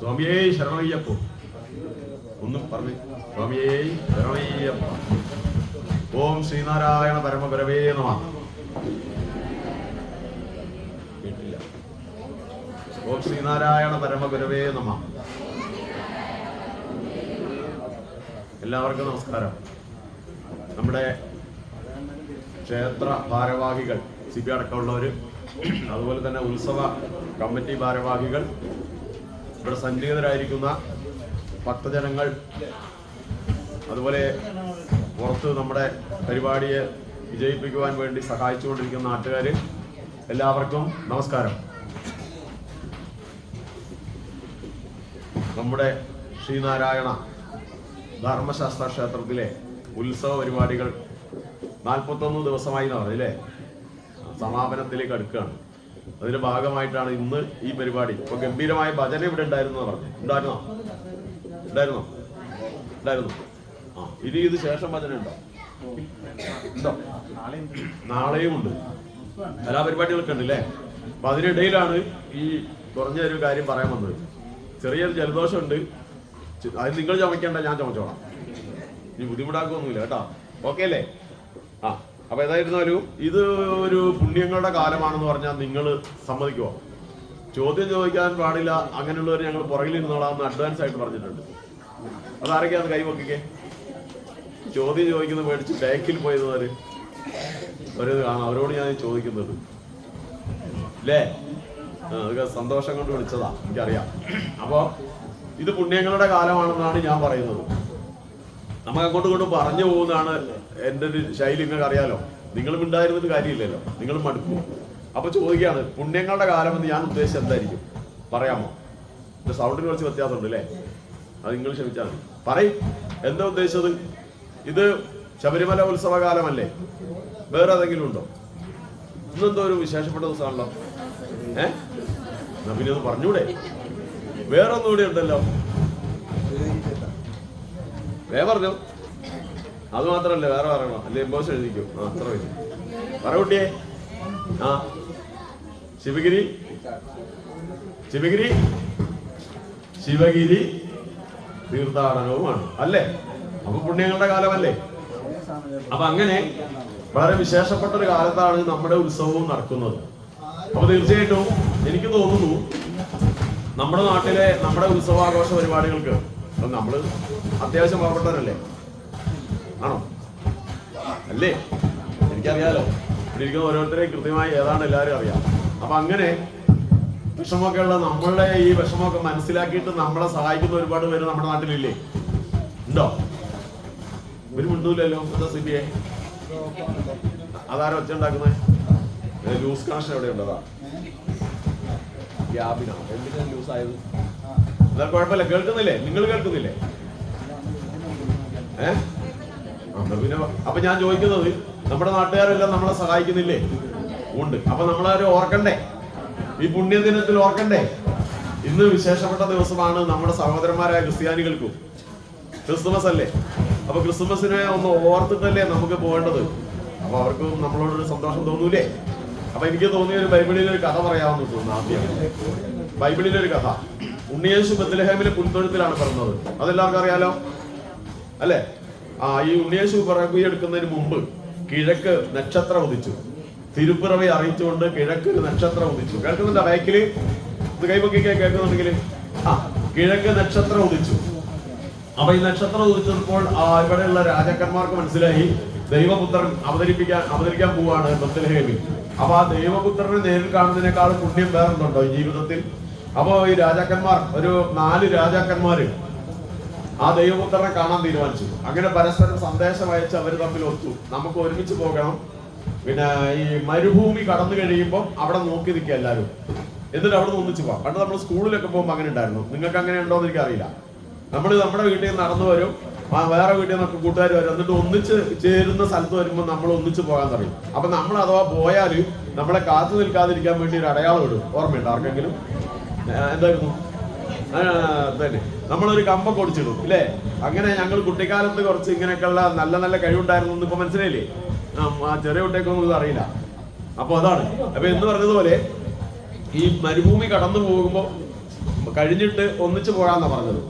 സ്വാമിയേ ശരണയ്യപ്പോ. ഒന്നും പറഞ്ഞു. സ്വാമിയേ ശരണയ്യപ്പ. ഓം ശ്രീനാരായണ പരമഗുരവേ നമഃ. കേട്ടില്ല. ഓം ശ്രീനാരായണ പരമഗുരവേ നമഃ. എല്ലാവർക്കും നമസ്കാരം. നമ്മുടെ ക്ഷേത്ര ഭാരവാഹികൾ, CP അടക്കമുള്ളവർ, അതുപോലെ തന്നെ ഉത്സവ കമ്മിറ്റി ഭാരവാഹികൾ, ഇവിടെ സന്നിഹിതരായിരിക്കുന്ന ഭക്തജനങ്ങൾ, അതുപോലെ പുറത്ത് നമ്മുടെ പരിപാടിയെ വിജയിപ്പിക്കുവാൻ വേണ്ടി സഹായിച്ചുകൊണ്ടിരിക്കുന്ന നാട്ടുകാർ, എല്ലാവർക്കും നമസ്കാരം. നമ്മുടെ ശ്രീനാരായണ ധർമ്മശാസ്ത്ര ക്ഷേത്രത്തിലെ ഉത്സവ പരിപാടികൾ 41 ദിവസമായി എന്ന് പറഞ്ഞില്ലേ, സമാപനത്തിലേക്ക് അടുക്കുകയാണ്. അതിന്റെ ഭാഗമായിട്ടാണ് ഇന്ന് ഈ പരിപാടി. ഇപ്പൊ ഗംഭീരമായ ഭജന ഇവിടെ ഉണ്ടായിരുന്നു പറഞ്ഞു. ഉണ്ടായിരുന്നോ? ഇനി ഇത് ശേഷം ഭജന ഉണ്ടോ? നാളെയും ഉണ്ട്. കലാപരിപാടികളൊക്കെ ഉണ്ട് അല്ലേ? അപ്പൊ അതിനിടയിലാണ് ഈ കുറഞ്ഞ ഒരു കാര്യം പറയാൻ വന്നത്. ചെറിയൊരു ജലദോഷം ഉണ്ട്. അത് നിങ്ങൾ ചുമക്കേണ്ട, ഞാൻ ചുമച്ചോളാം. ഇനി ബുദ്ധിമുട്ടാക്കൊന്നുമില്ല കേട്ടോ. ഓക്കെ അല്ലേ? അപ്പൊ ഏതായിരുന്നാലും ഇത് ഒരു പുണ്യങ്ങളുടെ കാലമാണെന്ന് പറഞ്ഞാൽ നിങ്ങൾ സമ്മതിക്കുമോ? ചോദ്യം ചോദിക്കാൻ പാടില്ല, അങ്ങനെയുള്ളവർ ഞങ്ങൾ പുറകിൽ ഇരുന്നോളാമെന്ന് അഡ്വാൻസ് ആയിട്ട് പറഞ്ഞിട്ടുണ്ട്. അതാരൊക്കെയാണ് കൈവക്കിക്കേ? ചോദ്യം ചോദിക്കുന്നത് മേടിച്ച് ബാക്കിൽ പോയതുവരെ ഒരു കാണാം. അവരോട് ഞാൻ ചോദിക്കുന്നത് അല്ലേ? അതൊക്കെ സന്തോഷം കൊണ്ട് വിളിച്ചതാ, എനിക്കറിയാം. അപ്പോ ഇത് പുണ്യങ്ങളുടെ കാലമാണെന്നാണ് ഞാൻ പറയുന്നത്. നമുക്ക് അങ്ങോട്ടും ഇങ്ങോട്ടും പറഞ്ഞു പോകുന്നതാണ് എൻ്റെ ഒരു ശൈലി. നിങ്ങൾക്ക് അറിയാലോ, നിങ്ങളും ഉണ്ടായിരുന്നത് കാര്യമില്ലല്ലോ, നിങ്ങളും മടുക്കും. അപ്പൊ ചോദിക്കുകയാണ്, പുണ്യങ്ങളുടെ കാലം എന്ന് ഞാൻ ഉദ്ദേശിച്ചത് എന്തായിരിക്കും പറയാമോ? എന്റെ സൗണ്ടിന് കുറച്ച് വ്യത്യാസമുണ്ട് അല്ലേ? അത് നിങ്ങൾ ക്ഷമിച്ചാൽ മതി. പറയും എന്താ ഉദ്ദേശിച്ചത്? ഇത് ശബരിമല ഉത്സവകാലമല്ലേ? വേറെ ഏതെങ്കിലും ഉണ്ടോ? ഇന്നെന്തോ ഒരു വിശേഷപ്പെട്ട ദിവസമാണല്ലോ. പിന്നെ ഒന്ന് പറഞ്ഞൂടെ? വേറെ ഒന്നും കൂടി ഉണ്ടല്ലോ. പറഞ്ഞു. അത് മാത്രല്ല, വേറെ പറയണോ? അല്ലെ എംബോസ് എഴുതിക്കോ. അത്ര വരും. പറ കുട്ടിയെ. ശിവഗിരി തീർത്ഥാടനവുമാണ് അല്ലേ? അപ്പൊ പുണ്യങ്ങളുടെ കാലമല്ലേ? അപ്പൊ അങ്ങനെ വളരെ വിശേഷപ്പെട്ട ഒരു കാലത്താണ് നമ്മുടെ ഉത്സവവും നടക്കുന്നത്. അപ്പൊ തീർച്ചയായിട്ടും എനിക്ക് തോന്നുന്നു നമ്മുടെ നാട്ടിലെ നമ്മുടെ ഉത്സവാഘോഷ പരിപാടികൾക്ക് നമ്മള് അത്യാവശ്യം പാവപ്പെട്ടവരല്ലേ? ആണോ? അല്ലേ? എനിക്കറിയാലോ, ഇവിടെ ഇരിക്കുന്ന ഓരോരുത്തരെയും കൃത്യമായി ഏതാണ് എല്ലാവരും അറിയാം. അപ്പൊ അങ്ങനെ വിഷമമൊക്കെ ഉള്ള നമ്മളുടെ ഈ വിഷമമൊക്കെ മനസ്സിലാക്കിയിട്ട് നമ്മളെ സഹായിക്കുന്ന ഒരുപാട് പേര് നമ്മുടെ നാട്ടിലില്ലേ? ഉണ്ടോ? ഒരു മിണ്ടൂലല്ലോ. എന്താ CBA? അതാരോ ഒച്ച ഉണ്ടാക്കുന്നത്? ലൂസ് കണക്ഷൻ എവിടെ ഉണ്ടതാ? ഗ്യാബിനാ? എന്തിനാ ലൂസ് ആയത്? എന്നാൽ കുഴപ്പമില്ല. കേൾക്കുന്നില്ലേ? നിങ്ങൾ കേൾക്കുന്നില്ലേ? പിന്നെ അപ്പൊ ഞാൻ ചോദിക്കുന്നത്, നമ്മുടെ നാട്ടുകാരെല്ലാം നമ്മളെ സഹായിക്കുന്നില്ലേ? ഉണ്ട്. അപ്പൊ നമ്മളാരും ഓർക്കണ്ടേ? ഈ പുണ്യദിനത്തിൽ ഓർക്കണ്ടേ? ഇന്ന് വിശേഷപ്പെട്ട ദിവസമാണ് നമ്മുടെ സഹോദരന്മാരായ ക്രിസ്ത്യാനികൾക്കും. ക്രിസ്തുമസ് അല്ലേ? അപ്പൊ ക്രിസ്തുമസിനെ ഒന്ന് ഓർത്തിട്ടല്ലേ നമുക്ക് പോകേണ്ടത്. അപ്പൊ അവർക്കും നമ്മളോടൊരു സന്തോഷം തോന്നൂലേ? അപ്പൊ എനിക്ക് തോന്നിയ ഒരു ബൈബിളിലൊരു കഥ പറയാമെന്ന് തോന്നുന്നു. ആദ്യം ബൈബിളിലൊരു കഥ. ഉണ്ണിയേശു ബത്ലഹേമിലെ പുൽത്തൊഴുത്തിലാണ് പിറന്നത്. അതെല്ലാവർക്കും അറിയാലോ അല്ലേ? ഈ ഉണ്ണിയേശു പിറവിയെടുക്കുന്നതിന് മുമ്പ് കിഴക്ക് നക്ഷത്രം ഉദിച്ചു. തിരുപ്പിറവി അറിയിച്ചുകൊണ്ട് കിഴക്ക് നക്ഷത്രം ഉദിച്ചു. കേൾക്കുന്നുണ്ടോ? ബാക്കില് ഇത് കൈപൊക്കി കേൾക്കുന്നുണ്ടെങ്കിൽ കിഴക്ക് നക്ഷത്രം ഉദിച്ചു. അപ്പൊ ഈ നക്ഷത്രം ഉദിച്ചപ്പോൾ ഇവിടെയുള്ള രാജാക്കന്മാർക്ക് മനസ്സിലായി ദൈവപുത്രൻ അവതരിക്കാൻ പോവാണ് ബത്ലഹേമിൽ. അപ്പൊ ആ ദൈവപുത്രനെ നേരിൽ കാണുന്നതിനേക്കാൾ പുണ്യം വേറെന്തുണ്ടോ ഈ ജീവിതത്തിൽ? അപ്പോ ഈ രാജാക്കന്മാർ, ഒരു 4 രാജാക്കന്മാര് ആ ദൈവപുത്രനെ കാണാൻ തീരുമാനിച്ചു. അങ്ങനെ പരസ്പരം സന്ദേശം അയച്ച് അവർ തമ്മിൽ ഒത്തു. നമുക്ക് ഒരുമിച്ച് പോകണം. പിന്നെ ഈ മരുഭൂമി കടന്നു കഴിയുമ്പോൾ അവിടെ നോക്കി നിൽക്കുക എല്ലാവരും, എന്നിട്ട് അവിടെ നിന്ന് ഒന്നിച്ച് പോകാം. പണ്ട് നമ്മൾ സ്കൂളിലൊക്കെ പോകുമ്പോൾ അങ്ങനെ ഉണ്ടായിരുന്നു. നിങ്ങൾക്ക് അങ്ങനെ ഉണ്ടോ എന്ന് എനിക്കറിയില്ല. നമ്മൾ നമ്മുടെ വീട്ടിൽ നിന്ന് നടന്നു വരും, വേറെ വീട്ടിൽ നിന്നൊക്കെ കൂട്ടുകാർ വരും, എന്നിട്ട് ഒന്നിച്ച് ചേരുന്ന സ്ഥലത്ത് വരുമ്പോൾ നമ്മൾ ഒന്നിച്ച് പോകാൻ തുടങ്ങി. അപ്പൊ നമ്മൾ അഥവാ പോയാൽ നമ്മളെ കാത്തു നിൽക്കാതിരിക്കാൻ വേണ്ടി ഒരു അടയാളം ഇടും. ഓർമ്മയുണ്ട് ആർക്കെങ്കിലും? എന്തായിരുന്നു? തന്നെ നമ്മളൊരു കമ്പൊക്കെ ഒടിച്ചിടും ഇല്ലേ? അങ്ങനെ ഞങ്ങൾ കുട്ടിക്കാലത്ത് കുറച്ച് ഇങ്ങനെയൊക്കെയുള്ള നല്ല നല്ല കഴിവുണ്ടായിരുന്നു. ഇപ്പൊ മനസ്സിലായില്ലേ? ആ ചെറിയ കുട്ടിയൊന്നും ഇത് അറിയില്ല. അപ്പൊ അതാണ്. അപ്പൊ എന്ന് പറഞ്ഞതുപോലെ ഈ മരുഭൂമി കടന്നു പോകുമ്പോൾ കഴിഞ്ഞിട്ട് ഒന്നിച്ചു പോകാന്നാ പറഞ്ഞത്.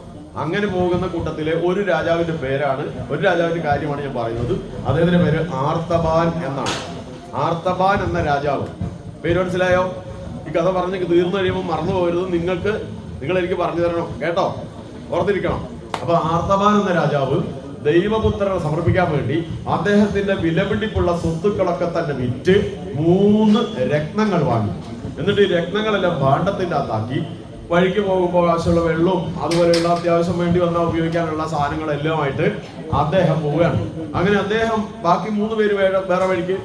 അങ്ങനെ പോകുന്ന കൂട്ടത്തിലെ ഒരു രാജാവിന്റെ പേരാണ്, ഒരു രാജാവിന്റെ കാര്യമാണ് ഞാൻ പറയുന്നത്. അദ്ദേഹത്തിന്റെ പേര് ആർത്തബാൻ എന്നാണ്. ആർത്തബാൻ എന്ന രാജാവ്. പേര് മനസ്സിലായോ? ഈ കഥ പറഞ്ഞ് തീർന്നു കഴിയുമ്പോൾ മറന്നു പോകരുത്. നിങ്ങൾ എനിക്ക് പറഞ്ഞു തരണം കേട്ടോ, ഓർത്തിരിക്കണം. അപ്പൊ ആർത്തബാൻ എന്ന രാജാവ് ദൈവപുത്രനെ സമർപ്പിക്കാൻ വേണ്ടി അദ്ദേഹത്തിന്റെ വിലപിടിപ്പുള്ള സ്വത്തുക്കളൊക്കെ തന്നെ വിറ്റ് 3 രത്നങ്ങൾ വാങ്ങി. എന്നിട്ട് ഈ രത്നങ്ങളെല്ലാം ഭാണ്ഡത്തിന്റെ അകത്താക്കി വഴിക്ക് പോകുമ്പോൾ ആവശ്യമുള്ള വെള്ളവും അതുപോലെയുള്ള അത്യാവശ്യം വേണ്ടി വന്നാൽ ഉപയോഗിക്കാനുള്ള സാധനങ്ങളെല്ലാമായിട്ട് അദ്ദേഹം പോവുകയാണ്. അങ്ങനെ അദ്ദേഹം ബാക്കി 3 പേര് വേറെ വഴിക്ക്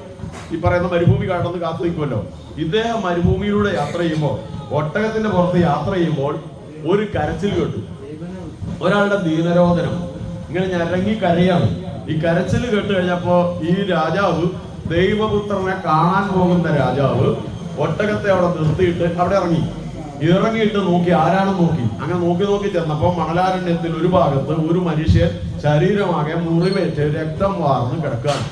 ഈ പറയുന്ന മരുഭൂമി കടന്ന് കാത്തു നിൽക്കുമല്ലോ. ഇദ്ദേഹം മരുഭൂമിയിലൂടെ യാത്ര ചെയ്യുമ്പോൾ, ഒട്ടകത്തിന്റെ പുറത്ത് യാത്ര ചെയ്യുമ്പോൾ ഒരു കരച്ചിൽ കേട്ടു. ഒരാളുടെ ദീനരോധനം ഇങ്ങനെ ഞരങ്ങി കരയാണ്. ഈ കരച്ചിൽ കേട്ട് കഴിഞ്ഞപ്പോ ഈ രാജാവ്, ദൈവപുത്രനെ കാണാൻ പോകുന്ന രാജാവ്, ഒട്ടകത്തെ അവിടെ നിർത്തിയിട്ട് അവിടെ ഇറങ്ങിയിട്ട് നോക്കി, ആരാണെന്ന് നോക്കി. അങ്ങനെ നോക്കി ചെന്നപ്പോ മണലാരണ്യത്തിൽ ഒരു ഭാഗത്ത് ഒരു മനുഷ്യൻ ശരീരമാകെ മുറിവേറ്റ് രക്തം വാർന്ന് കിടക്കുകയാണ്.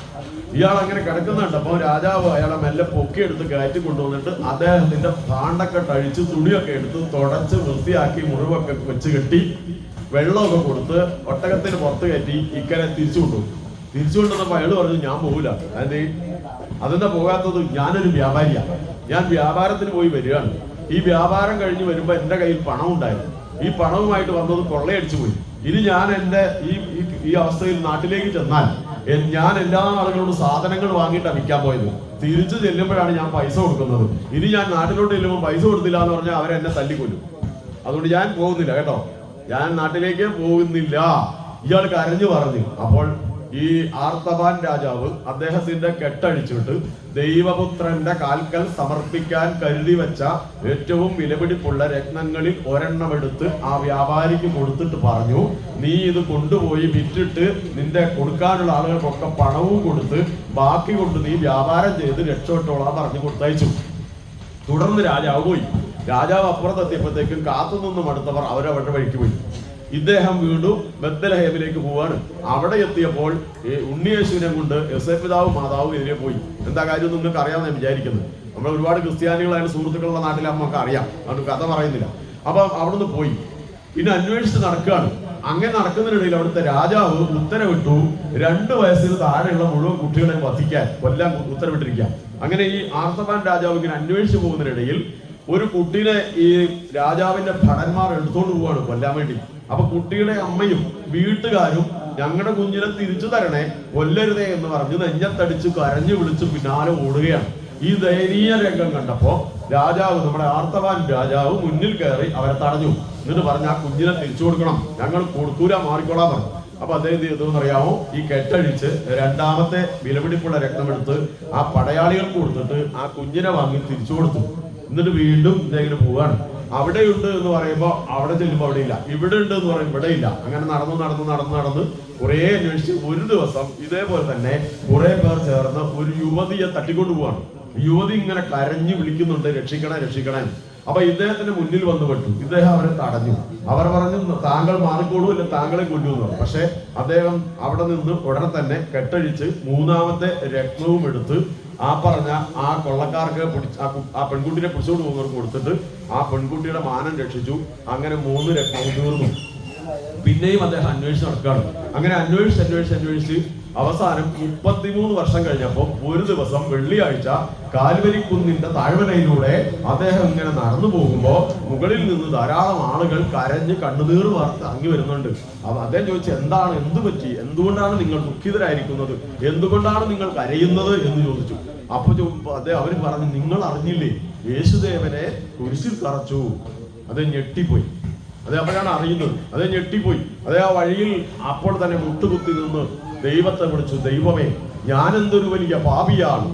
ഇയാൾ അങ്ങനെ കിടക്കുന്നുണ്ടപ്പോ രാജാവ് അയാളെ മെല്ലെ പൊക്കിയെടുത്ത് കയറ്റി കൊണ്ടുവന്നിട്ട് അദ്ദേഹത്തിന്റെ ഭാണ്ഡക്കെട്ട് അഴിച്ച് തുണിയൊക്കെ എടുത്ത് തുടച്ച് വൃത്തിയാക്കി മുറിവൊക്കെ വെച്ച് കെട്ടി വെള്ളമൊക്കെ കൊടുത്ത് ഒട്ടകത്തിന് പുറത്ത് കയറ്റി ഇക്കരെ തിരിച്ചു കൊണ്ടുവന്നപ്പോ അയാൾ പറഞ്ഞു, ഞാൻ പോകില്ല. അതെന്താ പോകാത്തത്? ഞാനൊരു വ്യാപാരിയാണ്, ഞാൻ വ്യാപാരത്തിന് പോയി വരികയാണ്. ഈ വ്യാപാരം കഴിഞ്ഞ് വരുമ്പോ എന്റെ കയ്യിൽ പണം ഉണ്ടായിരുന്നു. ഈ പണവുമായിട്ട് വന്നത് കൊള്ളയടിച്ചു പോയി. ഇനി ഞാൻ എന്റെ ഈ അവസ്ഥയിൽ നാട്ടിലേക്ക് ചെന്നാൽ ഞാൻ എല്ലാ ആളുകളോടും സാധനങ്ങൾ വാങ്ങിയിട്ടാണ് വിൽക്കാൻ പോയത്. തിരിച്ചു ചെല്ലുമ്പോഴാണ് ഞാൻ പൈസ കൊടുക്കുന്നത്. ഇനി ഞാൻ നാട്ടിലോട്ട് ചെല്ലുമ്പോൾ പൈസ കൊടുത്തില്ല എന്ന് പറഞ്ഞാൽ അവരെന്നെ തല്ലിക്കൊല്ലും. അതുകൊണ്ട് ഞാൻ പോകുന്നില്ല കേട്ടോ, ഞാൻ നാട്ടിലേക്ക് പോകുന്നില്ല. ഇയാൾ കരഞ്ഞു പറഞ്ഞു. അപ്പോൾ ഈ ആർത്തബാൻ രാജാവ് അദ്ദേഹത്തിന്റെ കെട്ടഴിച്ചിട്ട് ദൈവപുത്രന്റെ കാൽക്കൽ സമർപ്പിക്കാൻ കരുതി വെച്ച ഏറ്റവും വിലപിടിപ്പുള്ള രത്നങ്ങളിൽ ഒരെണ്ണം എടുത്ത് ആ വ്യാപാരിക്ക് കൊടുത്തിട്ട് പറഞ്ഞു, നീ ഇത് കൊണ്ടുപോയി വിറ്റിട്ട് നിന്റെ കൊടുക്കാനുള്ള ആളുകൾക്കൊക്കെ പണവും കൊടുത്ത് ബാക്കി കൊണ്ട് നീ വ്യാപാരം ചെയ്ത് രക്ഷപ്പെട്ടോളാൻ പറഞ്ഞു കൊടുത്തയച്ചു. തുടർന്ന് രാജാവ് പോയി. രാജാവ് അപ്പുറത്തെത്തിയപ്പോഴത്തേക്കും കാത്തുനിന്നും അടുത്തവർ അവരവരുടെ വഴിക്ക് പോയി. ഇദ്ദേഹം വീണ്ടും ബത്ലഹേമിലേക്ക് പോവാണ്. അവിടെ എത്തിയപ്പോൾ ഉണ്ണിയേശുവിനെ കൊണ്ട് യോസേപ്പ് പിതാവും മാതാവും എതിരെ പോയി. എന്താ കാര്യം നിങ്ങൾക്ക് അറിയാമെന്ന് വിചാരിക്കുന്നത്. നമ്മൾ ഒരുപാട് ക്രിസ്ത്യാനികളായ സുഹൃത്തുക്കളുള്ള നാട്ടിൽ നമുക്ക് അറിയാം, അതുകൊണ്ട് കഥ പറയുന്നില്ല. അപ്പം അവിടുന്ന് പോയി പിന്നെ അന്വേഷിച്ച് നടക്കുകയാണ്. അങ്ങനെ നടക്കുന്നതിനിടയിൽ അവിടുത്തെ രാജാവ് ഉത്തരവിട്ടു, 2 വയസ്സിന് താഴെയുള്ള മുഴുവൻ കുട്ടികളെ കൊല്ലാൻ ഉത്തരവിട്ടിരിക്കുക. അങ്ങനെ ഈ ആർത്തബാൻ രാജാവ് ഇങ്ങനെ അന്വേഷിച്ചു പോകുന്നതിനിടയിൽ ഒരു കുട്ടീനെ ഈ രാജാവിന്റെ ഭടന്മാർ എടുത്തോണ്ട് പോവാണ് കൊല്ലാൻ വേണ്ടി. അപ്പൊ കുട്ടിയുടെ അമ്മയും വീട്ടുകാരും ഞങ്ങളുടെ കുഞ്ഞിനെ തിരിച്ചു തരണേ, കൊല്ലരുതേ എന്ന് പറഞ്ഞ് നെഞ്ചത്തടിച്ച് കരഞ്ഞു വിളിച്ച് പിന്നാലെ ഓടുകയാണ്. ഈ ദയനീയ രംഗം കണ്ടപ്പോ രാജാവ്, നമ്മുടെ ആർത്തബാൻ രാജാവ് മുന്നിൽ കയറി അവരെ തടഞ്ഞു. എന്നിട്ട് പറഞ്ഞ ആ കുഞ്ഞിനെ തിരിച്ചു കൊടുക്കണം, ഞങ്ങൾ കൊടുക്കൂല, മാറിക്കോളാൻ പറഞ്ഞു. അപ്പൊ അദ്ദേഹം ചെയ്തതെന്നറിയാമോ? ഈ കെട്ടഴിച്ച് 2ാമത്തെ വിലപിടിപ്പുള്ള രക്തമെടുത്ത് ആ പടയാളികൾക്ക് കൊടുത്തിട്ട് ആ കുഞ്ഞിനെ വാങ്ങി തിരിച്ചു കൊടുത്തു. എന്നിട്ട് വീണ്ടും ഇതെങ്ങനെ പോവാണ്. അവിടെയുണ്ട് എന്ന് പറയുമ്പോൾ അവിടെ ചെല്ലുമ്പോൾ അവിടെ ഇല്ല, ഇവിടെ ഉണ്ട് എന്ന് പറയുമ്പോൾ ഇവിടെ ഇല്ല. അങ്ങനെ നടന്ന് കുറെ അന്വേഷിച്ച് ഒരു ദിവസം ഇതേപോലെ തന്നെ കുറെ പേർ ചേർന്ന് ഒരു യുവതിയെ തട്ടിക്കൊണ്ടു പോവാണ്. യുവതി ഇങ്ങനെ കരഞ്ഞു വിളിക്കുന്നുണ്ട്, രക്ഷിക്കണേ. അപ്പൊ ഇദ്ദേഹത്തിന്റെ മുന്നിൽ വന്നു പെട്ടു. ഇദ്ദേഹം അവരെ തടഞ്ഞു. അവർ പറഞ്ഞു, താങ്കൾ മാറിക്കോളൂ, അല്ലെ താങ്കളെ കൊല്ലുമെന്ന് പറഞ്ഞു. പക്ഷെ അദ്ദേഹം അവിടെ നിന്ന് ഉടനെ തന്നെ കെട്ടഴിച്ച് 3ാമത്തെ രത്നവും എടുത്ത് ആ പറഞ്ഞ ആ കൊള്ളക്കാർക്ക് ആ പെൺകുട്ടിയെ പിടിച്ചോണ്ട് പോകുന്നവർക്ക് കൊടുത്തിട്ട് ആ പെൺകുട്ടിയുടെ മാനം രക്ഷിച്ചു. അങ്ങനെ 3 രത്നവും തീർന്നു. പിന്നെയും അദ്ദേഹം അന്വേഷിച്ച് നടക്കുകയാണ്. അങ്ങനെ അന്വേഷിച്ച് അവസാനം 33 വർഷം കഴിഞ്ഞപ്പോൾ ഒരു ദിവസം വെള്ളിയാഴ്ച കാൽവരിക്കുന്നിന്റെ താഴ്വരയിലൂടെ അദ്ദേഹം ഇങ്ങനെ നടന്നു പോകുമ്പോ മുകളിൽ നിന്ന് ധാരാളം ആളുകൾ കരഞ്ഞ് കണ്ണുനീർ വാർത്ത് ഇറങ്ങി വരുന്നുണ്ട്. അപ്പൊ അദ്ദേഹം ചോദിച്ചു, എന്ത് പറ്റി, എന്തുകൊണ്ടാണ് നിങ്ങൾ ദുഃഖിതരായിരിക്കുന്നത്, എന്തുകൊണ്ടാണ് നിങ്ങൾ കരയുന്നത് എന്ന് ചോദിച്ചു. അപ്പൊ അവർ പറഞ്ഞു, നിങ്ങൾ അറിഞ്ഞില്ലേ, യേശുദേവനെ കുരിശിൽ തറച്ചു. അത് ഞെട്ടിപ്പോയി. അത് അപ്പോഴാണ് അറിയുന്നത്. അത് ഞെട്ടിപ്പോയി. അതേ ആ വഴിയിൽ അപ്പോൾ തന്നെ മുട്ടുകുത്തി നിന്ന് ദൈവത്തെ വിളിച്ചു, ദൈവമേ, ഞാനെന്തൊരു വലിയ പാപിയാണ്,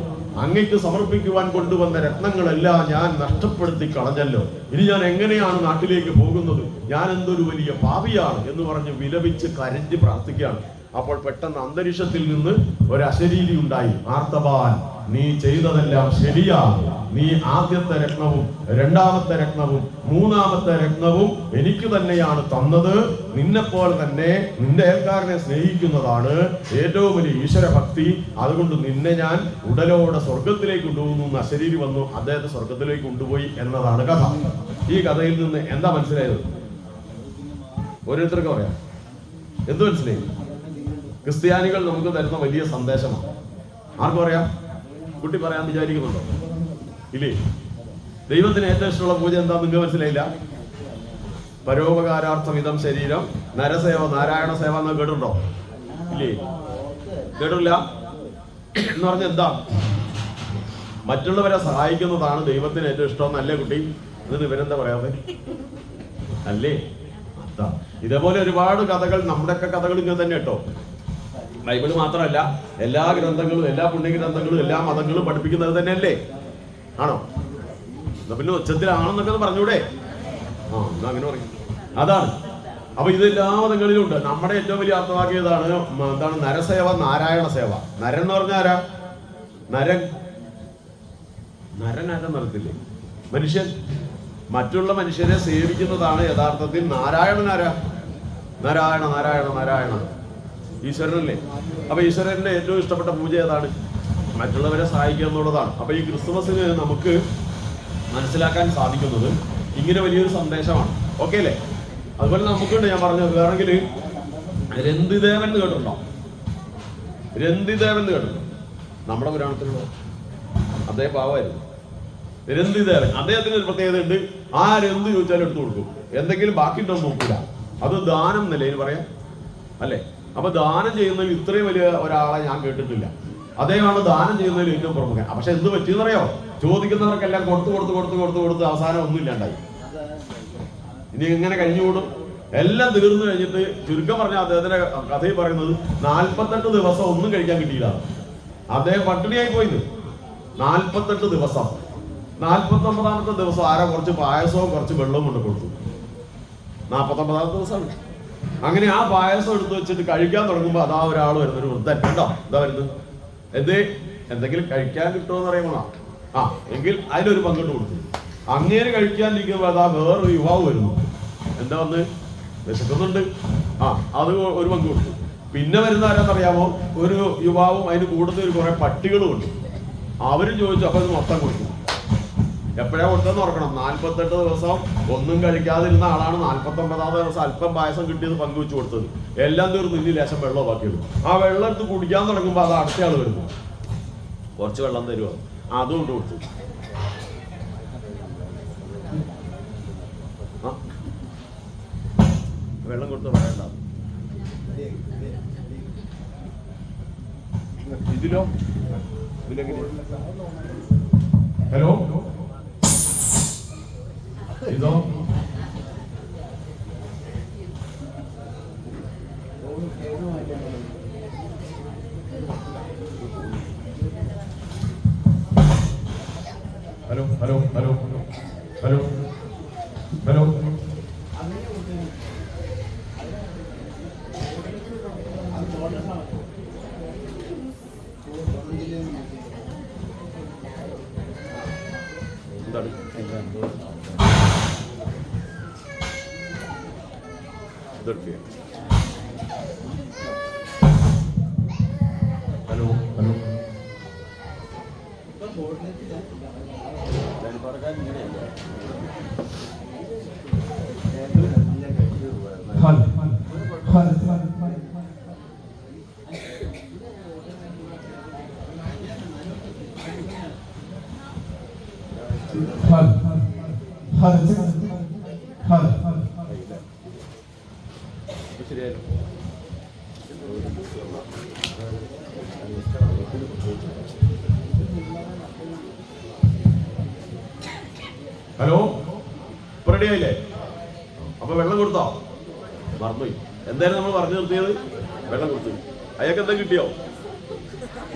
അങ്ങയ്ക്ക് സമർപ്പിക്കുവാൻ കൊണ്ടുവന്ന രത്നങ്ങളെല്ലാം ഞാൻ നഷ്ടപ്പെടുത്തി കളഞ്ഞല്ലോ. ഇനി ഞാൻ എങ്ങനെയാണ് നാട്ടിലേക്ക് പോകുന്നത്, ഞാൻ എന്തൊരു വലിയ പാപിയാണ് എന്ന് പറഞ്ഞ് വിലപിച്ച് കരഞ്ഞ് പ്രാർത്ഥിക്കുകയാണ്. അപ്പോൾ പെട്ടെന്ന് അന്തരീക്ഷത്തിൽ നിന്ന് ഒരു അശരീരി ഉണ്ടായി. ആർത്തബാൻ നീ ചെയ്തതെല്ലാം ശരിയാണ്. നീ ആദ്യത്തെ രത്നവും രണ്ടാമത്തെ രത്നവും മൂന്നാമത്തെ രത്നവും എനിക്ക് തന്നെയാണ് തന്നത്. നിന്നെപ്പോലെ തന്നെ നിന്റെ അയൽക്കാരനെ സ്നേഹിക്കുന്നതാണ് ഏറ്റവും വലിയ ഈശ്വരഭക്തി. അതുകൊണ്ട് നിന്നെ ഞാൻ ഉടലോടെ സ്വർഗത്തിലേക്ക് കൊണ്ടുപോകുന്നു. അശരീരി വന്നു അദ്ദേഹത്തെ സ്വർഗത്തിലേക്ക് കൊണ്ടുപോയി എന്നതാണ് കഥ. ഈ കഥയിൽ നിന്ന് എന്താ മനസ്സിലായത്? ഓരോരുത്തർക്കും പറയാം. എന്ത് മനസ്സിലായി? ക്രിസ്ത്യാനികൾ നമുക്ക് തരുന്ന വലിയ സന്ദേശമാണ്. ആർക്കും പറയാം? കുട്ടി പറയാൻ വിചാരിക്കുന്നുണ്ടോ? ഇല്ലേ? ദൈവത്തിന് ഏറ്റവും ഇഷ്ടമുള്ള പൂജ എന്താ നിങ്ങൾക്ക് മനസ്സിലായില്ല? പരോപകാരാർത്ഥം ഇതം ശരീരം നരസേവ നാരായണ സേവ എന്ന് കേട്ടിട്ടുണ്ടോ? ഇല്ലേ? കേട്ടില്ല എന്ന് പറഞ്ഞ എന്താ? മറ്റുള്ളവരെ സഹായിക്കുന്നതാണ് ദൈവത്തിന് ഏറ്റവും ഇഷ്ടം എന്നല്ലേ കുട്ടി? എന്നിട്ട് ഇവരെന്താ പറയാതെ? അല്ലേ? അതാ ഇതേപോലെ ഒരുപാട് കഥകൾ, നമ്മുടെയൊക്കെ കഥകൾ ഇങ്ങനെ തന്നെ കേട്ടോ. ബൈബിള് മാത്രമല്ല, എല്ലാ ഗ്രന്ഥങ്ങളും എല്ലാ പുണ്യഗ്രന്ഥങ്ങളും എല്ലാ മതങ്ങളും പഠിപ്പിക്കുന്നത് തന്നെയല്ലേ? ആണോ? എന്നാ പിന്നെ ഉച്ചത്തിലാണെന്നൊക്കെ പറഞ്ഞൂടെ? എന്നാ അങ്ങനെ പറയും. അതാണ്. അപ്പൊ ഇത് എല്ലാ മതങ്ങളിലും ഉണ്ട്. നമ്മുടെ ഏറ്റവും വലിയ അർത്ഥവാക്യം ഇതാണ്. എന്താണ്? നരസേവ നാരായണ സേവ. നരൻ എന്ന് പറഞ്ഞാൽ ആരാ? നരനാരം നടത്തില്ലേ? മനുഷ്യൻ. മറ്റുള്ള മനുഷ്യരെ സേവിക്കുന്നതാണ് യഥാർത്ഥത്തിൽ നാരായണനാരാ? നാരായണ നാരായണ നാരായണ ഈശ്വരനല്ലേ? അപ്പൊ ഈശ്വരന്റെ ഏറ്റവും ഇഷ്ടപ്പെട്ട പൂജ ഏതാണ്? മറ്റുള്ളവരെ സഹായിക്കുക എന്നുള്ളതാണ്. അപ്പൊ ഈ ക്രിസ്തുമസിന് നമുക്ക് മനസ്സിലാക്കാൻ സാധിക്കുന്നത് ഇങ്ങനെ വലിയൊരു സന്ദേശമാണ്. ഓക്കെ അല്ലേ? അതുപോലെ നമുക്കുണ്ട്, ഞാൻ പറഞ്ഞത് വേണമെങ്കിൽ രന്തിദേവൻ കേട്ടിട്ടുണ്ടോ? രന്തിദേവൻ കേട്ടിട്ടുണ്ടോ? നമ്മുടെ പുരാണത്തിലുള്ള അദ്ദേഹം പാവമായിരുന്നു. രന്തിദേവൻ. അദ്ദേഹത്തിന് ഒരു പ്രത്യേകത ഉണ്ട്. ആരെന്ത് ചോദിച്ചാലും എടുത്തു കൊടുക്കും. എന്തെങ്കിലും ബാക്കിയുണ്ടോ നോക്കൂല. അത് ദാനം എന്നല്ലേ ഇതിന് പറയാം, അല്ലേ? അപ്പൊ ദാനം ചെയ്യുന്നതിൽ ഇത്രയും വലിയ ഒരാളെ ഞാൻ കേട്ടിട്ടില്ല. അദ്ദേഹമാണ് ദാനം ചെയ്യുന്നതിൽ ഏറ്റവും പ്രമുഖൻ. പക്ഷെ എന്ത് പറ്റിയെന്നറിയോ? ചോദിക്കുന്നവർക്കെല്ലാം കൊടുത്ത് അവസാനം ഒന്നും ഇല്ലാണ്ടായി. ഇനി എങ്ങനെ കഴിഞ്ഞുകൂടും? എല്ലാം തീർന്നു കഴിഞ്ഞിട്ട് ചുരുക്കം പറഞ്ഞ അദ്ദേഹത്തിന്റെ കഥയിൽ പറയുന്നത് 48 ദിവസം ഒന്നും കഴിക്കാൻ കിട്ടിയില്ല. അദ്ദേഹം പട്ടിണിയായി പോയത് 48 ദിവസം. 49ാമത്തെ ദിവസം ആരോ കുറച്ച് പായസവും കുറച്ച് വെള്ളവും കൊണ്ട് കൊടുത്തു. 49ാമത്തെ ദിവസമാണ്. അങ്ങനെ ആ പായസം എടുത്ത് വെച്ചിട്ട് കഴിക്കാൻ തുടങ്ങുമ്പോ അതാ ഒരാൾ വരുന്ന ഒരു വൃദ്ധൻ. കണ്ടോ? എന്താ വരുന്നത്? എന്തെങ്കിലും കഴിക്കാൻ കിട്ടുമെന്ന് പറയുമ്പോഴാ എങ്കിൽ അതിലൊരു പങ്കിട്ട് കൊടുത്തു. അങ്ങേര് കഴിക്കാനിരിക്കുമ്പോ അതാ വേറൊരു യുവാവ് വരുന്നു. എന്താ വന്ന്? വിശക്കുന്നുണ്ട്. അത് ഒരു പങ്ക് കൊടുത്തു. പിന്നെ വരുന്ന ആരാന്നറിയാമോ? ഒരു യുവാവും അതിന് കൂടുതൽ കുറെ പട്ടികളും ഉണ്ട്. അവരും ചോദിച്ചു. അപ്പൊ അത് മൊത്തം കൊടുത്തു. എപ്പോഴാ കൊടുത്തെന്ന് ഓർക്കണം. 48 ദിവസം ഒന്നും കഴിക്കാതിരുന്ന ആളാണ് 49ാമത്തെ ദിവസം അല്പം പായസം കിട്ടിയത് പങ്കുവെച്ച് കൊടുത്തത്. എല്ലാം തീർന്നു. ഇനി ലേശം വെള്ളം ബാക്കിയുള്ളൂ. ആ വെള്ളം എടുത്ത് കുടിക്കാൻ തുടങ്ങുമ്പോൾ അത് അടുത്തയാൾ വരുന്നു. കുറച്ച് വെള്ളം തരുമോ? അതും കൊണ്ട് കൊടുത്തു. വെള്ളം കൊടുത്ത് പറയണ്ട. ഇതിലോ? ഹലോ, ഇതോ? Hello hello hello hello hello hello hello hello, ഇപ്പൊ റെഡി ആയില്ലേ? അപ്പൊ വെള്ളം കൊടുത്തോ? മറന്നുപോയി. എന്തായാലും നമ്മൾ പറഞ്ഞു നിർത്തിയത് വെള്ളം കൊടുത്തു. അയാൾക്ക് എന്താ കിട്ടിയോ?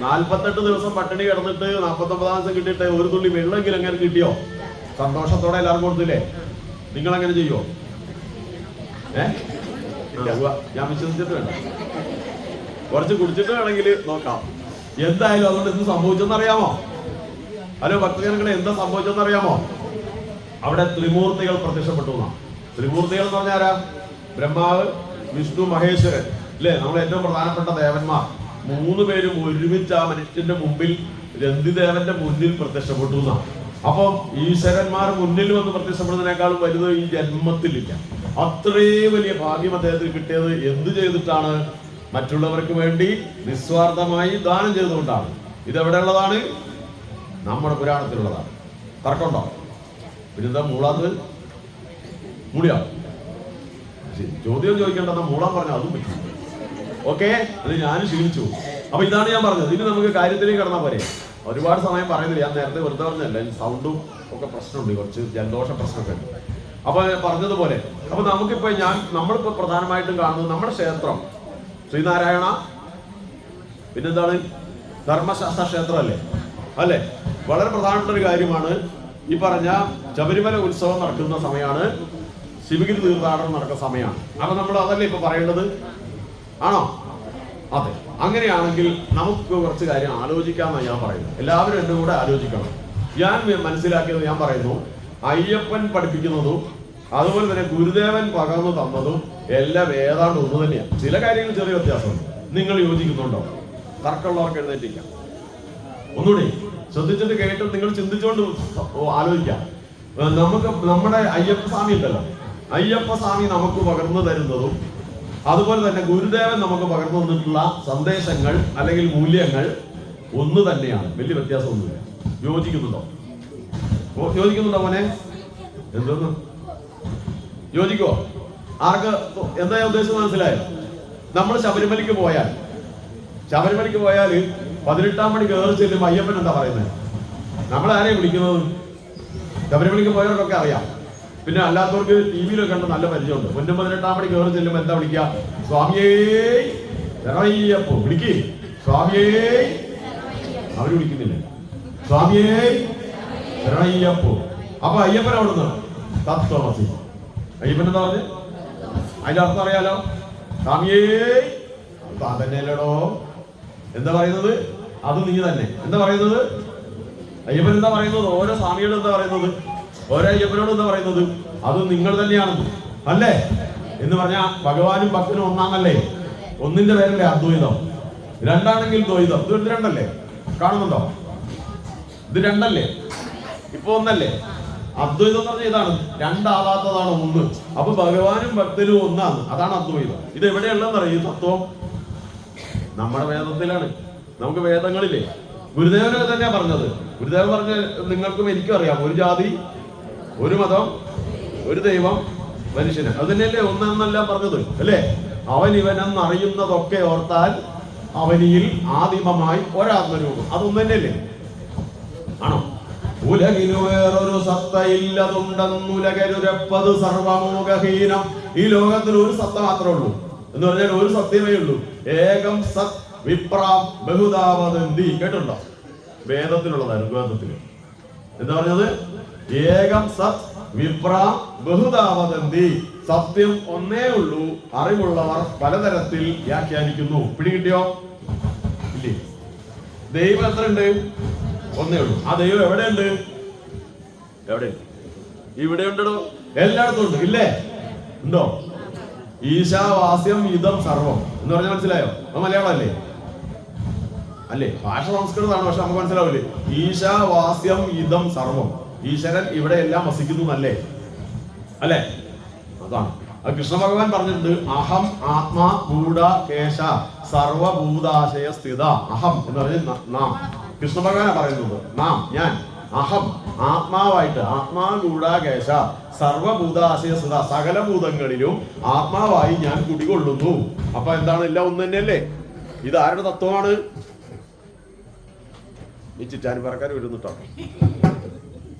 48 ദിവസം പട്ടിണി കിടന്നിട്ട് 49ാം ദിവസം കിട്ടിയിട്ട് ഒരു തുള്ളി വെള്ളമെങ്കിലും എങ്ങനെ കിട്ടിയോ? സന്തോഷത്തോടെ എല്ലാവർക്കും കൊടുത്തില്ലേ? നിങ്ങൾ അങ്ങനെ ചെയ്യുമോ? ഞാൻ വിശ്വസിച്ചിട്ട് വേണ്ട. കുറച്ച് കുടിച്ചിട്ട് വേണമെങ്കിൽ നോക്കാം. എന്തായാലും അതുകൊണ്ട് എന്ത് സംഭവിച്ചെന്നറിയാമോ? ഹലോ ഭക്തജനങ്ങളെ, എന്താ സംഭവിച്ചെന്നറിയാമോ? അവിടെ ത്രിമൂർത്തികൾ പ്രത്യക്ഷപ്പെട്ടു എന്നാണ്. ത്രിമൂർത്തികൾ എന്ന് പറഞ്ഞാൽ ആരാ? ബ്രഹ്മാവ്, വിഷ്ണു, മഹേശ്വരൻ, അല്ലേ? നമ്മൾ ഏറ്റവും പ്രധാനപ്പെട്ട ദേവന്മാർ 3 പേരും ഒരുമിച്ച് ആ മനുഷ്യന്റെ മുമ്പിൽ രന്തിദേവന്റെ മുന്നിൽ പ്രത്യക്ഷപ്പെട്ടു എന്നാണ്. അപ്പം ഈശ്വരന്മാർ മുന്നിൽ വന്ന് പ്രത്യക്ഷപ്പെടുന്നതിനേക്കാളും വലുത് ഈ ജന്മത്തിലില്ല. അത്രയും വലിയ ഭാഗ്യം അദ്ദേഹത്തിന് കിട്ടിയത് എന്ത് ചെയ്തിട്ടാണ്? മറ്റുള്ളവർക്ക് വേണ്ടി നിസ്വാർത്ഥമായി ദാനം ചെയ്തുകൊണ്ടാണ്. ഇതെവിടെയുള്ളതാണ്? നമ്മുടെ പുരാണത്തിലുള്ളതാണ്. തർക്കമുണ്ടോ? പിന്നെന്താ മൂളാത്തത്? മൂളിയാ? ചോദ്യം ചോദിക്കേണ്ടെന്നാ മൂളാൻ പറഞ്ഞാൽ അതും പറ്റും. ഓക്കെ, അത് ഞാനും ക്ഷീണിച്ചു. അപ്പൊ ഇതാണ് ഞാൻ പറഞ്ഞത്. ഇനി നമുക്ക് കാര്യത്തിലേക്ക് കടന്നാൽ പോരെ? ഒരുപാട് സമയം പറയുന്നില്ല, ഞാൻ നേരത്തെ വെറുതെ പറഞ്ഞല്ല. സൗണ്ടും ഒക്കെ പ്രശ്നമുണ്ട്, കുറച്ച് ജലദോഷ പ്രശ്നമൊക്കെ ഉണ്ട്. അപ്പൊ പറഞ്ഞതുപോലെ അപ്പൊ നമുക്കിപ്പോ നമ്മളിപ്പോ പ്രധാനമായിട്ടും കാണുന്നത് നമ്മുടെ ക്ഷേത്രം ശ്രീനാരായണ, പിന്നെന്താണ്, ധർമ്മശാസ്ത്ര ക്ഷേത്രം അല്ലേ? വളരെ പ്രധാനപ്പെട്ട ഒരു കാര്യമാണ്. ഈ പറഞ്ഞ ശബരിമല ഉത്സവം നടക്കുന്ന സമയമാണ്, ശിവഗിരി തീർത്ഥാടനം നടക്കുന്ന സമയമാണ്. അപ്പൊ നമ്മൾ അതല്ലേ ഇപ്പൊ പറയേണ്ടത്? ആണോ? അതെ. അങ്ങനെയാണെങ്കിൽ നമുക്ക് കുറച്ച് കാര്യം ആലോചിക്കാമെന്നാണ് ഞാൻ പറയുന്നത്. എല്ലാവരും എന്റെ കൂടെ ആലോചിക്കണം. ഞാൻ മനസ്സിലാക്കിയത് ഞാൻ പറയുന്നു, അയ്യപ്പൻ പഠിപ്പിക്കുന്നതും അതുപോലെ തന്നെ ഗുരുദേവൻ പകർന്നു തന്നതും എല്ലാം ഏതാണ്ട് ഒന്ന് തന്നെയാണ്. ചില കാര്യങ്ങൾ ചെറിയ വ്യത്യാസമുണ്ട്. നിങ്ങൾ യോജിക്കുന്നുണ്ടോ? തർക്കമുള്ളവർക്ക് എഴുന്നേറ്റില്ല. ഒന്നുകൂടി ശ്രദ്ധിച്ചിട്ട് കേട്ട് നിങ്ങൾ ചിന്തിച്ചുകൊണ്ട് ആലോചിക്കാം. നമ്മുടെ അയ്യപ്പ സ്വാമി ഉണ്ടല്ലോ, അയ്യപ്പ സ്വാമി നമുക്ക് പകർന്നു തരുന്നതും അതുപോലെ തന്നെ ഗുരുദേവൻ നമുക്ക് പകർന്നു തന്നിട്ടുള്ള സന്ദേശങ്ങൾ അല്ലെങ്കിൽ മൂല്യങ്ങൾ ഒന്ന് തന്നെയാണ്. വലിയ വ്യത്യാസമൊന്നുമില്ല. യോജിക്കുന്നുണ്ടോ മോനെ? എന്തോന്ന് യോജിക്കുവോ? ആർക്ക് എന്താ ഞാൻ ഉദ്ദേശിച്ചത് മനസ്സിലായോ? നമ്മൾ ശബരിമലയ്ക്ക് പോയാൽ 18 മണി കയറി ചെല്ലുമ്പോൾ അയ്യപ്പൻ എന്താ പറയുന്നത്? നമ്മൾ ആരെയും വിളിക്കുന്നത്? ശബരിമലയ്ക്ക് പോയവർക്കൊക്കെ അറിയാം. പിന്നെ അല്ലാത്തവർക്ക് ടി വിയിലൊക്കെ കണ്ട് നല്ല പരിചയമുണ്ട്. 18 മണി കയറി ചെല്ലുമ്പോൾ എന്താ വിളിക്കുക? സ്വാമിയേ ശരണയ്യപ്പോ. വിളിക്കേ സ്വാമിയേ. അവര് വിളിക്കുന്നില്ല. സ്വാമിയേ ശരണയ്യപ്പോ. അപ്പൊ അയ്യപ്പൻ അവിടുന്ന് തത്വമസി. അയ്യപ്പൻ എന്താ പറഞ്ഞത്? അതിന്റെ അർത്ഥം അറിയാലോ. സ്വാമിയേ തന്നെയല്ലടോ. എന്താ പറയുന്നത്? അത് നീ തന്നെ. എന്താ പറയുന്നത്? അയ്യപ്പൻ എന്താ പറയുന്നത്? ഓരോ സ്വാമിയോട് എന്താ പറയുന്നത്? ഓരോ അയ്യപ്പനോട് എന്താ പറയുന്നത്? അത് നിങ്ങൾ തന്നെയാണെന്ന് അല്ലേ എന്ന് പറഞ്ഞാൽ ഭഗവാനും ഭക്തനും ഒന്നാണല്ലേ? ഒന്നിന്റെ പേരല്ലേ അദ്വൈതം, രണ്ടാണെങ്കിൽ ദ്വൈതം. ഇത് രണ്ടല്ലേ? കാണുന്നുണ്ടോ? ഇത് രണ്ടല്ലേ? ഇപ്പൊ ഒന്നല്ലേ? അദ്വൈതം എന്ന് പറഞ്ഞാൽ ഇതാണ്, രണ്ടാവാത്തതാണ് ഒന്ന്. അപ്പൊ ഭഗവാനും ഭക്തനും ഒന്നാണ്, അതാണ് അദ്വൈതം. ഇത് എവിടെയുള്ളതെന്ന് അറിയാം ഈ തത്വം? നമ്മുടെ വേദത്തിലാണ്. നമുക്ക് വേദങ്ങളില്ലേ ഗുരുദേവനൊക്കെ തന്നെയാ പറഞ്ഞത്. ഗുരുദേവൻ പറഞ്ഞ നിങ്ങൾക്കും എനിക്കും അറിയാം, ഒരു ജാതി, ഒരു മതം, ഒരു ദൈവം, മനുഷ്യന്. അത് തന്നെയല്ലേ ഒന്നെന്നെല്ലാം പറഞ്ഞത് അല്ലേ? അവൻ ഇവനെന്നറിയുന്നതൊക്കെ ഓർത്താൽ അവനിൽ ആദിമമായി ഒരാത്മരൂപം. അതൊന്നു തന്നെയല്ലേ? ആണോ? ഉലകിനു വേറൊരു സത്തയില്ലതുണ്ടെന്നുലകരുരപ്പത് സർവമോഹഹീനം. ഈ ലോകത്തിൽ ഒരു സത്ത മാത്രമേ ഉള്ളൂ എന്ന് പറഞ്ഞാൽ ഒരു സത്യമേ ഉള്ളൂ. ഏകം സത് വിപ്രാം ബഹുധാവദന്തി. കേട്ടുണ്ടോ? വേദത്തിലുള്ളതാണ്. വേദത്തില് എന്താ പറഞ്ഞത്? ഏകം സത് വിപ്രാം ബഹുധാവദന്തി. സത്യം ഒന്നേ ഉള്ളൂ, അറിവുള്ളവർ പലതരത്തിൽ വ്യാഖ്യാനിക്കുന്നു. പിടികിട്ടിയോ? ഇല്ലേ? ദൈവം എത്ര ഉണ്ട്? ഒന്നേ ഉള്ളൂ. ആ ദൈവം എവിടെയുണ്ട്? എവിടെയുണ്ട്? ഇവിടെ ഉണ്ടോ? എല്ലായിടത്തും ഉണ്ട്. ഇല്ലേ? ഉണ്ടോ? ഈശാവാസ്യം ഇതം സർവം എന്ന് പറഞ്ഞാൽ മനസ്സിലായോ? അത് മലയാളം അല്ലേ? അല്ലേ? ഭാഷ സംസ്കൃതമാണ്, പക്ഷെ നമുക്ക് മനസ്സിലാവില്ലേ? ഈശാവാസ്യം ഇതം സർവം. ഈശ്വരൻ ഇവിടെ എല്ലാം വസിക്കുന്നു എന്നല്ലേ? അല്ലേ? അതാണ്. അത് കൃഷ്ണ ഭഗവാൻ പറഞ്ഞിട്ടുണ്ട്. അഹം ആത്മാ ഗൂഢ കേശ സർവഭൂതാശയ സ്ഥിത. അഹം എന്ന് പറഞ്ഞാൽ നാം. കൃഷ്ണ ഭഗവാനാണ് പറയുന്നത്. നാം, ഞാൻ, അഹം ആത്മാവായിട്ട്, ആത്മാ ഗൂഢാകേശ സർവഭൂതാശയ സ്ഥിത. സകല ഭൂതങ്ങളിലും ആത്മാവായി ഞാൻ കുടികൊള്ളുന്നു. അപ്പൊ എന്താണ്? എല്ലാം ഒന്ന് തന്നെയല്ലേ? ഇത് ആരുടെ തത്വമാണ്? ഈ ചിറ്റാനി പറക്കാൻ വരുന്നിട്ടോ?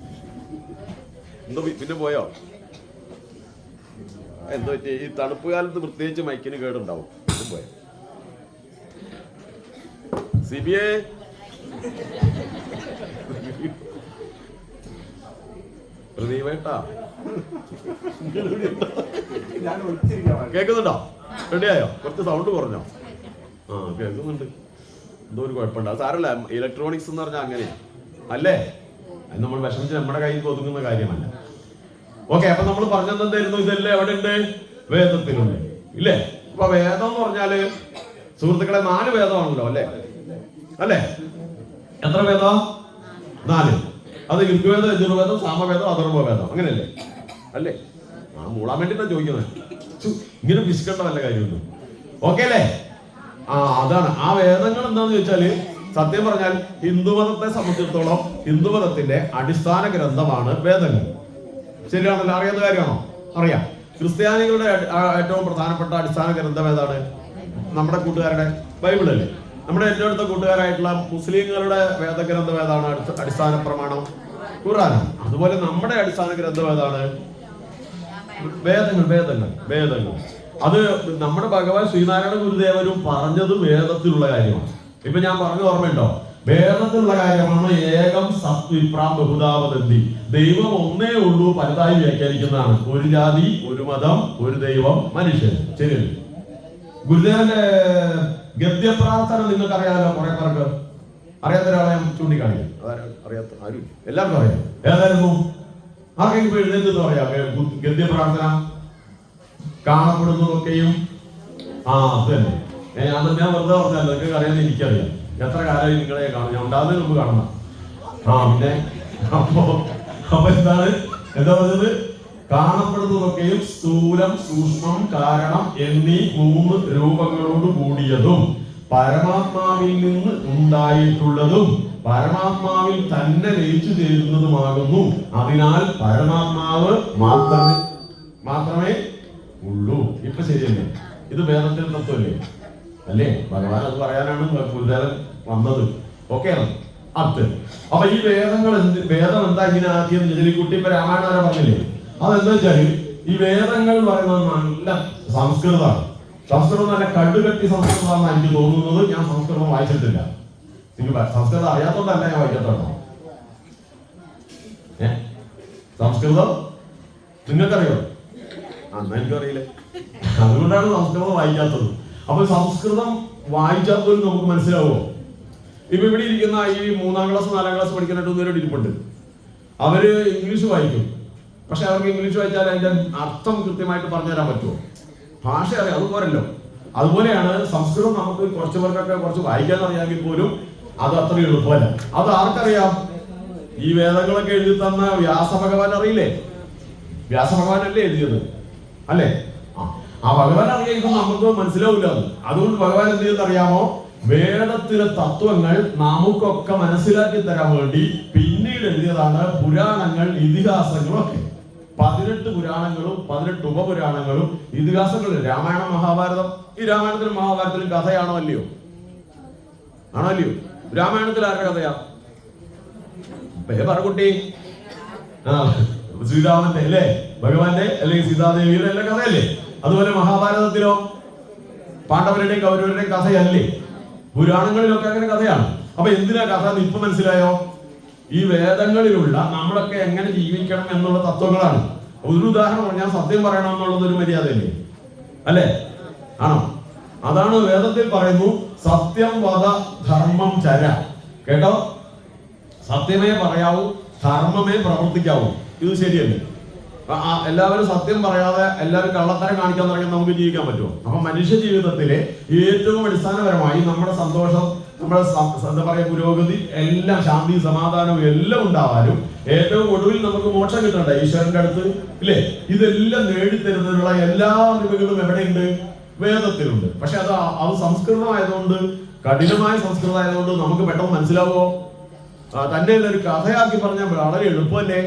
എന്തോ പിന്നെ പോയോ? എന്തോ ഈ തണുപ്പ് കാലത്ത് പ്രത്യേകിച്ച് മൈക്കിന് കേടുണ്ടാവും. പോയോ? സിബിഐ പ്രദീപേട്ടാ കേൾക്കുന്നുണ്ടോ? റെഡിയായോ? കുറച്ച് സൗണ്ട് കുറഞ്ഞോ? ആ കേൾക്കുന്നുണ്ട്. എന്തോ ഒരു കുഴപ്പമുണ്ട്. അത് സാരല്ല, ഇലക്ട്രോണിക്സ് എന്ന് പറഞ്ഞാൽ അങ്ങനെയാണ് അല്ലേ. അത് നമ്മൾ വിഷമിച്ച് നമ്മുടെ കയ്യിൽ ഒതുങ്ങുന്ന കാര്യമല്ല. ഓക്കെ, അപ്പൊ നമ്മൾ പറഞ്ഞത് എന്തായിരുന്നു? ഇതെല്ലാം എവിടെ ഉണ്ട്? വേദത്തിലുണ്ട് ഇല്ലേ? അപ്പൊ വേദം എന്ന് പറഞ്ഞാല് സുഹൃത്തുക്കളെ 4 വേദമാണല്ലോ അല്ലേ? അല്ലേ? എത്ര വേദം? 4. അത് ഋഗ്വേദം, യജുർവേദം, സാമവേദം, അഥർവവേദം, അങ്ങനെയല്ലേ? അല്ലേ? മൂളാൻ വേണ്ടിട്ടാ ചോദിക്കുന്നത്. ഇങ്ങനെ പിശുക്കേണ്ട വല്ല കാര്യമുണ്ട്. ഓക്കെ അല്ലേ? അതാണ് ആ വേദങ്ങൾ. എന്താന്ന് ചോദിച്ചാല് സത്യം പറഞ്ഞാൽ ഹിന്ദുമതത്തെ സംബന്ധിച്ചിടത്തോളം ഹിന്ദുമതത്തിന്റെ അടിസ്ഥാന ഗ്രന്ഥമാണ് വേദങ്ങൾ. ശരിയാണല്ലോ? അറിയാവുന്ന കാര്യമാണോ? അറിയാം. ക്രിസ്ത്യാനികളുടെ ഏറ്റവും പ്രധാനപ്പെട്ട അടിസ്ഥാന ഗ്രന്ഥം ഏതാണ്? നമ്മുടെ കൂട്ടുകാരുടെ ബൈബിളല്ലേ. നമ്മുടെ ഏറ്റവും അടുത്ത കൂട്ടുകാരായിട്ടുള്ള മുസ്ലിങ്ങളുടെ വേദഗ്രന്ഥം ഏതാണ്? അടിസ്ഥാന പ്രമാണം ഖുർആനാണ്. അതുപോലെ നമ്മുടെ അടിസ്ഥാന ഗ്രന്ഥം ഏതാണ്? വേദങ്ങൾ. വേദങ്ങൾ വേദങ്ങൾ അത് നമ്മുടെ ഭഗവാൻ ശ്രീനാരായണ ഗുരുദേവനും പറഞ്ഞത് വേദത്തിലുള്ള കാര്യമാണ്. ഇപ്പൊ ഞാൻ പറഞ്ഞു ഓർമ്മയുണ്ടോ? വേദത്തിലുള്ള കാര്യമാണ്. ഏകം സത്വിപ്രാം ബഹുധാവതന്തി. ദൈവം ഒന്നേ ഉള്ളൂ, പലതായി വ്യാഖ്യാനിക്കുന്നതാണ്. ഒരു ജാതി, ഒരു മതം, ഒരു ദൈവം, മനുഷ്യൻ. ശരിയല്ലേ? ഗുരുദേവന്റെ ഗദ്യപ്രാർത്ഥന നിങ്ങൾക്ക് അറിയാമല്ലോ. കുറെ പേർക്ക് അറിയാത്ത ഒരാളെ ഞാൻ ചൂണ്ടിക്കാണിക്കും. അറിയാത്ത ആരും എല്ലാവർക്കും അറിയാം. ഏതായിരുന്നു? ആർക്കെങ്കിലും എഴുന്നേറ്റ് പറയാം ഗദ്യപ്രാർത്ഥന? കാണപ്പെടുന്നതൊക്കെയും അത് തന്നെ. ഞാൻ വെറുതെ പറഞ്ഞല്ലോ, നിങ്ങൾക്ക് അറിയാൻ എനിക്കറിയാം. എത്ര കാലമായി നിങ്ങളെ കാണും. ഞാൻ ഉണ്ടാകുന്നതിന് മുമ്പ് കാണണം. പിന്നെ അപ്പൊ എന്താണ് എന്താ പറഞ്ഞത്? കാണപ്പെടുന്നതൊക്കെയും സ്ഥൂലം, സൂക്ഷ്മം, കാരണം എന്നീ 3 രൂപങ്ങളോട് കൂടിയതും പരമാത്മാവിൽ നിന്ന് ഉണ്ടായിട്ടുള്ളതും പരമാത്മാവിൽ തന്നെ ലയിച്ചു ചേരുന്നതുമാകുന്നു. അതിനാൽ പരമാത്മാവ് മാത്രമേ ഉള്ളൂ. ഇപ്പൊ ശരിയല്ലേ? ഇത് വേദത്തിന്റെ തത്വമല്ലേ? അല്ലേ? ഭഗവാൻ അത് പറയാനാണ് ഗുരുദേവൻ വന്നത്. ഓക്കെ ആണ് അത്. അപ്പൊ ഈ വേദങ്ങൾ വേദം എന്താ ഇങ്ങനെ ആദ്യം ജലിക്കുട്ടി ഇപ്പൊ രാമായണം വരെ പറഞ്ഞില്ലേ? അതെന്താ വെച്ചാല് ഈ വേദങ്ങൾ പറയുന്നത് നല്ല സംസ്കൃതമാണ്. സംസ്കൃതം നല്ല കടുകട്ടി സംസ്കൃതമാണെന്ന് എനിക്ക് തോന്നുന്നത്. ഞാൻ സംസ്കൃതം വായിച്ചിട്ടില്ല. എനിക്ക് സംസ്കൃതം അറിയാത്തോണ്ടല്ല ഞാൻ വായിക്കാത്തോ. സംസ്കൃതം നിങ്ങൾക്കറിയോ? എന്നാ എനിക്കറിയില്ല. അതുകൊണ്ടാണ് സംസ്കൃതം വായിക്കാത്തത്. അപ്പൊ സംസ്കൃതം വായിച്ചാൽ നമുക്ക് മനസ്സിലാവുമോ? ഇപ്പൊ ഇവിടെ ഇരിക്കുന്ന ഈ 3ാം ക്ലാസ് 4ാം ക്ലാസ് പഠിക്കാനായിട്ട് ഒന്നേരോട് ഇരിപ്പുണ്ട്. അവര് ഇംഗ്ലീഷ് വായിക്കും. പക്ഷെ അവർക്ക് ഇംഗ്ലീഷ് വായിച്ചാൽ അതിന്റെ അർത്ഥം കൃത്യമായിട്ട് പറഞ്ഞുതരാൻ പറ്റുമോ? ഭാഷ അറിയാം, അതുപോലല്ലോ. അതുപോലെയാണ് സംസ്കൃതം. നമുക്ക് കുറച്ചു പേർക്കൊക്കെ കുറച്ച് വായിക്കാൻ അറിയാമെങ്കിൽ പോലും അത് അത്ര എളുപ്പമല്ല. അത് ആർക്കറിയാം? ഈ വേദങ്ങളൊക്കെ എഴുതി തന്ന വ്യാസഭഗവാൻ അറിയില്ലേ? വ്യാസഭഗവാനല്ലേ എഴുതിയത് അല്ലേ? ആ ഭഗവാൻ അറിയാം. നമുക്ക് മനസ്സിലാവില്ല. അതുകൊണ്ട് ഭഗവാൻ എന്ത് ചെയ്യുന്നറിയാമോ? വേദത്തിലെ തത്വങ്ങൾ നമുക്കൊക്കെ മനസ്സിലാക്കി തരാൻ വേണ്ടി പിന്നീട് എഴുതിയതാണ് പുരാണങ്ങൾ, ഇതിഹാസങ്ങളും ഒക്കെ. 18 പുരാണങ്ങളും 18 ഉപപുരാണങ്ങളും ഇതിഹാസങ്ങളും. രാമായണം, മഹാഭാരതം. ഈ രാമായണത്തിലും മഹാഭാരതത്തിലും കഥയാണോ അല്ലയോ? ആണോ അല്ലയോ? രാമായണത്തിൽ ആരുടെ കഥയാ? പറകുട്ടി ശ്രീരാമന്റെ അല്ലേ? ഭഗവാന്റെ അല്ലെങ്കിൽ സീതാദേവിയുടെ എല്ലാം കഥയല്ലേ? അതുപോലെ മഹാഭാരതത്തിലോ പാണ്ഡവരുടെയും കൗരവരുടെയും കഥയല്ലേ? പുരാണങ്ങളിലൊക്കെ അങ്ങനെ കഥയാണ്. അപ്പൊ എന്തിനാ കഥ എന്ന് ഇപ്പൊ മനസ്സിലായോ? ഈ വേദങ്ങളിലുള്ള നമ്മളൊക്കെ എങ്ങനെ ജീവിക്കണം എന്നുള്ള തത്വങ്ങളാണ്. ഒരു ഉദാഹരണം, ഞാൻ സത്യം പറയണം എന്നുള്ളത് ഒരു മര്യാദയല്ലേ? അല്ലേ? ആണോ? അതാണ് വേദത്തിൽ പറയുന്നു, സത്യം വദ ധർമ്മം ചര. കേട്ടോ? സത്യമേ പറയാവൂ, ധർമ്മമേ പ്രവർത്തിക്കാവൂ. ഇത് ശരിയല്ലേ? എല്ലാവരും സത്യം പറയാതെ എല്ലാവരും കള്ളത്തരം കാണിക്കാൻ തുടങ്ങി നമുക്ക് ജീവിക്കാൻ പറ്റുമോ? അപ്പൊ മനുഷ്യ ജീവിതത്തിലെ ഏറ്റവും അടിസ്ഥാനപരമായി നമ്മുടെ സന്തോഷം, നമ്മുടെ എന്താ പറയാ പുരോഗതി, എല്ലാം ശാന്തി സമാധാനവും എല്ലാം ഉണ്ടാവാനും ഏറ്റവും ഒടുവിൽ നമുക്ക് മോക്ഷം കിട്ടണ്ടേ ഈശ്വരന്റെ അടുത്ത് ഇല്ലേ? ഇതെല്ലാം നേടിത്തരുന്നതിനുള്ള എല്ലാ അറിവുകളും എവിടെയുണ്ട്? വേദത്തിലുണ്ട്. പക്ഷെ അത് സംസ്കൃതമായതുകൊണ്ട്, കഠിനമായ സംസ്കൃതം ആയതുകൊണ്ട് നമുക്ക് പെട്ടെന്ന് മനസ്സിലാവോ? തന്നെ ഒരു കഥയാക്കി പറഞ്ഞാൽ വളരെ എളുപ്പമല്ലേ?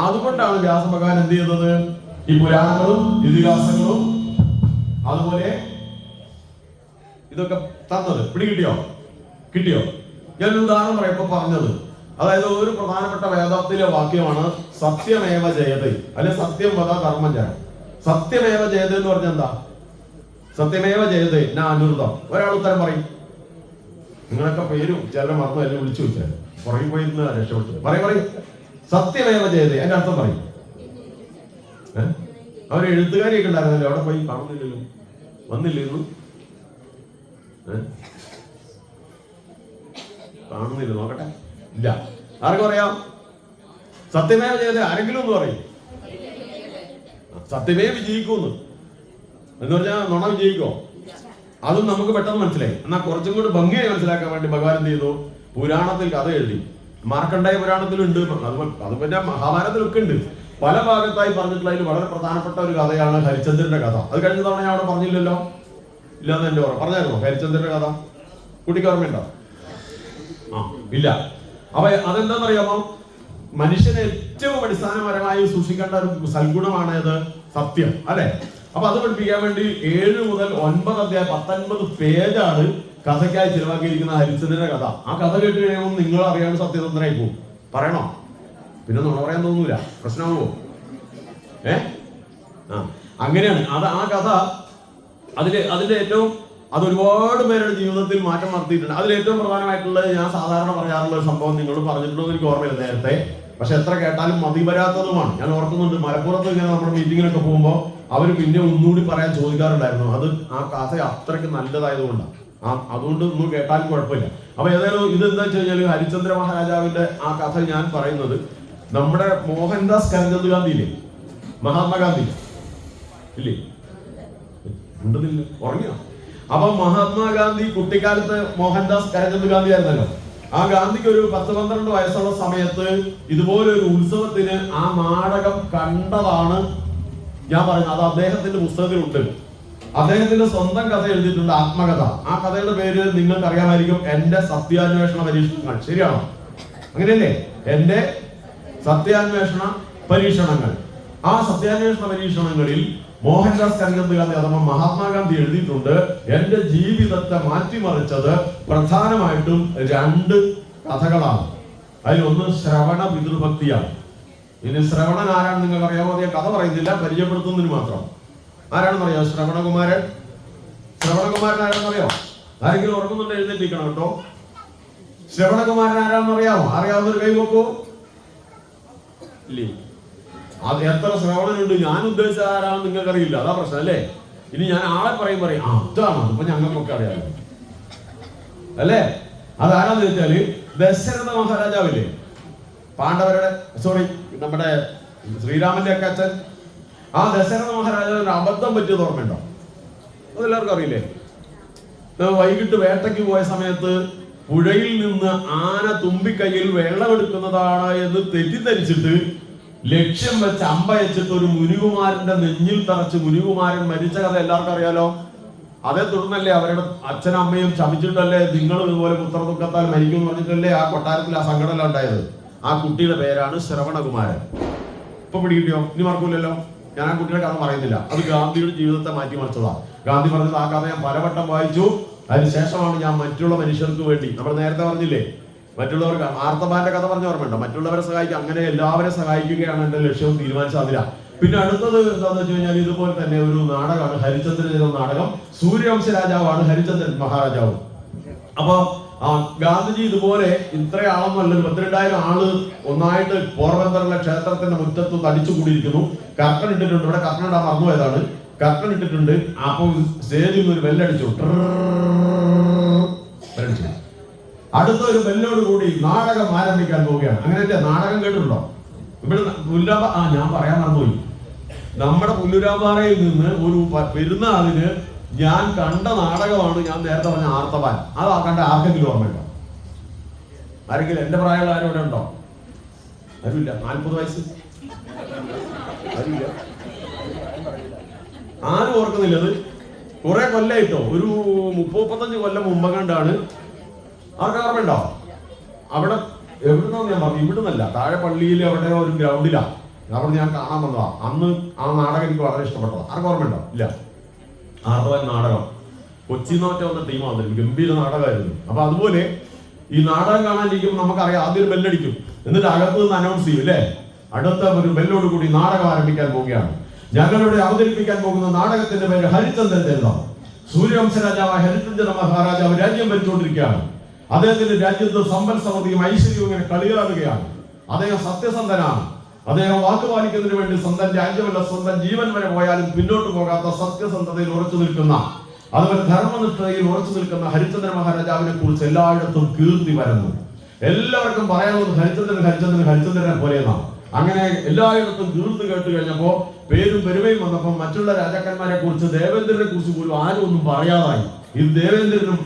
അതുകൊണ്ടാണ് വ്യാസഭഗവാൻ എന്ത് ചെയ്യുന്നത്? ഈ പുരാണങ്ങളും ഇതിഹാസങ്ങളും അതുപോലെ ഇതൊക്കെ തന്നത്. പിടികിട്ടിയോ? കിട്ടിയോ? ഞാൻ ഉദാഹരണം പറയപ്പോ പറഞ്ഞത്, അതായത് ഒരു പ്രധാനപ്പെട്ട വേദത്തിലെ വാക്യമാണ് സത്യമേവ ജയതേ, അല്ലെ സത്യം വദ ധർമ്മം ചര. സത്യമേവ ജയതേ എന്ന് പറഞ്ഞാൽ എന്താ? സത്യമേവ ജയതേ ഞാൻ അനുവൃതം. ഒരാൾ ഉത്തരം പറയും. നിങ്ങളൊക്കെ പേരും ചില മറന്നു എല്ലാം വിളിച്ചു വെച്ചാൽ പുറകെ പോയിരുന്ന രക്ഷപ്പെട്ടു. പറയും സത്യമേവ ജയതേ, അതിന്റെ അർത്ഥം പറയും. അവർ എഴുത്തുകാരിയൊക്കെ ഉണ്ടായിരുന്നല്ലോ, അവിടെ പോയി കാണുന്നില്ലല്ലോ, വന്നില്ലായിരുന്നു. കാണുന്നില്ല, നോക്കട്ടെ. ഇല്ല. ആർക്കും അറിയാം? സത്യമേവ ജയതേ ആരെങ്കിലും ഒന്ന് പറയും. സത്യമേ വിജയിക്കൂന്ന് എന്ന് പറഞ്ഞാൽ നുണ വിജയിക്കോ? അതും നമുക്ക് പെട്ടെന്ന് മനസ്സിലായി. എന്നാൽ കുറച്ചും കൂടി ഭംഗിയായി മനസ്സിലാക്കാൻ വേണ്ടി ഭഗവാൻ എന്ത് ചെയ്തു? പുരാണത്തിൽ കഥ എഴുതി. മാർക്കണ്ഡേയ പുരാണത്തിലുണ്ട്, അത് പിന്നെ മഹാഭാരതത്തിലൊക്കെ ഉണ്ട്. പല ഭാഗത്തായി പറഞ്ഞിട്ടുള്ള അതിൽ വളരെ പ്രധാനപ്പെട്ട ഒരു കഥയാണ് ഹരിചന്ദ്രന്റെ കഥ. അത് കഴിഞ്ഞ തവണ ഞാൻ അവിടെ പറഞ്ഞില്ലല്ലോ. ഇല്ലാന്ന് എന്റെ ഓർമ്മ. പറഞ്ഞായിരുന്നോ ഹരിചന്ദ്രന്റെ കഥ? കുട്ടിക്ക് ഓർമ്മയുണ്ടോ? ഇല്ല. അപ്പൊ അതെന്താണെന്നറിയാമോ? മനുഷ്യനെ ഏറ്റവും അടിസ്ഥാനപരമായി സൂക്ഷിക്കേണ്ട ഒരു സൽഗുണമാണ് ഇത് സത്യം, അല്ലെ? അപ്പൊ അത് പഠിപ്പിക്കാൻ വേണ്ടി 7 മുതൽ 9 അധ്യായം 19 പേജാണ് കഥയ്ക്കായി ചിലവാക്കിയിരിക്കുന്ന ഹരിചന്ദ്രന്റെ കഥ. ആ കഥ കേട്ട് കഴിയുമ്പോൾ നിങ്ങൾ അറിയാണ്ട് സത്യസന്ധനായി പോകും. പറയണോ? പിന്നെ നുണ പറയാൻ തോന്നൂല, പ്രശ്നമാകുമോ? അങ്ങനെയാണ് അത്. ആ കഥ അതിന്റെ ഏറ്റവും അത് ഒരുപാട് പേരുടെ ജീവിതത്തിൽ മാറ്റം നടത്തിയിട്ടുണ്ട്. അതിൽ ഏറ്റവും പ്രധാനമായിട്ടുള്ളത് ഞാൻ സാധാരണ പറയാറുള്ള ഒരു സംഭവം നിങ്ങളോട് പറഞ്ഞിട്ടുണ്ടോ എന്ന് എനിക്ക് ഓർമ്മയില്ല നേരത്തെ, പക്ഷെ എത്ര കേട്ടാലും മതി വരാത്തതുമാണ്. ഞാൻ ഓർക്കുന്നുണ്ട്, മലപ്പുറത്ത് ഇങ്ങനെ നമ്മുടെ മീറ്റിങ്ങിനൊക്കെ പോകുമ്പോൾ അവർ പിന്നെ ഒന്നുകൂടി പറയാൻ ചോദിക്കാറുണ്ടായിരുന്നു. അത് ആ കഥ അത്രയ്ക്ക് നല്ലതായതുകൊണ്ടാണ്. അതുകൊണ്ട് ഒന്നും കേട്ടാലും കുഴപ്പമില്ല. അപ്പൊ ഏതായാലും ഇതെന്താ വെച്ച് കഴിഞ്ഞാൽ ഹരിചന്ദ്ര മഹാരാജാവിന്റെ ആ കഥ ഞാൻ പറയുന്നത് നമ്മുടെ മോഹൻദാസ് കരംചന്ദ് ഗാന്ധി ഇല്ലേ, മഹാത്മാഗാന്ധി ഇല്ലേ, ഉണ്ടെന്നില്ല, ഉറങ്ങിയോ? അപ്പൊ മഹാത്മാഗാന്ധി കുട്ടിക്കാലത്ത് മോഹൻദാസ് കരംചന്ദ് ഗാന്ധി ആയിരുന്നല്ലോ. ആ ഗാന്ധിക്ക് ഒരു 10-12 വയസ്സുള്ള സമയത്ത് ഇതുപോലൊരു ഉത്സവത്തിന് ആ നാടകം കണ്ടതാണ് ഞാൻ പറയുന്നത്. അത് അദ്ദേഹത്തിന്റെ പുസ്തകത്തിലുണ്ട്. അദ്ദേഹത്തിന്റെ സ്വന്തം കഥ എഴുതിയിട്ടുണ്ട്, ആത്മകഥ. ആ കഥയുടെ പേര് നിങ്ങൾക്ക് അറിയാമായിരിക്കും, എന്റെ സത്യാന്വേഷണ പരീക്ഷണങ്ങൾ. ശരിയാണോ? അങ്ങനെയല്ലേ? എന്റെ സത്യാന്വേഷണ പരീക്ഷണങ്ങൾ. ആ സത്യാന്വേഷണ പരീക്ഷണങ്ങളിൽ മോഹൻദാസ് കരംചന്ദ് ഗാന്ധി അഥവാ മഹാത്മാഗാന്ധി എഴുതിയിട്ടുണ്ട്, എന്റെ ജീവിതത്തെ മാറ്റിമറിച്ചത് പ്രധാനമായിട്ടും 2 കഥകളാണ്. അതിലൊന്ന് ശ്രവണ പിതൃഭക്തിയാണ്. ഇനി ശ്രവണൻ ആരാണ് നിങ്ങൾക്ക് അറിയാമോ? ഞാൻ കഥ പറയുന്നില്ല, പരിചയപ്പെടുത്തുന്നതിന് മാത്രം. ആരാണെന്ന് അറിയാമോ? ശ്രവണകുമാരൻ. ശ്രവണകുമാരൻ ആരാണെന്ന് അറിയാമോ? ആരെങ്കിലും ഓർക്കുന്നുണ്ട്? എഴുന്നേറ്റിരിക്കണം കേട്ടോ. ശ്രവണകുമാരൻ ആരാണെന്ന് അറിയാമോ? അറിയാവുന്നൊരു കൈ നോക്കൂ. ഇല്ലേ? അത് എത്ര ശ്രവണനുണ്ട്? ഞാൻ ഉദ്ദേശിച്ച ആരാണെന്ന് നിങ്ങൾക്ക് അറിയില്ല, അതാ പ്രശ്നം അല്ലേ? ഇനി ഞാൻ ആളെ പറയും അതാണ്. അതിപ്പോ ഞങ്ങൾക്കൊക്കെ അറിയാമോ അല്ലേ? അതാരാന്ന് വെച്ചാല് ദശരഥ മഹാരാജാവില്ലേ, പാണ്ഡവരുടെ നമ്മുടെ ശ്രീരാമന്റെ ഒക്കെ അച്ഛൻ. ആ ദശരഥ മഹാരാജാവിന് അബദ്ധം പറ്റിയത് ഓർമ്മയുണ്ടോ? അതെല്ലാവർക്കും അറിയില്ലേ? വൈകിട്ട് വേട്ടയ്ക്ക് പോയ സമയത്ത് പുഴയിൽ നിന്ന് ആന തുമ്പിക്കൈയിൽ വെള്ളമെടുക്കുന്നതാണ് എന്ന് തെറ്റിദ്ധരിച്ചിട്ട് ലക്ഷ്യം വെച്ച് അമ്പയച്ചിട്ട് ഒരു മുനികുമാരന്റെ നെഞ്ഞിൽ തറച്ച് മുനികുമാരൻ മരിച്ച കഥ എല്ലാവർക്കും അറിയാലോ. അതേ തുടർന്നല്ലേ അവരുടെ അച്ഛനും അമ്മയും ശമിച്ചിട്ടല്ലേ നിങ്ങൾ ഇതുപോലെ പുത്രദുഃഖത്താൽ മരിക്കും എന്ന് പറഞ്ഞിട്ടല്ലേ ആ കൊട്ടാരത്തിൽ ആ സങ്കടം ഉണ്ടായത്. ആ കുട്ടിയുടെ പേരാണ് ശ്രവണകുമാരൻ. ഇപ്പൊ പിടികിട്ടിയോ? ഇനി മറക്കൂലല്ലോ. ഞാൻ ആ കുട്ടിയുടെ കഥ പറയുന്നില്ല. അത് ഗാന്ധിയുടെ ജീവിതത്തെ മാറ്റിമറിച്ചതാ. ഗാന്ധി പറഞ്ഞത് ആ കഥ ഞാൻ പലവട്ടം വായിച്ചു. അതിനുശേഷമാണ് ഞാൻ മറ്റുള്ള മനുഷ്യർക്ക് വേണ്ടി, നമ്മൾ നേരത്തെ പറഞ്ഞില്ലേ, മറ്റുള്ളവർക്ക് ആർത്തബാന്റെ കഥ പറഞ്ഞ ഓർമ്മയുണ്ടോ? മറ്റുള്ളവരെ സഹായിക്കുക, അങ്ങനെ എല്ലാവരെയും സഹായിക്കുകയാണ് എന്റെ ലക്ഷ്യവും തീരുമാനിച്ചത് അതില്ല. പിന്നെ അടുത്തത് എന്താന്ന് വെച്ച് കഴിഞ്ഞാൽ ഇതുപോലെ തന്നെ ഒരു നാടകമാണ് ഹരിചന്ദ്രൻ ചെയ്ത നാടകം. സൂര്യവംശ രാജാവാണ് ഹരിചന്ദ്രൻ മഹാരാജാവ്. അപ്പൊ ഗാന്ധിജി ഇതുപോലെ ഇത്രയാളൊന്നുമല്ല, 32,000 ആള് ഒന്നായിട്ട് പോർബന്തറിലെ ക്ഷേത്രത്തിന്റെ മുറ്റത്ത് തടിച്ചു കൂടിയിരിക്കുന്നു. കർട്ടൻ ഇട്ടിട്ടുണ്ട്. ഇവിടെ കർട്ടൻ ഇടാൻ മറന്നുപോയതാണ്. കർട്ടൻ ഇട്ടിട്ടുണ്ട്. അപ്പൊ സ്റ്റേജിൽ ഒരു ബെല്ലടിച്ചു. അടുത്ത ഒരു ബെല്ലോട് കൂടി നാടകം ആരംഭിക്കാൻ പോവുകയാണ്. അങ്ങനെയല്ലേ? നാടകം കേട്ടിട്ടുണ്ടോ? ഇവിടെ ഞാൻ പറയാൻ മറന്നുപോയി. നമ്മുടെ പുല്ലുരാമ്പാറയിൽ നിന്ന് ഒരു പെരുന്നാളിന് ഞാൻ കണ്ട നാടകമാണ് ഞാൻ നേരത്തെ പറഞ്ഞ ആർത്തബാൻ. അത് കണ്ട ആർക്കെങ്കിലും ഓർമ്മയുണ്ടോ? ആരെങ്കിലും? എന്റെ പ്രായമുള്ള ആരും ഇവിടെ ഉണ്ടോ? ആരുമില്ല. 40 വയസ്സ് ആരുമില്ല. ആരും ഓർക്കുന്നില്ല. അത് കുറെ കൊല്ലായിട്ടോ, ഒരു 30-35 കൊല്ലം മുമ്പങ്ങാണ്ടാണ്. ആർക്കും ഓർമ്മയുണ്ടോ? അവിടെ എവിടുന്നാന്ന് ഞാൻ പറഞ്ഞു, ഇവിടുന്നല്ല, താഴെ പള്ളിയിൽ അവിടെ ഒരു ഗ്രൗണ്ടിലാണ്. അവിടെ ഞാൻ കാണാൻ വന്നതാ. അന്ന് ആ നാടകം എനിക്ക് വളരെ ഇഷ്ടപ്പെട്ടതാ. ആർക്കും ഓർമ്മയുണ്ടോ? ഇല്ല. ആർത്തവൻ നാടകം കൊച്ചിയിൽ നിന്ന് വന്ന ടീം വന്നിരുന്നു. ഗംഭീര നാടകമായിരുന്നു. അപ്പൊ അതുപോലെ ഈ നാടകം കാണാനിരിക്കുമ്പോൾ നമുക്കറിയാം, ആദ്യം ഒരു ബെല്ലടിക്കും, എന്നിട്ട് അകത്ത് നിന്ന് അനൗൺസ് ചെയ്യും അല്ലേ, അടുത്ത ഒരു ബെല്ലോട് കൂടി നാടകം ആരംഭിക്കാൻ പോവുകയാണ്. ഞങ്ങളിവിടെ അവതരിപ്പിക്കാൻ പോകുന്ന നാടകത്തിന്റെ പേര് ഹരിചന്ദ്രൻ ചരിതം. സൂര്യവംശ രാജാവായ ഹരിചന്ദ്ര മഹാരാജാവ് രാജ്യം ഭരിച്ചുകൊണ്ടിരിക്കുകയാണ്. അദ്ദേഹത്തിന്റെ രാജ്യത്ത് സമ്പൽ സമൃദ്ധിയും ഐശ്വര്യവും ഇങ്ങനെ കളിയാടുകയാണ്. അദ്ദേഹം സത്യസന്ധനാണ്. അദ്ദേഹം വാക്കുപാലിക്കുന്നതിന് വേണ്ടി സ്വന്തം രാജ്യമല്ല സ്വന്തം ജീവൻ വരെ പോയാലും പിന്നോട്ട് പോകാത്ത സത്യസന്ധതയിൽ ഉറച്ചു നിൽക്കുന്ന അതുപോലെ ധർമ്മനിഷ്ഠതയിൽ ഉറച്ചു നിൽക്കുന്ന ഹരിചന്ദ്ര മഹാരാജാവിനെ കുറിച്ച് എല്ലായിടത്തും കീർത്തി വരുന്നു. എല്ലാവർക്കും പറയാനുള്ളത് ഹരിചന്ദ്രനെ പോലെയെന്നാണ്. അങ്ങനെ എല്ലായിടത്തും കീർത്തി കേട്ട് കഴിഞ്ഞപ്പോ പേരും പെരുമയും വന്നപ്പോൾ മറ്റുള്ള രാജാക്കന്മാരെ കുറിച്ച്, ദേവേന്ദ്രനെ കുറിച്ച് പോലും ആരും ഒന്നും പറയാതായി. ഇത് ദേവേന്ദ്രനും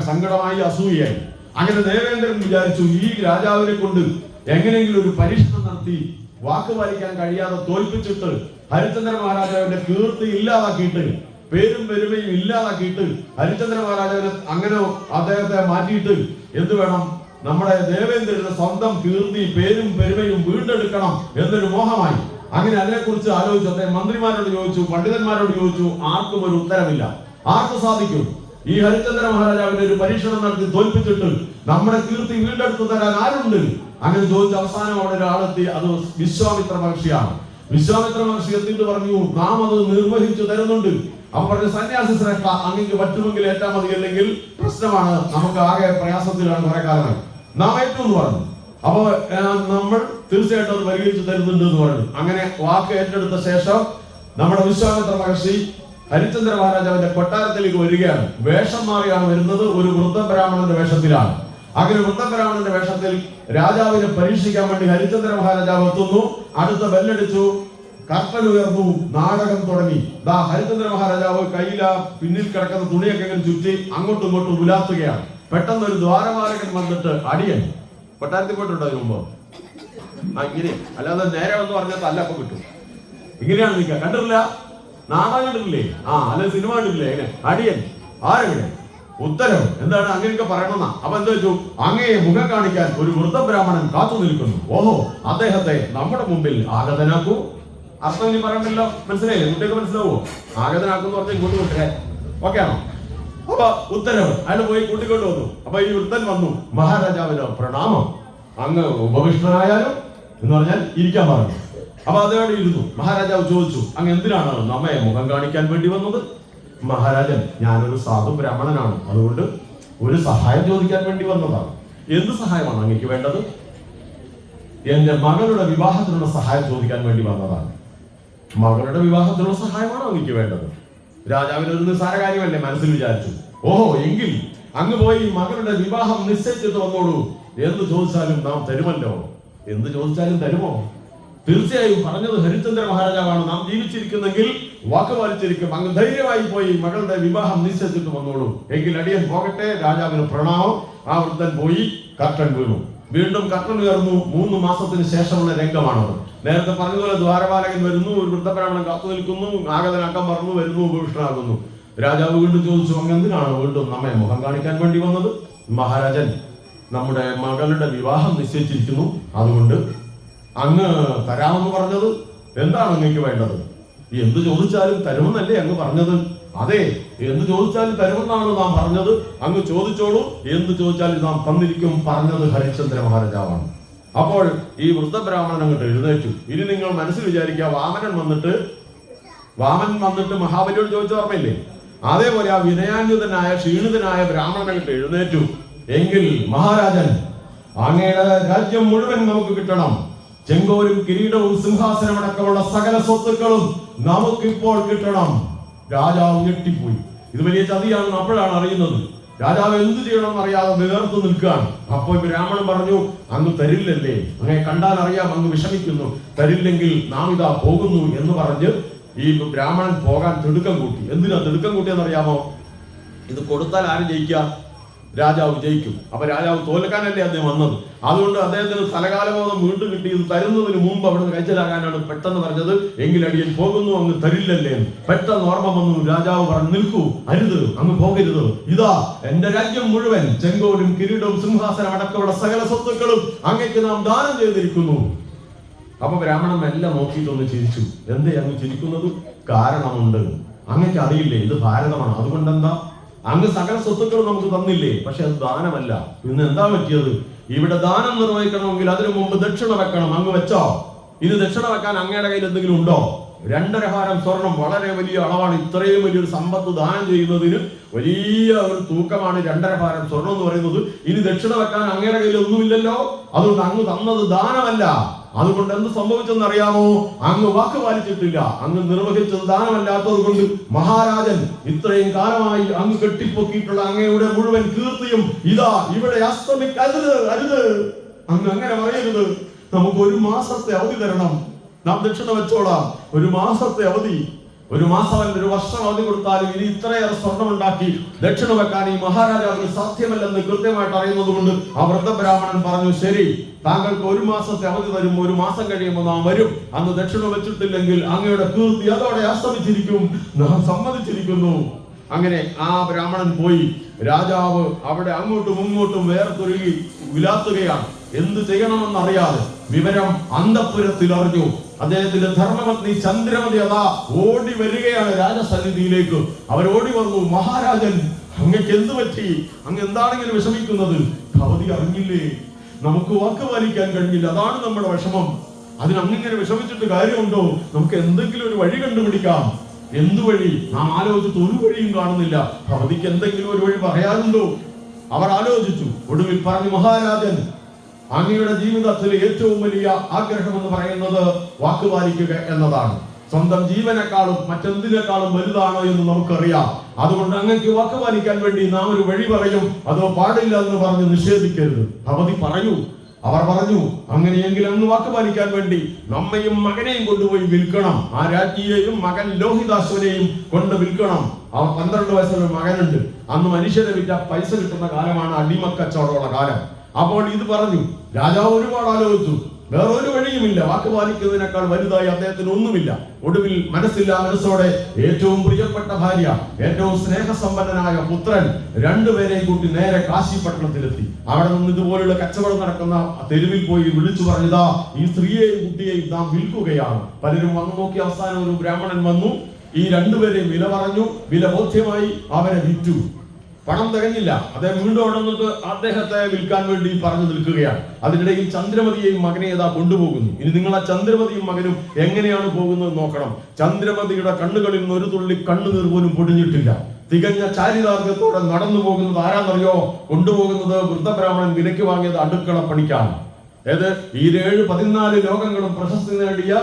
സങ്കടമായി, അസൂയായി. അങ്ങനെ ദേവേന്ദ്രൻ വിചാരിച്ചു, ഈ രാജാവിനെ കൊണ്ട് എങ്ങനെയെങ്കിലും ഒരു പരീക്ഷണം നടത്തി വാക്ക് പാലിക്കാൻ കഴിയാതെ തോൽപ്പിച്ചിട്ട് ഹരിചന്ദ്ര മഹാരാജാവിന്റെ കീർത്തി ഇല്ലാതാക്കിയിട്ട്, പേരും പെരുമയും ഇല്ലാതാക്കിയിട്ട്, ഹരിചന്ദ്ര മഹാരാജാവിനെ അങ്ങനെ അദ്ദേഹത്തെ മാറ്റിയിട്ട് എന്ത് വേണം, നമ്മുടെ ദേവേന്ദ്രന്റെ സ്വന്തം കീർത്തി, പേരും പെരുമയും വീണ്ടെടുക്കണം എന്നൊരു മോഹമായി. അങ്ങനെ അതിനെക്കുറിച്ച് ആലോചിച്ചു. അദ്ദേഹം മന്ത്രിമാരോട് ചോദിച്ചു, പണ്ഡിതന്മാരോട് ചോദിച്ചു. ആർക്കും ഒരു ഉത്തരമില്ല. ആർക്ക് സാധിക്കും ഈ ഹരിചന്ദ്ര മഹാരാജാവിന്റെ ഒരു പരീക്ഷണം നടത്തി തോൽപ്പിച്ചിട്ട് നമ്മുടെ കീർത്തി വീണ്ടെടുത്തു തരാൻ ആരുണ്ട്? അങ്ങനെ ചോദിച്ച അവസാനം അവിടെ ഒരാളെത്തി. അത് വിശ്വാമിത്ര മഹർഷിയാണ്. വിശ്വാമിത്ര മഹർഷി എത്തിയിട്ട് പറഞ്ഞു, നാം അത് നിർവഹിച്ചു തരുന്നുണ്ട്. അപ്പൊ പറഞ്ഞു, സന്യാസി ശ്രേഷ്ഠ, അങ്ങേക്ക് പറ്റുമെങ്കിൽ ഏറ്റാ മതി, അല്ലെങ്കിൽ പ്രശ്നമാണ്, നമുക്ക് ആകെ പ്രയാസത്തിലാണ് കുറെ കാലമായി, നാം ഏറ്റവും എന്ന് പറഞ്ഞു. അപ്പൊ നമ്മൾ തീർച്ചയായിട്ടും അത് പരിഹരിച്ചു തരുന്നുണ്ട് എന്ന് പറഞ്ഞു. അങ്ങനെ വാക്ക് ഏറ്റെടുത്ത ശേഷം നമ്മുടെ വിശ്വാമിത്ര മഹർഷി ഹരിചന്ദ്ര മഹാരാജാവിന്റെ കൊട്ടാരത്തിലേക്ക് വരികയാണ്. വേഷം മാറിയാണ് വരുന്നത്. ഒരു വൃദ്ധബ്രാഹ്മണന്റെ വേഷത്തിലാണ്. അങ്ങനെ വൃദ്ധബ്രാഹ്മണന്റെ വേഷത്തിൽ രാജാവിനെ പരീക്ഷിക്കാൻ വേണ്ടി ഹരിചന്ദ്ര മഹാരാജാവ് എത്തുന്നു. അടുത്ത ബെല്ലടിച്ചു, കർട്ടൻ ഉയർന്നു, നാടകം തുടങ്ങി. ദാ ഹരിചന്ദ്ര മഹാരാജാവ് കയ്യില പിന്നിൽ കിടക്കുന്ന തുണിയൊക്കെ ഇങ്ങനെ ചുറ്റി അങ്ങോട്ടും ഇങ്ങോട്ടും ഉലാത്തുകയാണ്. പെട്ടെന്ന് ഒരു ദ്വാരപാലകൻ വന്നിട്ട്, അടിയൻ കൊട്ടാരത്തിൽ പോയിട്ടുണ്ടോ അതിന് മുമ്പ്? ഇങ്ങനെ അല്ലാതെ നേരെ എന്ന് പറഞ്ഞാൽ തല്ല അപ്പൊ കിട്ടും. ഇങ്ങനെയാണ് നിൽക്കുക. കണ്ടിട്ടില്ല? നാടകം കണ്ടിട്ടില്ലേ? അല്ലെ സിനിമ കണ്ടിട്ടില്ലേ? എങ്ങനെ അടിയൻ ആരെങ്ങനെ? ഉത്തരവ് എന്താണ്? അങ്ങനെയൊക്കെ പറയണമെന്നാ. അപ്പൊ എന്താ വെച്ചു, അങ്ങയെ മുഖം കാണിക്കാൻ ഒരു വൃദ്ധബ്രാഹ്മണൻ കാത്തു നിൽക്കുന്നു. ഓഹോ, അദ്ദേഹത്തെ നമ്മുടെ മുമ്പിൽ ആഗതനാക്കൂ. അർത്ഥം ഇനി പറയണ്ടല്ലോ, മനസ്സിലായില്ലേ? കുട്ടിയൊക്കെ മനസ്സിലാവോ? ആഗതനാക്കും പറഞ്ഞാൽ ഇങ്ങോട്ട് കൊണ്ടുവരേ. ഓക്കെ ആണോ? അപ്പൊ ഉത്തരവ്, അയാൾ പോയി കൂട്ടിക്കൊണ്ട് വന്നു. അപ്പൊ ഈ വൃദ്ധൻ വന്നു. മഹാരാജാവിന് പ്രണാമം, അങ്ങ് ഉപവിഷ്ടനായാലും എന്ന് പറഞ്ഞാൽ ഇരിക്കാൻ പറഞ്ഞു. അപ്പൊ അതോടെ ഇരുന്നു. മഹാരാജാവ് ചോദിച്ചു, അങ്ങ് എന്തിനാണ് നമ്മെ മുഖം കാണിക്കാൻ വേണ്ടി വന്നത്? മഹാരാജൻ, ഞാനൊരു സാധു ബ്രാഹ്മണനാണ്, അതുകൊണ്ട് ഒരു സഹായം ചോദിക്കാൻ വേണ്ടി വന്നതാണ്. എന്ത് സഹായമാണ് അങ്ങേക്ക് വേണ്ടത്? എന്റെ മകളുടെ വിവാഹത്തിനുള്ള സഹായം ചോദിക്കാൻ വേണ്ടി വന്നതാണ്. മകളുടെ വിവാഹത്തിനുള്ള സഹായമാണോ അങ്ങേക്ക് വേണ്ടത്? രാജാവിന് ഒരു നിസ്സാര കാര്യമല്ലേ മനസ്സിൽ വിചാരിച്ചു. ഓഹോ, എങ്കിൽ അങ്ങ് പോയി മകളുടെ വിവാഹം നിശ്ചയിച്ചിട്ട് വന്നോളൂ. എന്ത് ചോദിച്ചാലും നാം തരുമല്ലോ. എന്ത് ചോദിച്ചാലും തരുമോ? തീർച്ചയായും പറഞ്ഞത് ഹരിചന്ദ്ര മഹാരാജാവാണ്. നാം ജീവിച്ചിരിക്കുന്നെങ്കിൽ വാക്ക് പാലിച്ചിരിക്കും. അങ്ങ് ധൈര്യമായി പോയി മകളുടെ വിവാഹം നിശ്ചയിച്ചിട്ട് വന്നോളൂ. എങ്കിൽ അടിയൻ പോകട്ടെ. രാജാവിന് പ്രണാമം. ആ വൃദ്ധൻ പോയി. കർട്ടൻ വീണു. വീണ്ടും കർട്ടൻ ഉയർന്നു. 3 മാസത്തിന് ശേഷമുള്ള രംഗമാണത്. നേരത്തെ പറഞ്ഞതുപോലെ ദ്വാരപാലകൻ വരുന്നു, ഒരു വൃദ്ധബ്രാഹ്മണൻ കാത്തു നിൽക്കുന്നു, ആഗതനാക്കം പറഞ്ഞു, വരുന്നു, ഉപവിഷ്ടനാകുന്നു. രാജാവ് വീണ്ടും ചോദിച്ചു, അങ്ങ് എന്തിനാണ് വീണ്ടും നമ്മെ മുഖം കാണിക്കാൻ വേണ്ടി വന്നത്? മഹാരാജൻ, നമ്മുടെ മകളുടെ വിവാഹം നിശ്ചയിച്ചിരിക്കുന്നു, അതുകൊണ്ട് അങ്ങ് തരാമെന്ന് പറഞ്ഞത്. എന്താണ് അങ്ങേക്ക് വേണ്ടത്? എന്ത് ചോദിച്ചാലും തരുമെന്നല്ലേ അങ്ങ് പറഞ്ഞത്? അതെ, എന്ത് ചോദിച്ചാലും തരുമെന്നാണ് നാം പറഞ്ഞത്. അങ്ങ് ചോദിച്ചോളൂ, എന്ത് ചോദിച്ചാലും നാം തന്നിരിക്കും പറഞ്ഞത് ഹരിചന്ദ്ര മഹാരാജാവാണ്. അപ്പോൾ ഈ വൃദ്ധബ്രാഹ്മണൻ അങ്ങോട്ട് എഴുന്നേറ്റു. ഇനി നിങ്ങൾ മനസ്സിൽ വിചാരിക്കുക, വാമനൻ വന്നിട്ട് മഹാബലിയോട് ചോദിച്ച ഓർമ്മയില്ലേ? അതേപോലെ ആ വിനയാന്വിതനായ ക്ഷീണിതനായ ബ്രാഹ്മണൻ അങ്ങോട്ട് എഴുന്നേറ്റു. എങ്കിൽ മഹാരാജൻ, അങ്ങയുടെ രാജ്യം മുഴുവൻ നമുക്ക് കിട്ടണം. ചെങ്കോലും കിരീടവും സിംഹാസനമടക്കമുള്ള സകല സ്വത്തുക്കളും നമുക്കിപ്പോൾ കിട്ടണം. രാജാവ് ഞെട്ടിപ്പോയി. ഇത് വലിയ ചതിയാണെന്ന് അപ്പോഴാണ് അറിയുന്നത്. രാജാവ് എന്ത് ചെയ്യണമെന്ന് അറിയാതെ വേർത്തു നിൽക്കുകയാണ്. അപ്പോൾ ബ്രാഹ്മണൻ പറഞ്ഞു, അങ്ങ് തരില്ലല്ലേ? അങ്ങനെ കണ്ടാൽ അറിയാം അങ്ങ് വിഷമിക്കുന്നു. തരില്ലെങ്കിൽ നാം ഇതാ പോകുന്നു എന്ന് പറഞ്ഞ് ഈ ബ്രാഹ്മണൻ പോകാൻ തിടുക്കം കൂട്ടി. എന്തിനാ തിടുക്കം കൂട്ടിയെന്നറിയാമോ? ഇത് കൊടുത്താൽ ആര് ജയിക്കുക? രാജാവ് ജയിക്കും. അപ്പൊ രാജാവ് തോൽക്കാനല്ലേ അദ്ദേഹം വന്നത്. അതുകൊണ്ട് അദ്ദേഹത്തിന് സ്ഥലകാലബോധം വീണ്ടും കിട്ടി. ഇത് തരുന്നതിന് മുമ്പ് അവിടുന്ന് കഴിച്ചിലാകാനാണ് പെട്ടെന്ന് പറഞ്ഞത്. എങ്കിൽ അടിയൻ പോകുന്നു, അങ്ങ് തരില്ലല്ലേ? പെട്ടെന്ന് ഓർമ്മ വന്നു. രാജാവ് പറഞ്ഞു, നിൽക്കൂ, അരുത്, അങ്ങ് പോകരുത്. ഇതാ എന്റെ രാജ്യം മുഴുവൻ, ചെങ്കോലും കിരീടവും സിംഹാസനം അടക്കമുള്ള സകല സ്വത്തുക്കളും അങ്ങേക്ക് നാം ദാനം ചെയ്തിരിക്കുന്നു. അപ്പൊ ബ്രാഹ്മണൻ എല്ലാം നോക്കിയിട്ടൊന്ന് ചിരിച്ചു. എന്തേ അങ്ങ് ചിരിക്കുന്നത്? കാരണമുണ്ട്. അങ്ങേക്ക് അറിയില്ലേ, ഇത് ഭാരതമാണ്. അതുകൊണ്ട് എന്താ, അങ്ങ് സകല സ്വത്തുക്കളും നമുക്ക് തന്നില്ലേ? പക്ഷെ അത് ദാനമല്ല. ഇന്ന് എന്താ പറ്റിയത്? ഇവിടെ ദാനം നിർവഹിക്കണമെങ്കിൽ അതിനു മുമ്പ് ദക്ഷിണ വെക്കണം. അങ്ങ് വെച്ചോ? ഇത് ദക്ഷിണ വെക്കാൻ അങ്ങയുടെ കയ്യിൽ എന്തെങ്കിലും ഉണ്ടോ? 2.5 ഹാരം സ്വർണം, വളരെ വലിയ അളവാണ്. ഇത്രയും വലിയൊരു സമ്പത്ത് ദാനം ചെയ്യുന്നതിന് വലിയ ഒരു തൂക്കമാണ് 2.5 ഹാരം സ്വർണം എന്ന് പറയുന്നത്. ഇനി ദക്ഷിണ വെക്കാൻ അങ്ങയുടെ കയ്യിൽ ഒന്നുമില്ലല്ലോ. അതുകൊണ്ട് അങ്ങ് തന്നത് ദാനമല്ല, അതുകൊണ്ട് എന്ത് സംഭവിച്ചെന്നറിയാമോ? അങ്ങ് വാക്ക് പാലിച്ചിട്ടില്ല. അങ്ങ് നിർവഹിച്ചത് ദാനമല്ലാത്തത് കൊണ്ട് മഹാരാജൻ ഇത്രയും കാലമായി അങ്ങ് കെട്ടിപ്പൊക്കിയിട്ടുള്ള അങ്ങയുടെ മുഴുവൻ കീർത്തിയും ഇതാ ഇവിടെ അസ്തമിക്കരുത്. അരുത്, അങ്ങ് അങ്ങനെ പറയരുത്. നമുക്ക് 1 മാസത്തെ അവധി തരണം. നാം ദക്ഷിണ വെച്ചോളാം. 1 മാസത്തെ അവധി, 1 മാസമല്ല 1 വർഷം അവധി കൊടുത്താലും ഇനി ഇത്രയേറെ സ്വർണ്ണമുണ്ടാക്കി ദക്ഷിണ വെക്കാൻ ഈ മഹാരാജാവിന് സാധ്യമല്ലെന്ന് കൃത്യമായിട്ട് അറിയുന്നത് കൊണ്ട് ആ വൃദ്ധബ്രാഹ്മണൻ പറഞ്ഞു, ശരി, താങ്കൾക്ക് 1 മാസത്തെ അവധി തരും. 1 മാസം കഴിയുമ്പോൾ നാം വരും. അന്ന് ദക്ഷിണ വെച്ചിട്ടില്ലെങ്കിൽ അങ്ങയുടെ കീർത്തി അതോടെ അസ്തമിച്ചിരിക്കും. നാം സമ്മതിച്ചിരിക്കുന്നു. അങ്ങനെ ആ ബ്രാഹ്മണൻ പോയി. രാജാവ് അവിടെ അങ്ങോട്ടും ഇങ്ങോട്ടും വേർതൊരുകി വിലാത്തുകയാണ്. എന്ത് ചെയ്യണമെന്നറിയാതെ വിവരം അന്തഃപുരത്തിൽ അറിഞ്ഞു. അദ്ദേഹത്തിന്റെ ധർമ്മപത്നി ചന്ദ്രമതി അതാ ഓടി വരികയാണ് രാജസന്നിധിയിലേക്ക്. അവരോടി വന്നു, മഹാരാജൻ, അങ്ങക്ക് എന്ത് പറ്റി? അങ്ങ് എന്താണെങ്കിലും വിഷമിക്കുന്നത്? ഭവതി അറിഞ്ഞില്ലേ, നമുക്ക് വാക്ക് പാലിക്കാൻ കഴിഞ്ഞില്ല. അതാണ് നമ്മുടെ വിഷമം. അതിന് അങ്ങിങ്ങനെ വിഷമിച്ചിട്ട് കാര്യമുണ്ടോ? നമുക്ക് എന്തെങ്കിലും ഒരു വഴി കണ്ടുപിടിക്കാം. എന്തു വഴി? നാം ആലോചിച്ചിട്ട് ഒരു വഴിയും കാണുന്നില്ല. ഭവതിക്ക് എന്തെങ്കിലും ഒരു വഴി പറയാനുണ്ടോ? അവർ ആലോചിച്ചു. ഒടുവിൽ പറഞ്ഞു, മഹാരാജൻ, അങ്ങയുടെ ജീവിതത്തിലെ ഏറ്റവും വലിയ ആഗ്രഹം എന്ന് പറയുന്നത് വാക്ക് പാലിക്കുക എന്നതാണ്. സ്വന്തം ജീവനേക്കാളും മറ്റെന്തിനേക്കാളും വലുതാണ് എന്ന് നമുക്കറിയാം. അതുകൊണ്ട് അങ്ങക്ക് വാക്ക് പാലിക്കാൻ വേണ്ടി നാം ഒരു വഴി പറയും. അതോ പാടില്ല എന്ന് പറഞ്ഞ് നിഷേധിക്കരുത്. ഭവതി പറയൂ. അവർ പറഞ്ഞു, അങ്ങനെയെങ്കിൽ അങ്ങ് വാക്ക് പാലിക്കാൻ വേണ്ടി നമ്മയും മകനെയും കൊണ്ടുപോയി വിൽക്കണം. ആ രാജ്ഞിയെയും മകൻ ലോഹിതാശ്വനെയും കൊണ്ട് വിൽക്കണം. അവർ 12 വയസ്സുള്ള മകനുണ്ട്. അന്ന് മനുഷ്യരെ വിറ്റ പൈസ കിട്ടുന്ന കാലമാണ് അടിമക്കച്ചവടമുള്ള കാലം. അപ്പോൾ ഇത് പറഞ്ഞു. രാജാവ് ഒരുപാട് ആലോചിച്ചു. വേറൊരു വഴിയുമില്ല. വാക്ക് പാലിക്കുന്നതിനേക്കാൾ വലുതായി അദ്ദേഹത്തിന് ഒന്നുമില്ല. ഒടുവിൽ മനസ്സില്ലാ മനസ്സോടെ ഏറ്റവും പ്രിയപ്പെട്ട ഭാര്യ, ഏറ്റവും സ്നേഹസമ്പന്നനായ പുത്രൻ, 2 പേരെയും കൂട്ടി നേരെ കാശിപട്ടണത്തിലെത്തി. അവിടെ നിന്ന് ഇതുപോലുള്ള കച്ചവടം നടക്കുന്ന തെരുവിൽ പോയി വിളിച്ചു പറഞ്ഞതാ, ഈ സ്ത്രീയെയും കുട്ടിയെയും നാം വിൽക്കുകയാണ്. പലരും വന്നു നോക്കി. അവസാനം ഒരു ബ്രാഹ്മണൻ വന്നു. ഈ 2 പേരെയും വില പറഞ്ഞു. വില ബോധ്യമായി. അവരെ വിറ്റു. പണം തികഞ്ഞില്ല. അദ്ദേഹം വീണ്ടും അവിടെ നിന്നിട്ട് അദ്ദേഹത്തെ വിൽക്കാൻ വേണ്ടി പറഞ്ഞു നിൽക്കുകയാണ്. അതിനിടയിൽ ചന്ദ്രമതിയെയും മകനെ ഏതാ കൊണ്ടുപോകുന്നു. ഇനി നിങ്ങൾ ആ ചന്ദ്രമതിയും മകനും എങ്ങനെയാണ് പോകുന്നത് നോക്കണം. ചന്ദ്രമതിയുടെ കണ്ണുകളിൽ നിന്ന് ഒരു തുള്ളി കണ്ണുനീർ പോലും പൊടിഞ്ഞിട്ടില്ല. തികഞ്ഞ ചാരിതാർത്ഥ്യത്തോടെ നടന്നു പോകുന്നത് ആരാന്നറിയോ? കൊണ്ടുപോകുന്നത് വൃദ്ധബ്രാഹ്മണൻ വിലയ്ക്ക് വാങ്ങിയത് അടുക്കള പണിക്കാണ്. ഏത് ഈ 14 ലോകങ്ങളും പ്രശസ്തി നേടിയ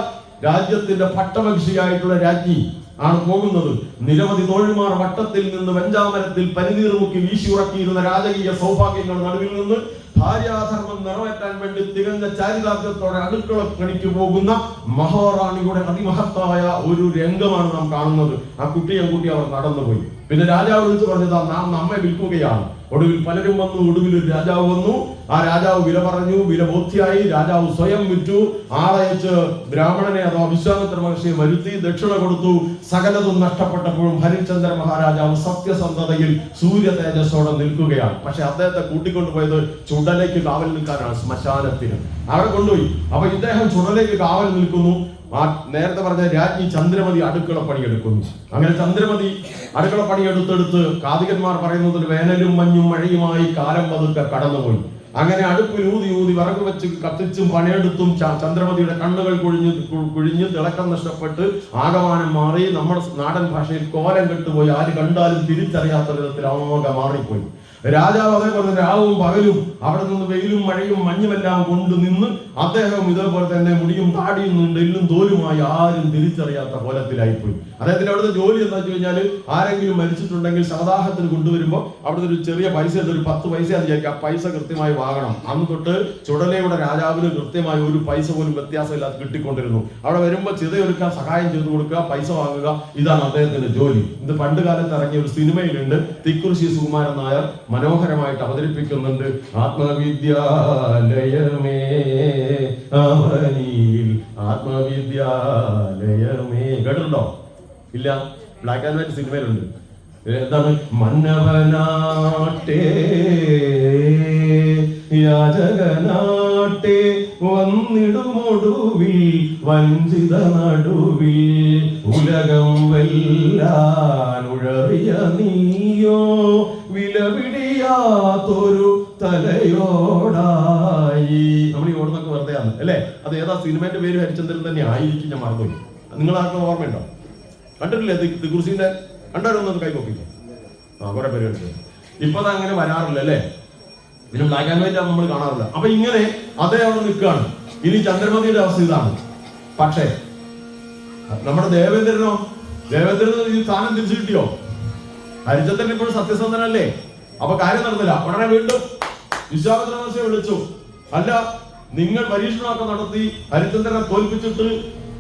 രാജ്യത്തിന്റെ പട്ടമഹിഷിയായിട്ടുള്ള രാജ്ഞി ആണ് പോകുന്നത്. നിരവധി തോഴിമാർ വട്ടത്തിൽ നിന്ന് വെഞ്ചാമരത്തിൽ പനിനീർ മുക്കി വീശി ഉറക്കിയിരുന്ന രാജകീയ സൗഭാഗ്യങ്ങൾ നടുവിൽ നിന്ന് ഭാര്യാധർമ്മം നിറവേറ്റാൻ വേണ്ടി തികഞ്ഞ ചാരിതാർത്ഥ്യത്തോടെ അടുക്കള പണിക്ക് പോകുന്ന മഹാറാണിയുടെ അതിമഹത്തായ ഒരു രംഗമാണ് നാം കാണുന്നത്. ആ കുട്ടിയെ കൂട്ടി അവർ നടന്നുപോയി. പിന്നെ രാജാവ് വിളിച്ചു പറഞ്ഞതാ, നാം നമ്മെ വിൽക്കുകയാണ്. ഒടുവിൽ പലരും വന്നു. ഒടുവിൽ ഒരു രാജാവ് വന്നു. ആ രാജാവ് വില പറഞ്ഞു. വില ബോധ്യായി. രാജാവ് സ്വയം വിറ്റു. ആളയച്ച് ബ്രാഹ്മണനെ അഥവാ വിശ്വാമിത്ര മഹർഷിയെ വരുത്തി ദക്ഷിണ കൊടുത്തു. സകലതും നഷ്ടപ്പെട്ടപ്പോഴും ഹരിശ്ചന്ദ്ര മഹാരാജാവ് സത്യസന്ധതയിൽ സൂര്യ തേജസ്സോടെ നിൽക്കുകയാണ്. പക്ഷെ അദ്ദേഹത്തെ കൂട്ടിക്കൊണ്ടുപോയത് ചുടലേക്ക് കാവൽ നിൽക്കാനാണ്, ശ്മശാനത്തിന്. അവിടെ കൊണ്ടുപോയി. അപ്പൊ ഇദ്ദേഹം ചുടലേക്ക് കാവൽ നിൽക്കുന്നു. ആ നേരത്തെ പറഞ്ഞ രാജ്ഞി ചന്ദ്രമതി അടുക്കള പണിയെടുക്കുന്നു. അങ്ങനെ ചന്ദ്രമതി അടുക്കള പണിയെടുത്തെടുത്ത് കാതികന്മാർ പറയുന്നതിൽ വേനലും മഞ്ഞും മഴയുമായി കാലം പതുക്കെ കടന്നുപോയി. അങ്ങനെ അടുപ്പിൽ ഊതി വിറക് വെച്ച് കത്തിച്ചും പണിയെടുത്തും ചന്ദ്രമതിയുടെ കണ്ണുകൾ കുഴിഞ്ഞ് തിളക്കം നഷ്ടപ്പെട്ട് ആകമാനം മാറി. നമ്മുടെ നാടൻ ഭാഷയിൽ കോലം കെട്ടുപോയി. ആര് കണ്ടാലും തിരിച്ചറിയാത്ത വിധത്തിൽ ആകെ മാറിപ്പോയി. രാജാവ് അതേപോലെ രാവും പകലും അവിടെ നിന്ന് വെയിലും മഴയും മഞ്ഞുമെല്ലാം കൊണ്ട് നിന്ന് അദ്ദേഹം ഇതേപോലെ തന്നെ മുടിയും താടിയും എല്ലും തോലുമായി ആരും തിരിച്ചറിയാത്ത കോലത്തിലായിപ്പോയി. അദ്ദേഹത്തിന്റെ അവിടുത്തെ ജോലി എന്താ വെച്ച് കഴിഞ്ഞാൽ, ആരെങ്കിലും മരിച്ചിട്ടുണ്ടെങ്കിൽ സദാഹത്തിന് കൊണ്ടുവരുമ്പോൾ അവിടുത്തെ ഒരു ചെറിയ പൈസ, ഒരു 10 പൈസ വിചാരിക്കുക, ആ പൈസ കൃത്യമായി വാങ്ങണം. അന്ന് തൊട്ട് ചുടലയുടെ രാജാവിന് കൃത്യമായി ഒരു പൈസ പോലും വ്യത്യാസമില്ലാതെ കിട്ടിക്കൊണ്ടിരുന്നു. അവിടെ വരുമ്പോൾ ചിതയൊരുക്കാൻ സഹായം ചെയ്തു കൊടുക്കുക, പൈസ വാങ്ങുക, ഇതാണ് അദ്ദേഹത്തിന്റെ ജോലി. ഇത് പണ്ട് കാലത്ത് ഇറങ്ങിയ ഒരു സിനിമയിലുണ്ട്. തിക്കുറിശി സുകുമാരൻ നായർ മനോഹരമായിട്ട് അവതരിപ്പിക്കുന്നുണ്ട്. ആത്മവിദ്യാലയമേ അവനിൽ ആത്മവിദ്യാലയമേ. കേട്ടിട്ടുണ്ടോ? ഇല്ല. ബ്ലാക്ക് ആൻഡ് വൈറ്റ് സിനിമയിലുണ്ട്. എന്താണ്? മന്നവനാട്ടേ യാചകനാട്ടെ വന്നിടുമൊടുവിൽ വഞ്ചിത നടുവിൽ ഉലകം വെല്ലാനുഴറിയ നീയോ വിലപിടിയാത്തൊരു തലയോടായി. നമ്മൾ ഈ ഓടുന്നൊക്കെ വെറുതെ ആണ് അല്ലേ? അത് ഏതാ സിനിമയുടെ പേര്? ഹരിചന്ദ്രൻ തന്നെ ആയിരിക്കും. ഞാൻ മറന്നുപോയി. നിങ്ങൾ ആർക്കും ഓർമ്മയുണ്ടോ? കണ്ടിട്ടില്ലേ തിക്കുറിശിന്റെ? കണ്ടവരൊന്നും കൈ നോക്കിക്കോ. കുറെ പേര് കണ്ടിട്ട്. ഇപ്പൊ അത് അങ്ങനെ വരാറില്ല അല്ലേ? പിന്നെ ബ്ലാക്ക് ആൻഡ് വൈറ്റ് നമ്മൾ കാണാറില്ല. അപ്പൊ ഇങ്ങനെ അതേ അവിടെ നിൽക്കുകയാണ്. ഇനി ചന്ദ്രമതിയുടെ അവസ്ഥ ഇതാണ്. പക്ഷേ നമ്മുടെ ദേവേന്ദ്രനോ, ദേവേന്ദ്രന് ഈ സ്ഥാനം തിരിച്ചു കിട്ടിയോ? ഹരിചന്ദ്രൻ ഇപ്പോഴും സത്യസന്ധനല്ലേ? അപ്പൊ കാര്യം നടന്നില്ല. ഉടനെ വീണ്ടും വിശ്വാമിത്ര മഹർഷിയെ വിളിച്ചു. അല്ല, നിങ്ങൾ പരീക്ഷണമൊക്കെ നടത്തി ഹരിചന്ദ്രനെ തോൽപ്പിച്ചിട്ട്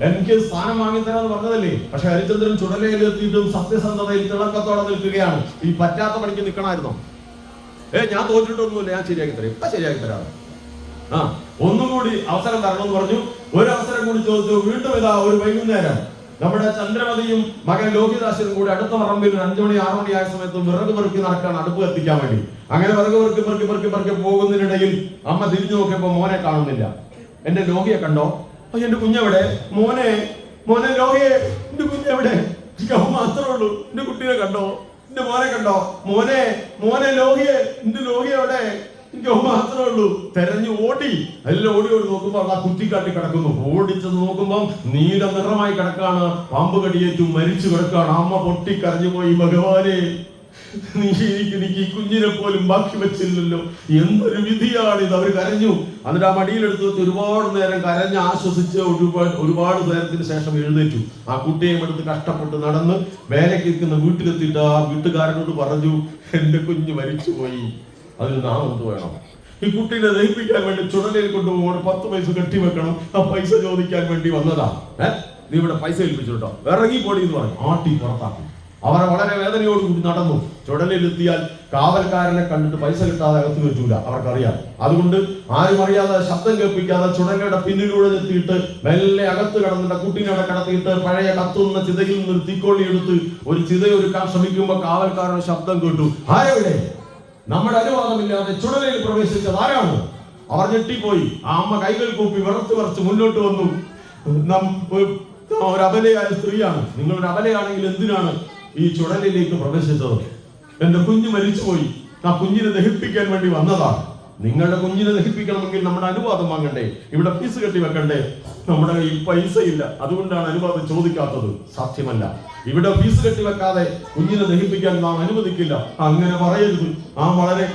എനിക്ക് സ്ഥാനം വാങ്ങിത്തരാന്ന് പറഞ്ഞതല്ലേ? പക്ഷെ ഹരിചന്ദ്രൻ ചുടലയിലെത്തിയിട്ടും സത്യസന്ധതയിൽ തിളക്കത്തോടെ നിൽക്കുകയാണ്. ഈ പറ്റാത്ത പണിക്ക് നിൽക്കണമായിരുന്നോ? ഞാൻ തോറ്റിട്ടൊന്നുമില്ല, ഞാൻ ശരിയാക്കി തരാം, ഇപ്പൊ ശരിയാക്കി തരാം. ഒന്നും കൂടി അവസരം തരണമെന്ന് പറഞ്ഞു. ഒരു അവസരം കൂടി ചോദിച്ചു. വീണ്ടും ഇതാ ഒരു വൈകുന്നേരം നമ്മുടെ ചന്ദ്രമതിയും മകൻ ലോഹിതാശനും കൂടി അടുത്ത പറമ്പിൽ 5 മണി 6 മണി ആയ സമയത്ത് വിറക് പെറുക്കി നടക്കാണ്, അടുപ്പ് കത്തിക്കാൻ വേണ്ടി. അങ്ങനെ വിറക് പെറുക്കി പോകുന്നതിനിടയിൽ അമ്മ തിരിഞ്ഞു നോക്കിയപ്പോ മോനെ കാണുന്നില്ല. എന്റെ ലോഹിയെ കണ്ടോ? എന്റെ കുഞ്ഞെവിടെ? മോനെ ലോഹിയെ, എന്റെ കുഞ്ഞെവിടെ? മാത്രമേ ഉള്ളൂ. എന്റെ കുട്ടീനെ കണ്ടോ? എന്റെ മോനെ കണ്ടോ? മോനെ ലോഹിയെ, എന്റെ ലോഹിയെ എവിടെ? എനിക്ക് മാത്രമേ ഉള്ളൂ. തെരഞ്ഞു ഓടി, എല്ലാം ഓടി നോക്കുമ്പോ ആ കുത്തിക്കാട്ടി കിടക്കുന്നു. ഓടിച്ചത് നോക്കുമ്പോ നീല നിറമായി കിടക്കാണ്, പാമ്പ് കടിയേറ്റു മരിച്ചു കിടക്കാണ്. അമ്മ പൊട്ടിക്കരഞ്ഞു പോയി. ഭഗവാനെ, നീ എനിക്ക് ഈ കുഞ്ഞിനെ പോലും ബാക്കി വെച്ചില്ലല്ലോ, എന്തൊരു വിധിയാണിത്. അവർ കരഞ്ഞു. എന്നിട്ട് ആ മടിയിലെടുത്ത് വെച്ച് ഒരുപാട് നേരം കരഞ്ഞ് ആശ്വസിച്ച് ഒരുപാട് നേരത്തിന് ശേഷം എഴുന്നേറ്റു. ആ കുട്ടിയെയും എടുത്ത് കഷ്ടപ്പെട്ട് നടന്ന് വേലയ്ക്ക് ഇരിക്കുന്ന വീട്ടിലെത്തിയിട്ട് ആ വീട്ടുകാരനോട് പറഞ്ഞു, എന്റെ കുഞ്ഞ് മരിച്ചുപോയി, അതിന് നാം എന്ത് വേണം? ഈ കുട്ടീനെ ദഹിപ്പിക്കാൻ വേണ്ടി ചുടലയിൽ കൊണ്ടുപോകണം, 10 പൈസ കെട്ടിവെക്കണം. ആ പൈസ ചോദിക്കാൻ വേണ്ടി വന്നതാ. നീ ഇവിടെ പൈസ ഏൽപ്പിച്ചു കേട്ടോ, ഇറങ്ങി പോടി എന്ന് പറഞ്ഞു. ആട്ടി പുറത്താക്കി. അവരെ വളരെ വേദനയോടുകൂടി നടന്നു. ചുടലയിലെത്തിയാൽ കാവൽക്കാരനെ കണ്ടിട്ട് പൈസ കിട്ടാതെ അകത്ത് വെച്ചൂല, അവർക്കറിയാം. അതുകൊണ്ട് ആരും അറിയാതെ, ശബ്ദം കേൾപ്പിക്കാതെ ചുടലയുടെ പിന്നിലൂടെ എത്തിയിട്ട് മെല്ലെ അകത്ത് കിടന്നിട്ട് കുട്ടീനെ അവിടെ കിടത്തിയിട്ട് പഴയ കത്തുന്ന ചിതയിൽ നിന്നൊരു തീക്കോളി എടുത്ത് ഒരു ചിതയൊരുക്കാൻ ശ്രമിക്കുമ്പോ കാവൽക്കാരൻ ശബ്ദം കേട്ടു. ആരെവിടെ? നമ്മുടെ അനുവാദമില്ലാതെ ചുടലയിൽ പ്രവേശിച്ചത് ആരാണ്? അവർ ഞെട്ടിപ്പോയി. ആ അമ്മ കൈകൾ കൂപ്പി വിറച്ച് മുന്നോട്ട് വന്നു. ഒരു അബലയായ സ്ത്രീയാണ്. നിങ്ങളൊരു അബലയാണെങ്കിൽ എന്തിനാണ് ഈ ചുടലിലേക്ക് പ്രവേശിച്ചത്? എന്റെ കുഞ്ഞ് മരിച്ചുപോയി, ആ കുഞ്ഞിനെ ദഹിപ്പിക്കാൻ വേണ്ടി വന്നതാണ്. നിങ്ങളുടെ കുഞ്ഞിനെ ദഹിപ്പിക്കണമെങ്കിൽ നമ്മുടെ അനുവാദം വാങ്ങണ്ടേ? ഇവിടെ ഫീസ് കെട്ടി വെക്കണ്ടേ? നമ്മുടെ കയ്യിൽ പൈസ ഇല്ല, അതുകൊണ്ടാണ് അനുവാദം ചോദിക്കാത്തത്. സാധ്യമല്ല. ഇവിടെ ഫീസ് കെട്ടി വെക്കാതെ കുഞ്ഞിനെ ദഹിപ്പിക്കാൻ നാം അനുവദിക്കില്ല. അങ്ങനെ പറയരുത്. ആ വളരെ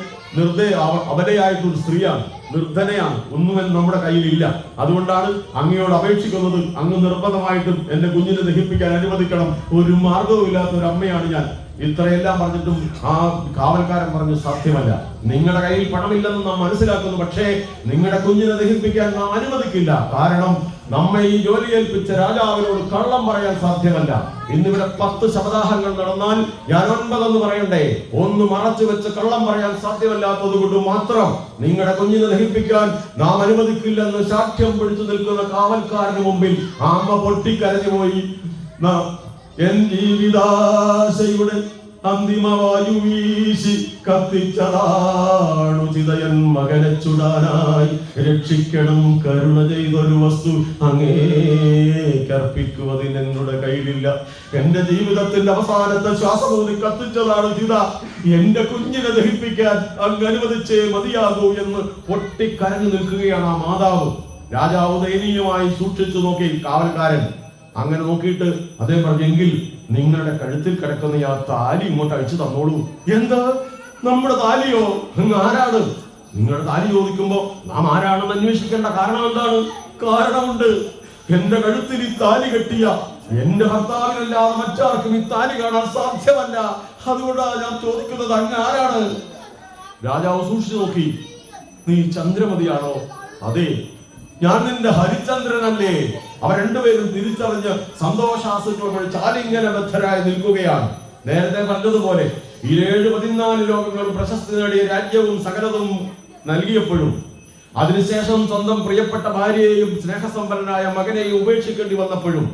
അബലയായിട്ടൊരു സ്ത്രീയാണ്, നിർധനയാണ്, ഒന്നും നമ്മുടെ കയ്യിലില്ല. അതുകൊണ്ടാണ് അങ്ങയോട് അപേക്ഷിക്കുന്നത്. അങ്ങ് നിർബന്ധമായിട്ടും എന്റെ കുഞ്ഞിനെ ദഹിപ്പിക്കാൻ അനുവദിക്കണം. ഒരു മാർഗവും ഇല്ലാത്ത ഒരു അമ്മയാണ് ഞാൻ. ഇത്രയെല്ലാം പറഞ്ഞിട്ടും ആ കാവൽക്കാരൻ പറഞ്ഞു, സാധ്യമല്ല. നിങ്ങളുടെ കയ്യിൽ പണമില്ലെന്ന് നാം മനസ്സിലാക്കുന്നു, പക്ഷേ നിങ്ങളുടെ കുഞ്ഞിനെ ദഹിപ്പിക്കാൻ നാം അനുവദിക്കില്ല. കാരണം നമ്മെ ഈ ജോലി ഏൽപ്പിച്ച രാജാവിനോട് കള്ളം പറയാൻ സാധ്യമല്ല. ഇന്നിവിടെ 10 ശപഥാഹങ്ങൾ നടന്നാൽ ഞാൻ 9 എന്ന് പറയണ്ടേ? ഒന്ന് മറച്ചു വെച്ച് കള്ളം പറയാൻ സാധ്യമല്ലാത്തത് കൊണ്ട് മാത്രം നിങ്ങളുടെ കുഞ്ഞിനെ ദഹിപ്പിക്കാൻ നാം അനുവദിക്കില്ലെന്ന് സാക്ഷ്യം പിടിച്ചു നിൽക്കുന്ന കാവൽക്കാരന് മുമ്പിൽ ആ അമ്മ പൊട്ടിക്കരഞ്ഞു പോയി. എൻ ജീവിതാശയുടെ അന്തിമവായു വീശി കത്തിച്ചതാണു ചിതയൻ മകനെ ചുടാനായി. രക്ഷിക്കണം, കരുണ ചെയ്തൊരു വസ്തു അങ്ങേക്കർപ്പിക്കുവതിന് എന്നുടെ കയ്യിലില്ല. എന്റെ ജീവിതത്തിന്റെ അവസാനത്തെ ശ്വാസമൂതി കത്തിച്ചതാണ് ചിത. എന്റെ കുഞ്ഞിനെ ദഹിപ്പിക്കാൻ അങ്ങ് അനുവദിച്ചേ മതിയാകൂ എന്ന് പൊട്ടിക്കരഞ്ഞു നിൽക്കുകയാണ് ആ മാതാവ്. രാജാവ് ദയനീയമായി സൂക്ഷിച്ചു നോക്കി കാവൽക്കാരൻ. അങ്ങനെ നോക്കിയിട്ട് അദ്ദേഹം പറഞ്ഞെങ്കിൽ നിങ്ങളുടെ കഴുത്തിൽ കിടക്കുന്ന ആ താലി ഇങ്ങോട്ട് അഴിച്ചു തന്നോളൂ. എന്താ? നമ്മുടെ താലിയോ? ആരാണ്? നിങ്ങളുടെ താലി ചോദിക്കുമ്പോ നാം ആരാണെന്ന് അന്വേഷിക്കേണ്ട കാരണം എന്താണ്? കാരണമുണ്ട്. എന്റെ കഴുത്തിൽ ഈ താലി കെട്ടിയ എന്റെ ഭർത്താവിനല്ലാതെ മറ്റാർക്കും ഈ താലി കാണാൻ സാധ്യമല്ല. അതുകൊണ്ടാണ് ഞാൻ ചോദിക്കുന്നത്, അങ്ങ് ആരാണ്? രാജാവ് സൂക്ഷിച്ചു നോക്കി. നീ ചന്ദ്രമതിയാണോ? അതെ, ഞാൻ നിന്റെ ഹരിചന്ദ്രനല്ലേ. അവർ രണ്ടുപേരും തിരിച്ചറിഞ്ഞ് സന്തോഷാസുക്കൾ ചാലിംഗനബദ്ധരായി നിൽക്കുകയാണ്. നേരത്തെ പറഞ്ഞതുപോലെ ഈ 7-14 ലോകങ്ങളും പ്രശസ്തി നേടിയ രാജ്യവും സകലതും നൽകിയപ്പോഴും അതിനുശേഷം സ്വന്തം പ്രിയപ്പെട്ട ഭാര്യയെയും സ്നേഹസമ്പന്നനായ മകനെയും ഉപേക്ഷിക്കേണ്ടി വന്നപ്പോഴും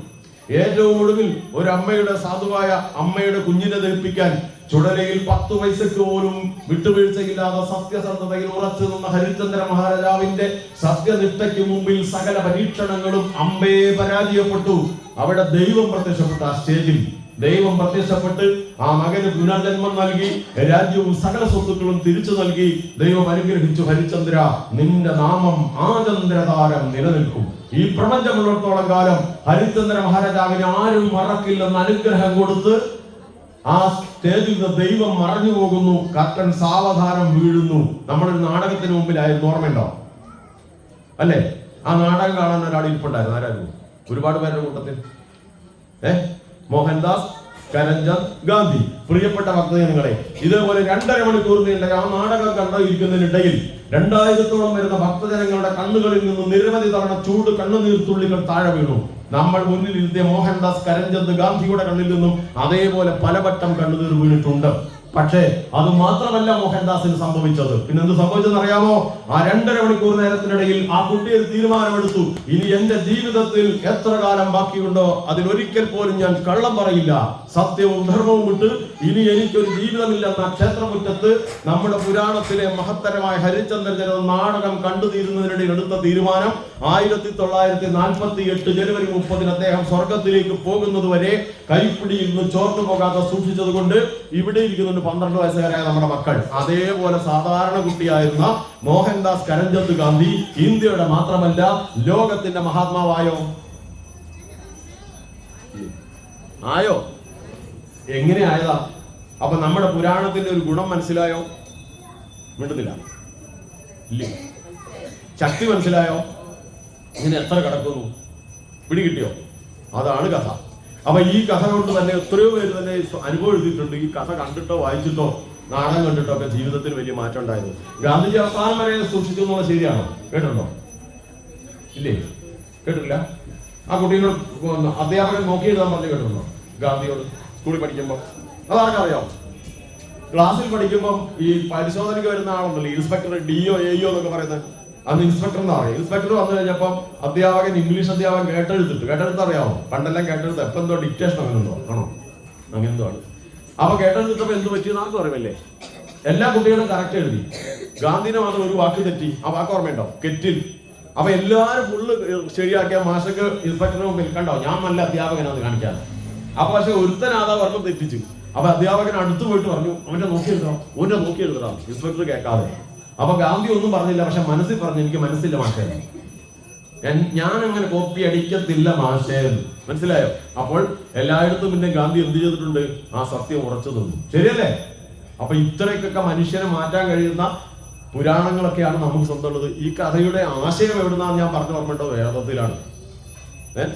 ഏറ്റവും ഒടുവിൽ ഒരു അമ്മയുടെ സാധുവായ അമ്മയുടെ കുഞ്ഞിനെ ദഹിപ്പിക്കാൻ ചുടലയിൽ 10 പൈസക്ക് പോലും വിട്ടുവീഴ്ചയില്ലാതെ സത്യസന്ധതയിൽ ഉറച്ചു നിന്ന ഹരിചന്ദ്ര മഹാരാജാവിന്റെ സത്യനിഷ്ഠയ്ക്ക് മുമ്പിൽ സകല പരീക്ഷണങ്ങളും അമ്പയെ പരാജയപ്പെട്ടു. അവിടെ ദൈവം പ്രത്യക്ഷപ്പെട്ടു. ആ സ്റ്റേജിൽ ദൈവം പ്രത്യക്ഷപ്പെട്ട് ആ മകന് പുനർജന്മം നൽകി, രാജ്യവും സകല സ്വത്തുക്കളും തിരിച്ചു നൽകി ദൈവം അനുഗ്രഹിച്ചു. ഹരിചന്ദ്ര, നിന്റെ നാമം ആചന്ദ്രതാരം നിലനിൽക്കും. ഈ പ്രപഞ്ചമുള്ളിടത്തോളം കാലം ഹരിചന്ദ്ര മഹാരാജാവിന് ആരും മറക്കില്ലെന്ന് അനുഗ്രഹം കൊടുത്ത് ആ സ്റ്റേജിൽ നിന്ന് ദൈവം മറഞ്ഞു പോകുന്നു. കർട്ടൻ സാവധാനം വീഴുന്നു. നമ്മളൊരു നാടകത്തിന് മുമ്പിലായിരുന്നു, ഓർമ്മയുണ്ടോ? അല്ലേ? ആ നാടകം കാണാൻ ഒരാൾ ഇരിപ്പുണ്ടായിരുന്നു. ആരായിരുന്നു? ഒരുപാട് പേരുടെ കൂട്ടത്തിൽ മോഹൻദാസ് കരംചന്ദ് ഗാന്ധി. പ്രിയപ്പെട്ട ഭക്തജനങ്ങളെ, ഇതേപോലെ 2.5 മണിക്കൂർ നീണ്ട ആ നാടകം കണ്ടിരിക്കുന്നതിനിടയിൽ 2000-ഓളം വരുന്ന ഭക്തജനങ്ങളുടെ കണ്ണുകളിൽ നിന്ന് നിരവധി തവണ ചൂട് കണ്ണുനീർത്തുള്ളികൾ താഴെ വീണു. നമ്മൾ മുന്നിൽ ഇരുത്തിയ മോഹൻദാസ് കരംചന്ദ് ഗാന്ധിയുടെ കണ്ണിൽ നിന്നും അതേപോലെ പലവട്ടം കണ്ണുനീർ വീണിട്ടുണ്ട്. പക്ഷേ അത് മാത്രമല്ല മോഹൻദാസിന് സംഭവിച്ചത്. പിന്നെന്ത് സംഭവിച്ചെന്ന് അറിയാമോ? ആ 2.5 മണിക്കൂർ നേരത്തിനിടയിൽ ആ കുട്ടി ഒരു തീരുമാനമെടുത്തു. ഇനി എന്റെ ജീവിതത്തിൽ എത്ര കാലം ബാക്കിയുണ്ടോ അതിലൊരിക്കൽ പോലും ഞാൻ കള്ളം പറയില്ല, സത്യവും ധർമ്മവും വിട്ട് ഇനി എനിക്കൊരു ജീവിതമില്ലെന്ന ക്ഷേത്രമുറ്റത്ത് നമ്മുടെ പുരാണത്തിലെ മഹത്തരമായ ഹരിചന്ദ്രജന നാടകം കണ്ടു തീരുന്നതിനിടയിൽ എടുത്ത തീരുമാനം 1948 ജനുവരി 30 അദ്ദേഹം സ്വർഗത്തിലേക്ക് പോകുന്നത് വരെ കൈപ്പിടിയിൽ നിന്ന് ചോർന്നു പോകാതെ സൂക്ഷിച്ചത് കൊണ്ട് ഇവിടെ ഇരിക്കുന്നുണ്ട് 12 വയസ്സുകാരായ നമ്മുടെ മക്കൾ. അതേപോലെ സാധാരണ കുട്ടിയായിരുന്ന മോഹൻദാസ് കരംചന്ദ് ഗാന്ധി ഇന്ത്യയുടെ മാത്രമല്ല ലോകത്തിന്റെ മഹാത്മാവായോ? ആയോ? എങ്ങനെ ആയതാ? അപ്പൊ നമ്മുടെ പുരാണത്തിന്റെ ഒരു ഗുണം മനസ്സിലായോ? മിണ്ടുന്നില്ല. ഇല്ലേ? ശക്തി മനസ്സിലായോ? ഇങ്ങനെ എത്ര കിടക്കുന്നു? പിടികിട്ടിയോ? അതാണ് കഥ. അപ്പൊ ഈ കഥ കൊണ്ട് തന്നെ എത്രയോ പേര് തന്നെ അനുഭവം എഴുതിയിട്ടുണ്ട്. ഈ കഥ കണ്ടിട്ടോ വായിച്ചിട്ടോ നാടകം കണ്ടിട്ടോ ഒക്കെ ജീവിതത്തിൽ വലിയ മാറ്റം ഉണ്ടായത്. ഗാന്ധിജി അവസാനം വരെ സൂക്ഷിച്ചു എന്നുള്ളത് ശരിയാണോ? കേട്ടിട്ടുണ്ടോ? ഇല്ലേ? കേട്ടിട്ടില്ല. ആ കുട്ടികൾ അധ്യാപകൻ നോക്കി എഴുതാൻ പറഞ്ഞു കേട്ടിട്ടുണ്ടോ? ഗാന്ധിയോട് സ്കൂളിൽ പഠിക്കുമ്പോൾ അതാർക്കും അറിയാം. ക്ലാസ്സിൽ പഠിക്കുമ്പോൾ ഈ പരിശോധനയ്ക്ക് വരുന്ന ആളുണ്ടല്ലോ, ഇൻസ്പെക്ടർ, DO AO എന്നൊക്കെ പറയുന്നത്, അന്ന് ഇൻസ്പെക്ടർ എന്നാ പറയും. ഇൻസ്പെക്ടർ വന്നു കഴിഞ്ഞപ്പം അധ്യാപകൻ ഇംഗ്ലീഷ് അധ്യാപകൻ കേട്ടെടുത്ത് അറിയാമോ? പണ്ടെല്ലാം കേട്ടെടുത്ത് എപ്പം എന്തോ ഡിക്റ്റേഷൻ അങ്ങനെ എന്തോ ആണോ? അങ്ങനെ എന്തോ ആണ്. അപ്പൊ കേട്ടെടുത്തപ്പോ എന്ത് പറ്റിയെന്ന് ആർക്കും അറിയില്ലേ? എല്ലാ കുട്ടികളും കറക്റ്റ് എഴുതി. ഗാന്ധിനെ മാത്രം ഒരു വാക്ക് തെറ്റി. ആ വാക്ക് ഓർമ്മയുണ്ടോ? കെറ്റിൽ. അപ്പൊ എല്ലാവരും ഫുള്ള് ശരിയാക്കിയ മാഷക്ക് ഇൻസ്പെക്ടറിന് മുമ്പിൽ കണ്ടോ ഞാൻ നല്ല അധ്യാപകനാന്ന് കാണിക്കാൻ. അപ്പൊ പക്ഷെ ഒരുത്തനാതാ വർഷം തെറ്റിച്ചു. അപ്പൊ അധ്യാപകൻ അടുത്ത് പോയിട്ട് പറഞ്ഞു അവന്റെ നോക്കി എഴുതണം. ഇൻസ്പെക്ടർ കേൾക്കാതെ. അപ്പൊ ഗാന്ധി ഒന്നും പറഞ്ഞില്ല, പക്ഷെ മനസ്സിൽ പറഞ്ഞു എനിക്ക് മനസ്സില്ല മാഷേ, ഞാൻ അങ്ങനെ കോപ്പി അടിക്കത്തില്ല മാഷേ. മനസ്സിലായോ? അപ്പോൾ എല്ലായിടത്തും പിന്നെ ഗാന്ധി എന്ത് ചെയ്തിട്ടുണ്ട്? ആ സത്യം ഉറച്ചു നിന്നു. ശരിയല്ലേ? അപ്പൊ ഇത്രയ്ക്കൊക്കെ മനുഷ്യനെ മാറ്റാൻ കഴിയുന്ന പുരാണങ്ങളൊക്കെയാണ് നമുക്ക് സ്വന്തമുള്ളത്. ഈ കഥയുടെ ആശയം എവിടുന്നാന്ന് ഞാൻ പറഞ്ഞു ഓർമ്മയുണ്ടോ? വേദത്തിലാണ്.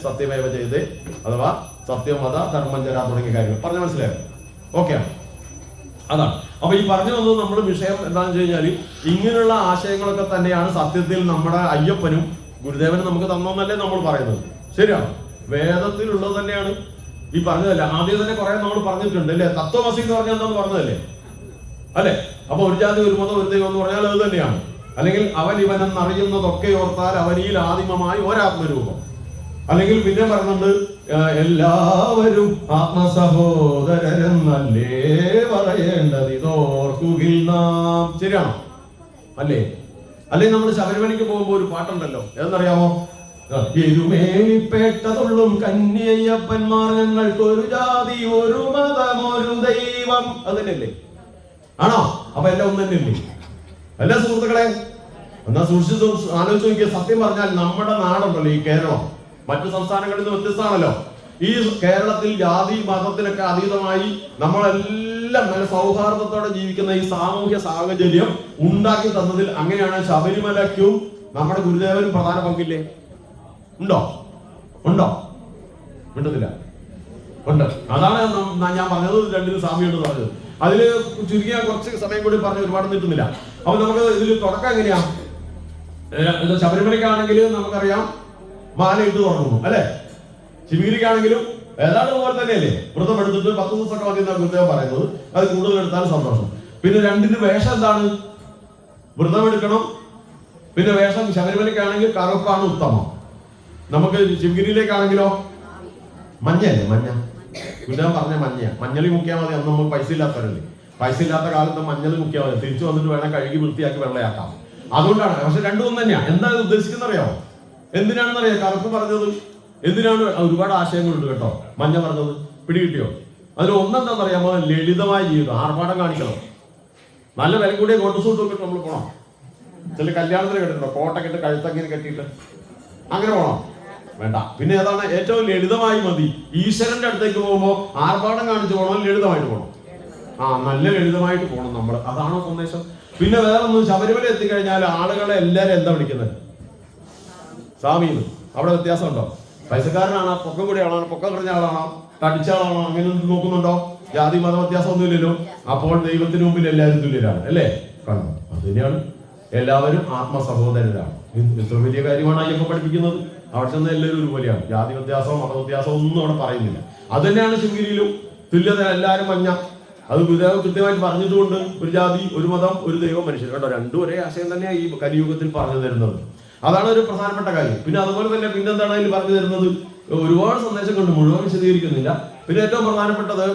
സത്യമേവ ചെയ്തേ അഥവാ സത്യമത ധർമ്മഞ്ചര തുടങ്ങിയ കാര്യങ്ങൾ പറഞ്ഞ മനസ്സിലായോ? ഓക്കെ, അതാണ്. അപ്പൊ ഈ പറഞ്ഞു വന്നത് നമ്മുടെ വിഷയം എന്താണെന്ന് വെച്ച് കഴിഞ്ഞാൽ ഇങ്ങനെയുള്ള ആശയങ്ങളൊക്കെ തന്നെയാണ് സത്യത്തിൽ നമ്മുടെ അയ്യപ്പനും ഗുരുദേവനും നമുക്ക് തന്നോന്നല്ലേ നമ്മൾ പറയുന്നത്. ശരിയാണ്, വേദത്തിലുള്ളത് തന്നെയാണ് ഈ പറഞ്ഞതല്ലേ. ആദ്യം തന്നെ കുറെ നമ്മൾ പറഞ്ഞിട്ടുണ്ട് അല്ലേ? തത്വമസി എന്ന് പറഞ്ഞാൽ എന്താന്ന് പറഞ്ഞതല്ലേ അല്ലെ? അപ്പൊ ഒരു ജാതി ഒരു മതം ഒരു ദൈവം എന്ന് പറഞ്ഞാൽ അത് തന്നെയാണ്. അല്ലെങ്കിൽ അവൻ ഇവനെന്നറിയുന്നതൊക്കെ ഓർത്താൽ അവനിൽ ആദിമമായി ഒരാത്മരൂപം. അല്ലെങ്കിൽ പിന്നെ പറയുന്നുണ്ട് എല്ലാവരും ആത്മസഹോദരരെന്നല്ലേ പറയേണ്ടത് ഇതോർക്കുകിൽ നാം. ശരിയാണോ? അല്ലേ? അല്ലെങ്കിൽ നമ്മൾ ശബരിമലയ്ക്ക് പോകുമ്പോൾ ഒരു പാട്ടുണ്ടല്ലോ, ഏതെന്നറിയാമോ? എരുമേലിപ്പേട്ടതുള്ളും കന്യയ്യപ്പന്മാർ ഞങ്ങൾക്ക് ഒരു ജാതി ഒരു മതം ഒരു ദൈവം. അത് തന്നെയല്ലേ? ആണോ? അപ്പൊ എല്ലാം ഒന്ന് തന്നെയല്ലേ? എല്ലാ സുഹൃത്തുക്കളെ എന്നാ സൂക്ഷിച്ചു ആലോചിച്ച് നോക്കിയ. സത്യം പറഞ്ഞാൽ നമ്മുടെ നാടുണ്ടല്ലോ ഈ കേരളം മറ്റു സംസ്ഥാനങ്ങളിൽ നിന്ന് വ്യത്യസ്തമാണല്ലോ. ഈ കേരളത്തിൽ ജാതി മതത്തിനൊക്കെ അതീതമായി നമ്മളെല്ലാം നല്ല സൗഹാർദ്ദത്തോടെ ജീവിക്കുന്ന ഈ സാമൂഹ്യ സാഹചര്യം ഉണ്ടാക്കി തന്നതിൽ അങ്ങനെയാണ് ശബരിമലയ്ക്കും നമ്മുടെ ഗുരുദേവനും പ്രധാന പങ്കില്ലേ? ഉണ്ടോ? മിണ്ടുന്നില്ല. ഉണ്ട്. അതാണ് ഞാൻ പറഞ്ഞത്. രണ്ടിനും സാമ്യമുണ്ട് പറഞ്ഞത്. അതില് ചുരുങ്ങിയ കുറച്ച് സമയം കൂടി പറഞ്ഞ് ഒരുപാട് നിൽക്കുന്നില്ല. അപ്പൊ നമുക്ക് ഇതിൽ തുടക്കം എങ്ങനെയാ? ശബരിമലയ്ക്കാണെങ്കിൽ നമുക്കറിയാം മാലയിട്ട് തുടങ്ങുന്നു അല്ലെ? ശിവഗിരിക്കാണെങ്കിലും ഏതാണ്ട് പോലെ തന്നെയല്ലേ? വ്രതം എടുത്തിട്ട് 10 ദിവസമൊക്കെ മതി എന്നാണ് ഗുരുദേവൻ പറയുന്നത്. അത് കൂടുതൽ എടുത്താലും സന്തോഷം. പിന്നെ രണ്ടിന്റെ വേഷം എന്താണ്? വ്രതം എടുക്കണം. പിന്നെ വേഷം ശബരിമലയ്ക്കാണെങ്കിൽ കറുപ്പാണ് ഉത്തമം. നമുക്ക് ശിവഗിരിയിലേക്കാണെങ്കിലോ മഞ്ഞയല്ലേ? മഞ്ഞ. ഗുരുദേവൻ പറഞ്ഞ മഞ്ഞളി മുക്കിയാൽ മതി. അന്ന് നമുക്ക് പൈസ ഇല്ലാത്തവരല്ലേ? പൈസ ഇല്ലാത്ത കാലത്ത് മഞ്ഞൾ മുക്കിയാൽ മതി. തിരിച്ചു വന്നിട്ട് വേണം കഴുകി വൃത്തിയാക്കി വെള്ളയാക്കാം. അതുകൊണ്ടാണ്. പക്ഷെ രണ്ടും ഒന്ന് തന്നെയാ. എന്താണ് ഉദ്ദേശിക്കുന്നത് അറിയാമോ? എന്തിനാണെന്നറിയാം കറുപ്പ് പറഞ്ഞത്? എന്തിനാണ്? ഒരുപാട് ആശയങ്ങളുണ്ട് കേട്ടോ. മഞ്ഞ പറഞ്ഞത് പിടികിട്ടിയോ? അതിൽ ഒന്നെന്താണെന്നറിയാമോ? ലളിതമായ ജീവിതം. ആർഭാടം കാണിക്കണം. നല്ല വില കൂടിയ കോട്ട് സൂട്ടും ഒക്കെ നമ്മൾ പോകണം. ചില കല്യാണത്തിന് കേട്ടിട്ടുണ്ടോ? കോട്ടൊക്കെ ഇട്ട് കഴുത്തങ്ങനെ കെട്ടിയിട്ട് അങ്ങനെ പോകണം? വേണ്ട. പിന്നെ ഏതാണ് ഏറ്റവും ലളിതമായി മതി. ഈശ്വരന്റെ അടുത്തേക്ക് പോകുമ്പോൾ ആർഭാടം കാണിച്ചു പോകണം, ലളിതമായിട്ട് പോകണം. നല്ല ലളിതമായിട്ട് പോകണം നമ്മൾ. അതാണോ സന്ദേശം? പിന്നെ വേറെ ഒന്നും, ശബരിമല എത്തിക്കഴിഞ്ഞാൽ ആളുകളെ എല്ലാരും എന്താ വിളിക്കുന്നത്? സാമീന്ന്. അവിടെ വ്യത്യാസമുണ്ടോ? പൈസക്കാരനാണോ, പൊക്കം കൂടിയ ആളാണോ, പൊക്കം കുറഞ്ഞ ആളാണോ, തടിച്ച ആളാണോ, അങ്ങനെ നോക്കുന്നുണ്ടോ? ജാതി മത വ്യത്യാസം ഒന്നുമില്ലല്ലോ. അപ്പോൾ ദൈവത്തിന് മുമ്പിൽ എല്ലാവരും തുല്യരാണ് അല്ലേ? കണ്ടോ? അത് തന്നെയാണ്, എല്ലാവരും ആത്മസഹോദരരാണ്. എത്ര വലിയ കാര്യമാണ് അയ്യപ്പ പഠിപ്പിക്കുന്നത്. അവിടെ ചെന്ന് എല്ലാവരും ഒരുപോലെയാണ്. ജാതി വ്യത്യാസവും മത വ്യത്യാസവും ഒന്നും അവിടെ പറയുന്നില്ല. അത് തന്നെയാണ് ശിവഗിരിയിലും തുല്യത, എല്ലാവരും മഞ്ഞ. അത് ഗുരുദേവൻ കൃത്യമായിട്ട് പറഞ്ഞതുകൊണ്ട് ഒരു ജാതി, ഒരു മതം, ഒരു ദൈവം, മനുഷ്യൻ. കേട്ടോ, രണ്ടും ഒരേ ആശയം തന്നെയാണ് ഈ കലിയുഗത്തിൽ പറഞ്ഞു തരുന്നത്. അതാണ് ഒരു പ്രധാനപ്പെട്ട കാര്യം. പിന്നെ അതുപോലെ തന്നെ പിന്നെന്താണ് അതിൽ പറഞ്ഞു തരുന്നത്? ഒരുപാട് സന്ദേശങ്ങളുണ്ട്, മുഴുവൻ വിശദീകരിക്കുന്നില്ല. പിന്നെ ഏറ്റവും പ്രധാനപ്പെട്ടത്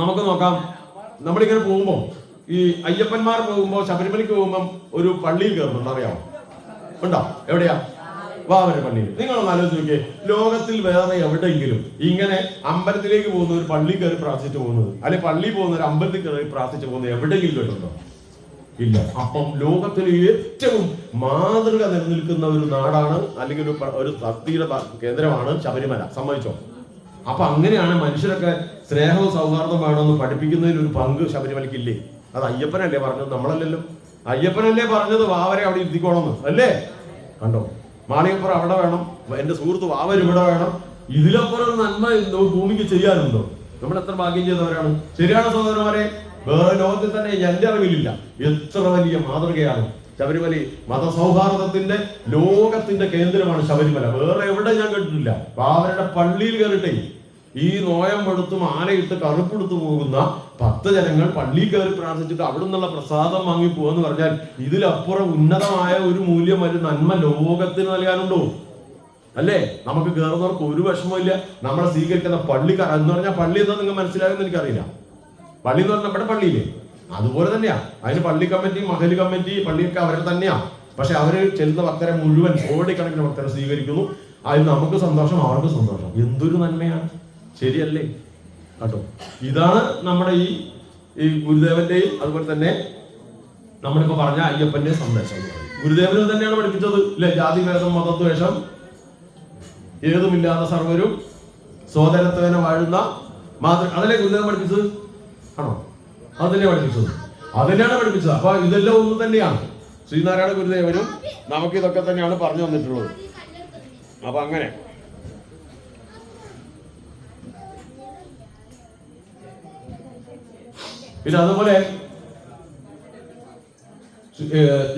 നമുക്ക് നോക്കാം. നമ്മളിങ്ങനെ പോകുമ്പോൾ, ഈ അയ്യപ്പന്മാർ പോകുമ്പോൾ, ശബരിമലയ്ക്ക് പോകുമ്പോൾ ഒരു പള്ളിയിൽ കയറുന്നുണ്ട്, അറിയാമോ? ഉണ്ടോ? എവിടെയാ? വാവര പള്ളിയിൽ. നിങ്ങളൊന്ന് ആലോചിച്ച് നോക്കിയേ, ലോകത്തിൽ വേറെ എവിടെയെങ്കിലും ഇങ്ങനെ അമ്പലത്തിലേക്ക് പോകുന്ന ഒരു പള്ളി കയറി പ്രാർത്ഥിച്ചു പോകുന്നത്, അല്ലെ പള്ളി പോകുന്ന ഒരു അമ്പലത്തിൽ കയറി പ്രാർത്ഥിച്ചു പോകുന്നത് എവിടെയെങ്കിലും കേട്ടിട്ടുണ്ടോ? ഇല്ല. അപ്പം ലോകത്തിൽ ഏറ്റവും മാതൃക നിലനിൽക്കുന്ന ഒരു നാടാണ്, അല്ലെങ്കിൽ ഒരു ഭക്തിയുടെ കേന്ദ്രമാണ് ശബരിമല. സമ്മതിച്ചോ? അപ്പൊ അങ്ങനെയാണ് മനുഷ്യരൊക്കെ സ്നേഹവും സൗഹാർദ്ദം വേണമെന്ന് പഠിപ്പിക്കുന്നതിൽ ഒരു പങ്ക് ശബരിമലയ്ക്കില്ലേ? അത് അയ്യപ്പനല്ലേ പറഞ്ഞത്, നമ്മളല്ലല്ലോ. അയ്യപ്പനല്ലേ പറഞ്ഞത് വാവരെ അവിടെ ഇരുത്തിക്കോണമെന്ന്, അല്ലേ? കണ്ടോ? മാളികപ്പുറം അവിടെ വേണം, എന്റെ സുഹൃത്ത് വാവർ ഇവിടെ വേണം. ഇതിലപ്പുറം നന്മ ഭൂമിക്ക് ചെയ്യാനുണ്ടോ? നമ്മൾ എത്ര ഭാഗ്യം ചെയ്തവരാണ്. ശരിയാണ് സഹോദരന്മാരെ, വേറെ ലോകത്തിൽ തന്നെ എന്റെ അറിവിലില്ല. എത്ര വലിയ മാതൃകയാണ് ശബരിമല. മതസൗഹാർദ്ദത്തിന്റെ ലോകത്തിന്റെ കേന്ദ്രമാണ് ശബരിമല. വേറെ എവിടെ ഞാൻ കേട്ടിട്ടില്ല. അവരുടെ പള്ളിയിൽ കയറിട്ടെ ഈ നോയമ്പെടുത്തും ആലയിട്ട് കറുപ്പെടുത്തു പോകുന്ന ഭക്തജനങ്ങൾ പള്ളിയിൽ കയറി പ്രാർത്ഥിച്ചിട്ട് അവിടെ നിന്നുള്ള പ്രസാദം വാങ്ങി പോവെന്ന് പറഞ്ഞാൽ ഇതിലപ്പുറം ഉന്നതമായ ഒരു മൂല്യം, ഒരു നന്മ ലോകത്തിന് നൽകാനുണ്ടോ? അല്ലേ? നമുക്ക് കയറുന്നവർക്ക് ഒരു വിഷമമില്ല. നമ്മളെ സ്വീകരിക്കുന്ന പള്ളിക്കാർ എന്ന് പറഞ്ഞാൽ പള്ളി എന്താ നിങ്ങൾ മനസ്സിലാകുമെന്ന് എനിക്കറിയില്ല. പള്ളി എന്ന് പറഞ്ഞാൽ നമ്മുടെ പള്ളിയില്ലേ, അതുപോലെ തന്നെയാ. അതിന് പള്ളി കമ്മിറ്റി, മഹല് കമ്മിറ്റി, പള്ളിയൊക്കെ അവരെ തന്നെയാ. പക്ഷെ അവര് ചെല്ലുന്ന ഭക്തരെ മുഴുവൻ കോടിക്കണക്കിന് ഭക്തരെ സ്വീകരിക്കുന്നു. അതിൽ നമുക്ക് സന്തോഷം, അവർക്ക് സന്തോഷം. എന്തൊരു നന്മയാണ്, ശരിയല്ലേ? കേട്ടോ, ഇതാണ് നമ്മുടെ ഈ ഗുരുദേവന്റെയും അതുപോലെ തന്നെ നമ്മളിപ്പോ പറഞ്ഞ അയ്യപ്പന്റെ സന്ദേശം. ഗുരുദേവനും തന്നെയാണ് പഠിപ്പിച്ചത്, ഇല്ലേ? ജാതി ഭേദം മതദ്വേഷം ഏതുമില്ലാതെ സർവരും സോദരത്വേന വാഴുന്ന മാതൃ, അതല്ലേ ഗുരുദേവൻ പഠിപ്പിച്ചത്? ആണോ? അത് തന്നെയാണ് പഠിപ്പിച്ചത്, അത് തന്നെയാണ് പഠിപ്പിച്ചത്. അപ്പൊ ഇതെല്ലാം ഒന്നും തന്നെയാണ്. ശ്രീനാരായണ ഗുരുദേവനും നമുക്ക് ഇതൊക്കെ തന്നെയാണ് പറഞ്ഞു തന്നിട്ടുള്ളത്. അപ്പൊ അങ്ങനെ പിന്നെ അതുപോലെ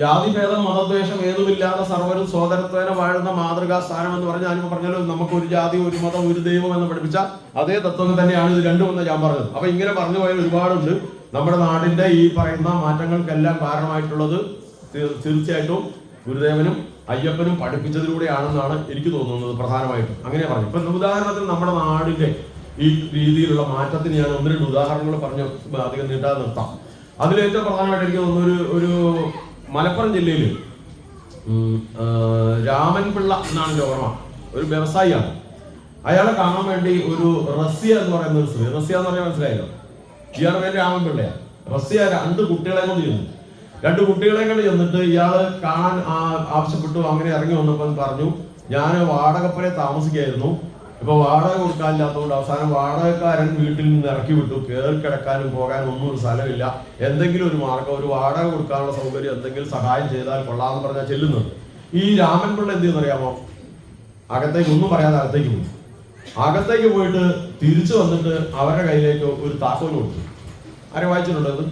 ജാതിഭേദം മതദ്വേഷം ഏതുമില്ലാതെ സർവരും സോദരത്വേന വാഴുന്ന മാതൃകാ സ്ഥാനം എന്ന് പറഞ്ഞാൽ ഞാനിപ്പോ പറഞ്ഞല്ലോ, നമുക്ക് ഒരു ജാതി, ഒരു മതം, ഒരു ദൈവം എന്ന് പഠിപ്പിച്ച അതേ തത്വം തന്നെയാണ് ഇത് രണ്ടുമെന്ന് ഞാൻ പറഞ്ഞത്. അപ്പൊ ഇങ്ങനെ പറഞ്ഞു പോയാൽ ഒരുപാടുണ്ട്. നമ്മുടെ നാടിന്റെ ഈ പറയുന്ന മാറ്റങ്ങൾക്കെല്ലാം കാരണമായിട്ടുള്ളത് തീർച്ചയായിട്ടും ഗുരുദേവനും അയ്യപ്പനും പഠിപ്പിച്ചതിലൂടെയാണെന്നാണ് എനിക്ക് തോന്നുന്നത് പ്രധാനമായിട്ടും. അങ്ങനെ പറഞ്ഞു. ഇപ്പൊ ഉദാഹരണത്തിന് നമ്മുടെ നാടിന്റെ ഈ രീതിയിലുള്ള മാറ്റത്തിന് ഞാൻ ഒന്ന് രണ്ട് ഉദാഹരണങ്ങൾ പറഞ്ഞു അധികം നീട്ടാതെ നിർത്താം. അതിലേറ്റവും പ്രധാനമായിട്ട് എനിക്ക് തോന്നുന്നു, ഒരു മലപ്പുറം ജില്ലയിൽ രാമൻപിള്ള എന്നാണ് എൻ്റെ ഓർമ്മ, ഒരു വ്യവസായിയാണ്. അയാളെ കാണാൻ വേണ്ടി ഒരു റസിയ എന്ന് പറയുന്ന ഒരു സ്ത്രീ, റസിയ എന്ന് പറഞ്ഞാൽ മനസ്സിലായല്ലോ, ഇയാളുടെ പേര് രാമൻപിള്ളയാണ്. റസിയ 2 കുട്ടികളെ കൊണ്ട് ചെന്നു. 2 കുട്ടികളെ കൊണ്ട് ചെന്നിട്ട് ഇയാള് കാണാൻ ആവശ്യപ്പെട്ടു. അങ്ങനെ ഇറങ്ങി വന്നപ്പോൾ പറഞ്ഞു, ഞാൻ വാടകപ്പുരയെ താമസിക്കായിരുന്നു, ഇപ്പൊ വാടക കൊടുക്കാനില്ലാത്തതുകൊണ്ട് അവസാനം വാടകക്കാരൻ വീട്ടിൽ നിന്ന് ഇറക്കി വിട്ടു. കയറി കിടക്കാനും പോകാനും ഒന്നും ഒരു സ്ഥലമില്ല. എന്തെങ്കിലും ഒരു മാർഗം, ഒരു വാടക കൊടുക്കാനുള്ള സൗകര്യം, എന്തെങ്കിലും സഹായം ചെയ്താൽ കൊള്ളാമെന്ന് പറഞ്ഞാൽ ചെല്ലുന്നത്. ഈ രാമൻപിള്ള എന്ത് ചെയ്യുന്നറിയാമോ? അകത്തേക്ക് ഒന്നും പറയാതെ അകത്തേക്ക് പോയി. അകത്തേക്ക് പോയിട്ട് തിരിച്ചു വന്നിട്ട് അവരുടെ കയ്യിലേക്ക് ഒരു താക്കോൽ കൊടുത്തു. ആരെ വായിച്ചിട്ടുണ്ട്? അത്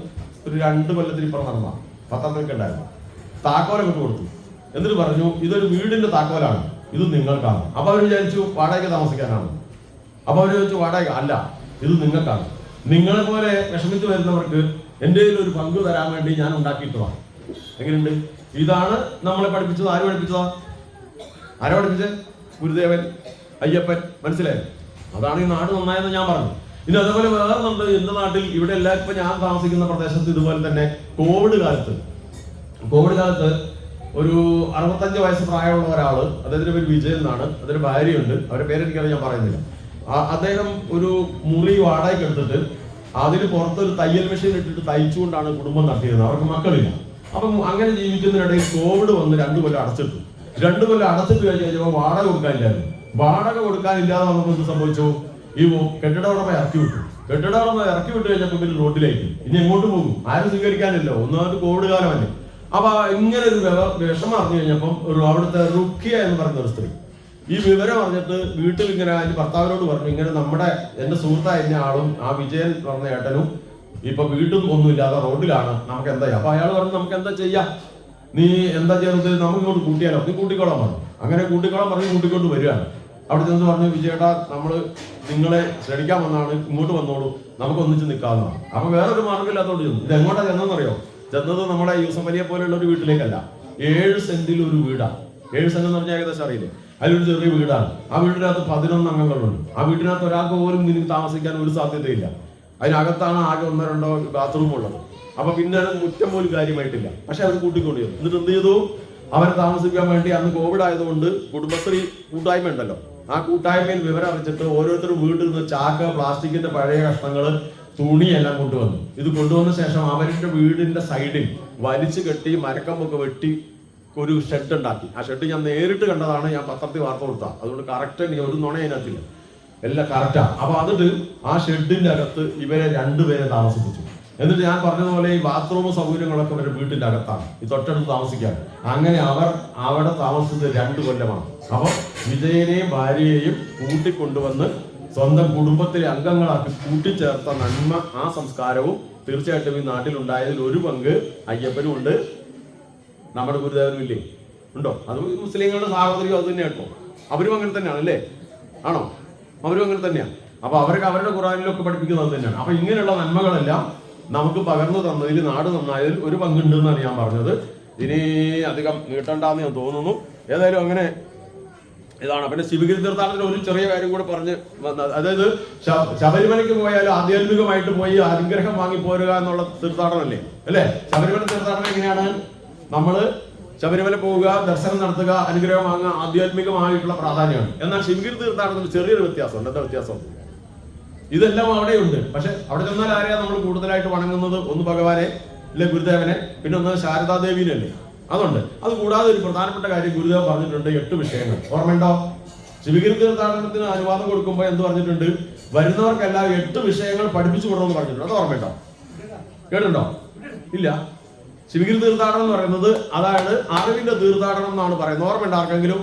ഒരു 2 കൊല്ലത്തിന് ഇപ്പുറം നടന്ന പത്രത്തിലൊക്കെ ഉണ്ടായിരുന്നു. താക്കോലൊക്കെ കൊടുത്തു. എന്നിട്ട് പറഞ്ഞു, ഇതൊരു വീടിന്റെ താക്കോലാണ്, ഇത് നിങ്ങൾക്കാണ്. അപ്പൊ അവർ വിചാരിച്ചു വാടകയ്ക്ക് താമസിക്കാനാണ്. അപ്പൊ അവർ ചോദിച്ചു, വാടക അല്ല, ഇത് നിങ്ങൾക്കാണ്. നിങ്ങളെ പോലെ വിഷമിച്ച് വരുന്നവർക്ക് എൻ്റെ ഒരു പങ്ക് തരാൻ വേണ്ടി ഞാൻ ഉണ്ടാക്കിയിട്ടതാണ്. എങ്ങനെയുണ്ട്? ഇതാണ് നമ്മളെ പഠിപ്പിച്ചത്. ആര് പഠിപ്പിച്ചതാ? ആരാ പഠിപ്പിച്ചത്? ഗുരുദേവൻ, അയ്യപ്പൻ. മനസ്സിലായോ? അതാണ് ഈ നാട് നന്നായെന്ന് ഞാൻ പറഞ്ഞു. ഇനി അതേപോലെ വേറൊന്നുണ്ട് എന്റെ നാട്ടിൽ. ഇവിടെ എല്ലാം ഇപ്പൊ ഞാൻ താമസിക്കുന്ന പ്രദേശത്ത് ഇതുപോലെ തന്നെ കോവിഡ് കാലത്ത് ഒരു 65 വയസ്സ് പ്രായമുള്ള ഒരാള്, അദ്ദേഹത്തിന്റെ പേര് വിജയൻ എന്നാണ്, അതിന്റെ ഭാര്യയുണ്ട്, അവരുടെ പേരെനിക്കറിയാൻ ഞാൻ പറയുന്നില്ല. അദ്ദേഹം ഒരു മുറി വാടകയ്ക്ക് എടുത്തിട്ട് അതിന് പുറത്തൊരു തയ്യൽ മെഷീൻ ഇട്ടിട്ട് തയ്ച്ചുകൊണ്ടാണ് കുടുംബം നടത്തിയിരുന്നത്. അവർക്ക് മക്കളില്ല. അപ്പം അങ്ങനെ ജീവിക്കുന്നതിനിടയിൽ കോവിഡ് വന്ന് 2 കൊല്ലം അടച്ചിട്ടു. 2 കൊല്ലം അടച്ചിട്ട് കഴിഞ്ഞപ്പോൾ വാടക കൊടുക്കാനില്ലായിരുന്നു. വാടക കൊടുക്കാനില്ലാതെ വന്നപ്പോൾ എന്ത് സംഭവിച്ചു? ഈ കെട്ടിട ഉടമ ഇറക്കി വിട്ടു. കെട്ടിട ഉടമ ഇറക്കി വിട്ട് കഴിഞ്ഞപ്പോൾ പിന്നെ റോഡിലേക്ക്. ഇനി എങ്ങോട്ട് പോകും? ആരും സ്വീകരിക്കാനില്ല. ഒന്നാമത് കോവിഡ് കാലമല്ലേ. അപ്പൊ ഇങ്ങനെ ഒരു വിഷമം അറിഞ്ഞു കഴിഞ്ഞപ്പം അവിടുത്തെ റുക്കിയ എന്ന് പറയുന്ന ഒരു സ്ത്രീ ഈ വിവരം അറിഞ്ഞിട്ട് വീട്ടിൽ ഇങ്ങനെ അതിന്റെ ഭർത്താവിനോട് പറഞ്ഞു, ഇങ്ങനെ എന്റെ സുഹൃത്തായ ആളും ആ വിജയൻ പറഞ്ഞ ഏട്ടനും ഇപ്പൊ വീട്ടിൽ ഒന്നുമില്ലാതെ റോഡിലാണ്, നമുക്ക് എന്താ ചെയ്യാം? അപ്പൊ അയാൾ പറഞ്ഞു, നമുക്ക് എന്താ ചെയ്യാം, നീ എന്താ ചെയ്യുന്നത്, നമുക്ക് ഇങ്ങോട്ട് കൂട്ടിയാലോ, നീ കൂട്ടിക്കോളാൻ പറഞ്ഞു. അങ്ങനെ കൂട്ടിക്കോളാൻ പറഞ്ഞ് കൂട്ടിക്കൊണ്ട് വരികയാണ്. അവിടെ ചെന്ന് പറഞ്ഞു, വിജയേട്ടാ നമ്മള് നിങ്ങളെ ക്ഷണിക്കാൻ വന്നാണ്, ഇങ്ങോട്ട് വന്നോളൂ, നമുക്ക് ഒന്നിച്ച് നിൽക്കാവുന്നതാണ്. അപ്പൊ വേറൊരു മാർഗ്ഗമില്ലാത്തോണ്ട് ചെന്നു. ഇത് എങ്ങോട്ടാ ചെന്നറിയോ? ചെന്നത് നമ്മുടെ യൂസഫലിയെ പോലെയുള്ള ഒരു വീട്ടിലേക്കല്ല, 7 സെന്റിൽ ഒരു വീടാണ്. 7 സെന്റ് എന്ന് പറഞ്ഞാൽ ഏകദേശം അറിയില്ലേ, അതിലൊരു ചെറിയ വീടാണ്. ആ വീടിനകത്ത് 11 അംഗങ്ങളുണ്ട്. ആ വീടിനകത്ത് ഒരാൾക്ക് പോലും നിനക്ക് താമസിക്കാൻ ഒരു സാധ്യതയില്ല. അതിനകത്താണ് ആകെ 1-2 ബാത്റൂം ഉള്ളത്. അപ്പൊ പിന്നെ മുറ്റം പോലും കാര്യമായിട്ടില്ല. പക്ഷെ അവർ കൂട്ടിക്കൊണ്ട് ചെയ്തു. എന്നിട്ട് എന്ത് ചെയ്തു? അവരെ താമസിക്കാൻ വേണ്ടി അന്ന് കോവിഡ് ആയതുകൊണ്ട് കുടുംബശ്രീ കൂട്ടായ്മ ഉണ്ടല്ലോ, ആ കൂട്ടായ്മയിൽ വിവരം അറിയിച്ചിട്ട് ഓരോരുത്തരും വീട്ടിൽ നിന്ന് ചാക്ക്, പ്ലാസ്റ്റിക്കിന്റെ പഴയ കഷ്ണങ്ങള്, തുണിയെല്ലാം കൊണ്ടുവന്നു. ഇത് കൊണ്ടുവന്ന ശേഷം അവരുടെ വീടിന്റെ സൈഡിൽ വലിച്ചു കെട്ടി മരക്കമ്പൊക്കെ വെട്ടി ഒരു ഷെഡ് ഉണ്ടാക്കി. ആ ഷെഡ് ഞാൻ നേരിട്ട് കണ്ടതാണ്, ഞാൻ പത്രത്തിൽ വാർത്ത കൊടുത്താ, അതുകൊണ്ട് കറക്റ്റ് ഒരു നുണ അതിനകത്തില്ല, എല്ലാം കറക്റ്റാ. അപ്പൊ എന്നിട്ട് ആ ഷെഡിന്റെ അകത്ത് ഇവരെ 2 പേരെ താമസിപ്പിച്ചു. എന്നിട്ട് ഞാൻ പറഞ്ഞതുപോലെ ഈ ബാത്റൂം സൗകര്യങ്ങളൊക്കെ അവരുടെ വീട്ടിന്റെ അകത്താണ്, ഈ തൊട്ടടുത്ത് താമസിക്കാൻ. അങ്ങനെ അവർ അവിടെ താമസിച്ചത് 2 കൊല്ലമാണ്. അപ്പൊ വിജയനെയും ഭാര്യയെയും കൂട്ടിക്കൊണ്ടുവന്ന് സ്വന്തം കുടുംബത്തിലെ അംഗങ്ങളാക്കി കൂട്ടിച്ചേർത്ത നന്മ, ആ സംസ്കാരവും തീർച്ചയായിട്ടും ഈ നാട്ടിലുണ്ടായതിൽ ഒരു പങ്ക് അയ്യപ്പനും ഉണ്ട്, നമ്മുടെ ഗുരുദേവനും ഇല്ലേ, ഉണ്ടോ? അത് മുസ്ലിങ്ങളുടെ സാഹോദര്യം അത് തന്നെ കേട്ടോ. അവരും അങ്ങനെ തന്നെയാണ് അല്ലേ? ആണോ? അവരും അങ്ങനെ തന്നെയാണ്. അപ്പൊ അവർക്ക് അവരുടെ ഖുറാനിലൊക്കെ പഠിപ്പിക്കുന്നത് തന്നെയാണ്. അപ്പൊ ഇങ്ങനെയുള്ള നന്മകളെല്ലാം നമുക്ക് പകർന്നു തന്നതിൽ, നാട് നന്നായതിൽ ഒരു പങ്കുണ്ട് എന്നാണ് ഞാൻ പറഞ്ഞത്. ഇനി അധികം നീട്ടണ്ടെന്ന് ഞാൻ തോന്നുന്നു. ഏതായാലും അങ്ങനെ ഇതാണ്. പിന്നെ ശിവഗിരി തീർത്ഥാടനത്തിന് ഒരു ചെറിയ കാര്യം കൂടെ പറഞ്ഞ് വന്നത്, അതായത് ശബരിമലയ്ക്ക് പോയാൽ ആധ്യാത്മികമായിട്ട് പോയി അനുഗ്രഹം വാങ്ങി പോരുക എന്നുള്ള തീർത്ഥാടനമല്ലേ അല്ലേ? ശബരിമല തീർത്ഥാടനം എങ്ങനെയാണ്? നമ്മള് ശബരിമല പോവുക, ദർശനം നടത്തുക, അനുഗ്രഹം വാങ്ങുക, ആധ്യാത്മികമായിട്ടുള്ള പ്രാധാന്യമാണ്. എന്നാൽ ശിവഗിരി തീർത്ഥാടനത്തിൽ ചെറിയൊരു വ്യത്യാസമുണ്ട്. എന്താ വ്യത്യാസം? ഇതെല്ലാം അവിടെയുണ്ട്. പക്ഷെ അവിടെ ചെന്നാൽ ആരെയാ നമ്മൾ കൂടുതലായിട്ട് വണങ്ങുന്നത്? ഒന്ന് ഭഗവാനെ, അല്ലെ ഗുരുദേവനെ, പിന്നെ ഒന്ന് ശാരദാദേവിനെ അല്ലേ? അതുണ്ട്. അത് കൂടാതെ ഒരു പ്രധാനപ്പെട്ട കാര്യം ഗുരുദേവൻ പറഞ്ഞിട്ടുണ്ട്, 8 വിഷയങ്ങൾ. ഓർമ്മയുണ്ടോ? ശിവഗിരി തീർത്ഥാടനത്തിന് അനുവാദം കൊടുക്കുമ്പോൾ എന്ത് പറഞ്ഞിട്ടുണ്ട്? വരുന്നവർക്കെല്ലാം 8 വിഷയങ്ങൾ പഠിപ്പിച്ചു കൊടുക്കണമെന്ന് പറഞ്ഞിട്ടുണ്ട്. അത് ഓർമ്മയുണ്ടോ? കേട്ടുണ്ടോ? ഇല്ല. ശിവഗിരി തീർത്ഥാടനം എന്ന് പറയുന്നത് അതാണ് അറിവിന്റെ തീർത്ഥാടനം എന്നാണ് പറയുന്നത്. ഓർമ്മയുണ്ട് ആർക്കെങ്കിലും?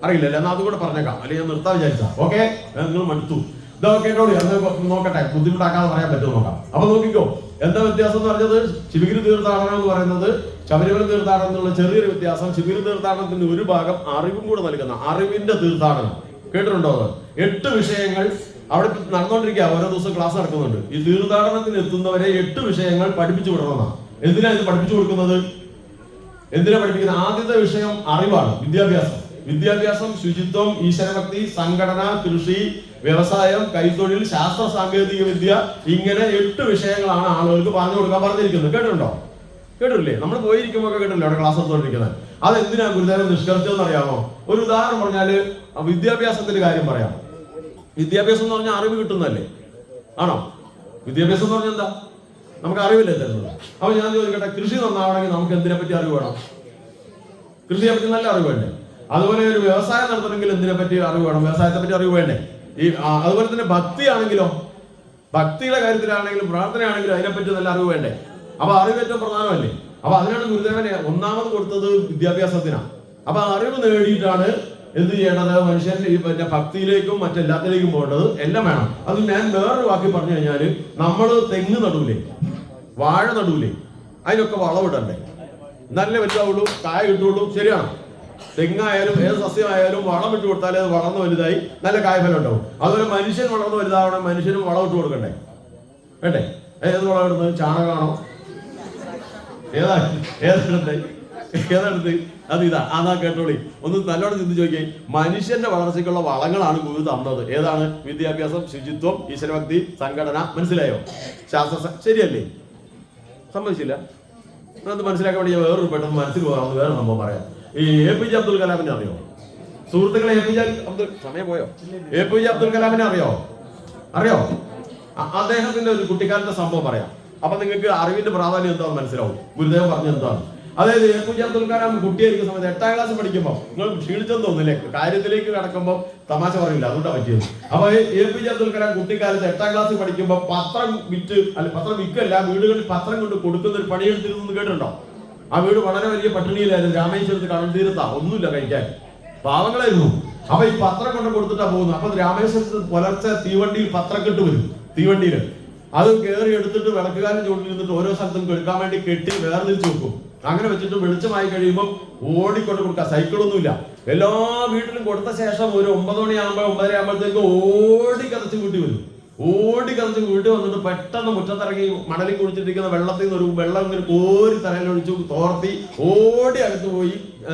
അറിയില്ലല്ലേ? എന്നാൽ അതുകൂടെ പറഞ്ഞേക്കാം, അല്ലെങ്കിൽ ഞാൻ നിർത്താൻ വിചാരിച്ചാ. ഓക്കെ, നിങ്ങൾ മടുത്തു. ഇതൊക്കെ നോക്കട്ടെ, ബുദ്ധിമുട്ടാക്കാതെ പറയാൻ പറ്റുമോ നോക്കാം. അപ്പൊ നോക്കിക്കോ, എന്താ വ്യത്യാസം എന്ന് പറഞ്ഞത്? ശിവഗിരി തീർത്ഥാടനം എന്ന് പറയുന്നത് ശബരിമല തീർത്ഥാടനം എന്നുള്ള ചെറിയൊരു വ്യത്യാസം. ശിവഗിരി തീർത്ഥാടനത്തിന്റെ ഒരു ഭാഗം അറിവും കൂടെ നൽകുന്ന അറിവിന്റെ തീർത്ഥാടനം. കേട്ടിട്ടുണ്ടോ? അത് 8 വിഷയങ്ങൾ അവിടെ നടന്നുകൊണ്ടിരിക്കുക. ഓരോ ദിവസം ക്ലാസ് നടക്കുന്നുണ്ട്. ഈ തീർത്ഥാടനത്തിന് എത്തുന്നവരെ 8 വിഷയങ്ങൾ പഠിപ്പിച്ചു വിടണമെന്നാണ്. എന്തിനാ ഇത് പഠിപ്പിച്ചു കൊടുക്കുന്നത്? എന്തിനാ പഠിപ്പിക്കുന്നത്? ആദ്യത്തെ വിഷയം അറിവാണ്, വിദ്യാഭ്യാസം. വിദ്യാഭ്യാസം, ശുചിത്വം, ഈശ്വരഭക്തി, സംഘടന, കൃഷി, വ്യവസായം, കൈത്തൊഴിൽ, ശാസ്ത്ര സാങ്കേതിക വിദ്യ, ഇങ്ങനെ 8 വിഷയങ്ങളാണ് ആളുകൾക്ക് പറഞ്ഞു കൊടുക്കാൻ പറഞ്ഞിരിക്കുന്നത്. കേട്ടിട്ടുണ്ടോ? കേട്ടില്ലേ? നമ്മൾ പോയിരിക്കുമ്പോൾ കേട്ടില്ലേ അവിടെ ക്ലാസ് എടുത്തുകൊണ്ടിരിക്കുന്നത്? അതെന്തിനാ ഗുരുദേവൻ നിഷ്കർഷിച്ചതെന്ന് അറിയാമോ? ഒരു ഉദാഹരണം പറഞ്ഞാല് വിദ്യാഭ്യാസത്തിന്റെ കാര്യം പറയാം. വിദ്യാഭ്യാസം എന്ന് പറഞ്ഞാൽ അറിവ് കിട്ടുന്നതല്ലേ? ആണോ? വിദ്യാഭ്യാസം എന്ന് പറഞ്ഞാൽ എന്താ? നമുക്ക് അറിവില്ലേ തരുന്നത്? അപ്പൊ ഞാൻ ചോദിക്കട്ടെ, കൃഷി നന്നാവണമെങ്കിൽ നമുക്ക് എന്തിനെ പറ്റി അറിവ് വേണം? കൃഷിയെ പറ്റി നല്ല അറിവ് വേണ്ടേ? അതുപോലെ ഒരു വ്യവസായം നടത്തണമെങ്കിൽ എന്തിനെ പറ്റി അറിവ് വേണം? വ്യവസായത്തെ പറ്റി അറിവ് വേണ്ടേ? അതുപോലെ തന്നെ ഭക്തി ആണെങ്കിലോ, ഭക്തിയുടെ കാര്യത്തിലാണെങ്കിലും പ്രാർത്ഥനയാണെങ്കിലും അതിനെപ്പറ്റി നല്ല അറിവ് വേണ്ടേ? അപ്പൊ അറിവ് ഏറ്റവും പ്രധാനമല്ലേ? അപ്പൊ അതിനാണ് ഗുരുദേവനെ ഒന്നാമത് കൊടുത്തത് വിദ്യാഭ്യാസത്തിനാണ്. അപ്പൊ അറിവ് നേടിയിട്ടാണ് എന്ത് ചെയ്യേണ്ടത്? മനുഷ്യന്റെ ഈ ഭക്തിയിലേക്കും മറ്റെല്ലാത്തിലേക്കും പോകേണ്ടത്. എല്ലാം വേണം. അത് ഞാൻ വേറൊരു വാക്കി പറഞ്ഞു കഴിഞ്ഞാല്, നമ്മള് തെങ്ങ് നടൂലേ, വാഴ നടൂലേ, അതിനൊക്കെ വളമിടണ്ടേ? നല്ല വലുതാവുള്ളൂ, കായ കിട്ടുള്ളൂ. ശരിയാണോ? തെങ്ങായാലും ഏത് സസ്യമായാലും വളം ഇട്ട് കൊടുത്താലേ അത് വളർന്ന് വലുതായി നല്ല കായ്ഫലം ഉണ്ടാവും. അതുപോലെ മനുഷ്യൻ വളർന്ന് വലുതാവണം, മനുഷ്യനും വളം ഇട്ട് കൊടുക്കണ്ടേ? വേണ്ടേ? ഏത് വളം ഇടുന്നത്? ചാണകമാണോ? ഏതെടുത്ത് അത് ഇതാ. അതാ കേട്ടോളി, ഒന്ന് നല്ലോണം ചിന്തിച്ച് നോക്കിയേ. മനുഷ്യന്റെ വളർച്ചയ്ക്കുള്ള വളങ്ങളാണ് ഗുരു തന്നത്. ഏതാണ്? വിദ്യാഭ്യാസം, ശുചിത്വം, ഈശ്വരഭക്തി, സംഘടന. മനസ്സിലായോ? ശാസ്ത്ര. ശരിയല്ലേ? സമ്മതിച്ചില്ല? അത് മനസ്സിലാക്കാൻ വേണ്ടി ഞാൻ വേറൊരു പെട്ടെന്ന് മനസ്സിൽ പോകാമെന്ന് വേറെ സംഭവം പറയാം. ഈ APJ അബ്ദുൽ കലാമിനെ അറിയോ സുഹൃത്തുക്കളെ? സമയം പോയോ? APJ അബ്ദുൽ കലാമിനെ അറിയോ? അദ്ദേഹത്തിന്റെ ഒരു കുട്ടിക്കാലത്തെ സംഭവം പറയാം. അപ്പൊ നിങ്ങൾക്ക് അറിവിന്റെ പ്രാധാന്യം എന്താണെന്ന് മനസ്സിലാവും. ഗുരുദേവൻ പറഞ്ഞ എന്താണ്? അതായത് APJ അബ്ദുൽ കലാം കുട്ടിയായിരിക്കുന്ന സമയത്ത് 8ാം ക്ലാസ് പഠിക്കുമ്പോൾ, നിങ്ങൾ ക്ഷീണിച്ചെന്ന് തോന്നില്ലേ? കാര്യത്തിലേക്ക് കടക്കുമ്പോൾ തമാശ പറയില്ല, അതുകൊണ്ടാണ് പറ്റിയത്. അപ്പൊ APJ അബ്ദുൽ കലാം കുട്ടിക്കാലത്ത് 8ാം ക്ലാസ് പഠിക്കുമ്പോൾ പത്രം വിറ്റ്, പത്രം വിൽക്കല്ല, വീടുകളിൽ പത്രം കൊണ്ട് കൊടുക്കുന്ന ഒരു പണിയെടുത്തിരുന്നു കേട്ടിട്ടുണ്ടോ? ആ വീട് വളരെ വലിയ പട്ടിണിയിലായിരുന്നു. രാമേശ്വരത്ത് കടൽ തീരത്താ, ഒന്നുമില്ല കഴിക്കാൻ, പാവങ്ങളായിരുന്നു. അപ്പൊ ഈ പത്രം കൊണ്ട് കൊടുത്തിട്ടാ പോകുന്നത്. അപ്പൊ രാമേശ്വരത്ത് പുലർച്ചെ തീവണ്ടിയിൽ പത്രം കെട്ട് വരും, തീവണ്ടിയിൽ അത് കയറി എടുത്തിട്ട് വിളക്കുകാരൻ ചൂണ്ടിരുന്നിട്ട് ഓരോ സ്ഥലത്തും കെടുക്കാൻ വേണ്ടി കെട്ടി വേർതിരിച്ച് വെക്കും. അങ്ങനെ വെച്ചിട്ട് വെളിച്ചമായി കഴിയുമ്പോൾ ഓടിക്കൊണ്ട് കൊടുക്കുക. സൈക്കിളൊന്നുമില്ല. എല്ലാ വീട്ടിലും കൊടുത്ത ശേഷം ഒരു 9 മണിയാകുമ്പോൾ 9:30 ആകുമ്പോഴത്തേക്ക് ഓടി കതച്ച് വീട്ടിൽ വരും. ഓടി കതച്ച് വീട്ടിൽ വന്നിട്ട് പെട്ടെന്ന് മുറ്റത്തിറങ്ങി മണലിൽ കുടിച്ചിട്ടിരിക്കുന്ന വെള്ളത്തിൽ നിന്ന് ഒരു വെള്ളം ഇങ്ങനെ കോരി തലയിലൊഴിച്ചു തോർത്തി ഓടി അകത്ത് പോയി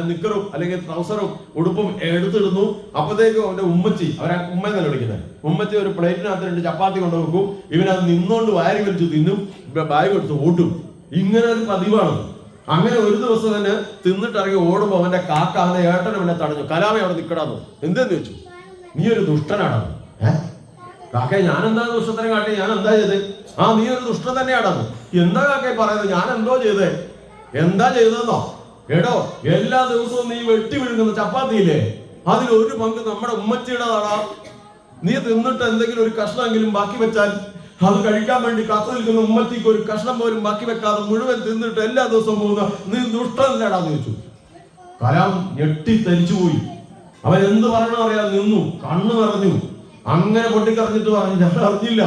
നിക്കറും അല്ലെങ്കിൽ ട്രൗസറും ഉടുപ്പും എടുത്തിടുന്നു. അപ്പോഴത്തേക്കും അവന്റെ ഉമ്മച്ചി, അവരെ ഉമ്മയെന്നല്ല വിളിക്കുന്നത്, ഉമ്മച്ചി ഒരു പ്ലേറ്റിനകത്ത് 2 ചപ്പാത്തി കൊണ്ടുവെക്കും. ഇവനത് നിന്നോണ്ട് വാരി വലിച്ചു തിന്നും, ബാഗ് എടുത്ത് ഓട്ടും. ഇങ്ങനെ ഒരു പതിവാണ്. അങ്ങനെ ഒരു ദിവസം തന്നെ തിന്നിട്ടിറങ്ങി ഓടുമ്പോ അവന്റെ കാക്ക അവന്റെ ഏട്ടൻ അവനെ തടഞ്ഞു. കലാമ അവിടെ നിൽക്കടാന്ന്. എന്തെന്ന് ചോദിച്ചു. നീ ഒരു ദുഷ്ടനാണെന്ന്. കാക്കെ ഞാൻ എന്താ ദുഷ്ടത്തിനെ കാട്ടി? ഞാൻ എന്താ ചെയ്തേ? ആ നീ ഒരു ദുഷ്ടൻ തന്നെയാണെന്ന്. എന്താ കാക്കെ പറയുന്നത്? ഞാൻ എന്തോ ചെയ്തേ? എന്താ ചെയ്തതെന്നോ? എടോ, എല്ലാ ദിവസവും നീ വെട്ടി വിഴുങ്ങുന്ന ചപ്പാത്തിയില്ലേ, അതിലൊരു പങ്ക് നമ്മുടെ ഉമ്മച്ചിയുടേതാടാ. നീ തിന്നിട്ട് എന്തെങ്കിലും ഒരു കഷ്ണമെങ്കിലും ബാക്കി വെച്ചാൽ അത് കഴിക്കാൻ വേണ്ടി കാത്തു നിൽക്കുന്ന ഉമ്മത്തിക്ക് ഒരു കഷ്ണം പോലും ബാക്കി വെക്കാതെ മുഴുവൻ തിന്നിട്ട് എല്ലാ ദിവസവും പോകുന്ന നീ ദുഷ്ടനല്ലേടാന്ന് ചോദിച്ചു. കലാം ഞെട്ടി തരിച്ചുപോയി. അവൻ എന്ത് പറയണോ അറിയാൻ നിന്നു, കണ്ണു നിറഞ്ഞു. അങ്ങനെ പൊട്ടിക്കറിഞ്ഞിട്ട് പറഞ്ഞു, ഞാൻ അറിഞ്ഞില്ല,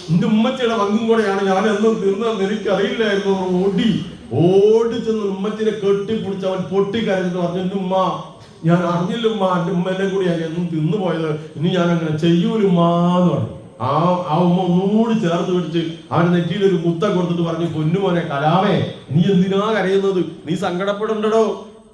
എന്റെ ഉമ്മച്ചിയുടെ പങ്കും കൂടെയാണ് ഞാൻ എന്നും തിന്നതെന്ന് എനിക്കറിയില്ലായിരുന്നു. ഓടി ചെന്ന് ഉമ്മച്ചിനെ കെട്ടിപ്പിടിച്ച് അവൻ പൊട്ടിക്കരഞ്ഞിട്ട് പറഞ്ഞു, എന്റെ ഉമ്മ ഞാൻ അറിഞ്ഞില്ല ഉമ്മ, എന്റെ ഉമ്മേനെ കൂടിയാണ് എന്നും തിന്നു പോയത്, ഇനി ഞാൻ അങ്ങനെ ചെയ്യൂലുമ്മാന്ന് പറഞ്ഞു. ആ ഉമ്മ ഒന്നുകൂടി ചേർത്ത് പിടിച്ച് അവന്റെ നെറ്റിയിൽ ഒരു മുത്ത കൊടുത്തിട്ട് പറഞ്ഞു, പൊന്നുമോനെ കലാമേ, നീ എന്തിനാ കരയുന്നത്? നീ സങ്കടപ്പെടണ്ടോ?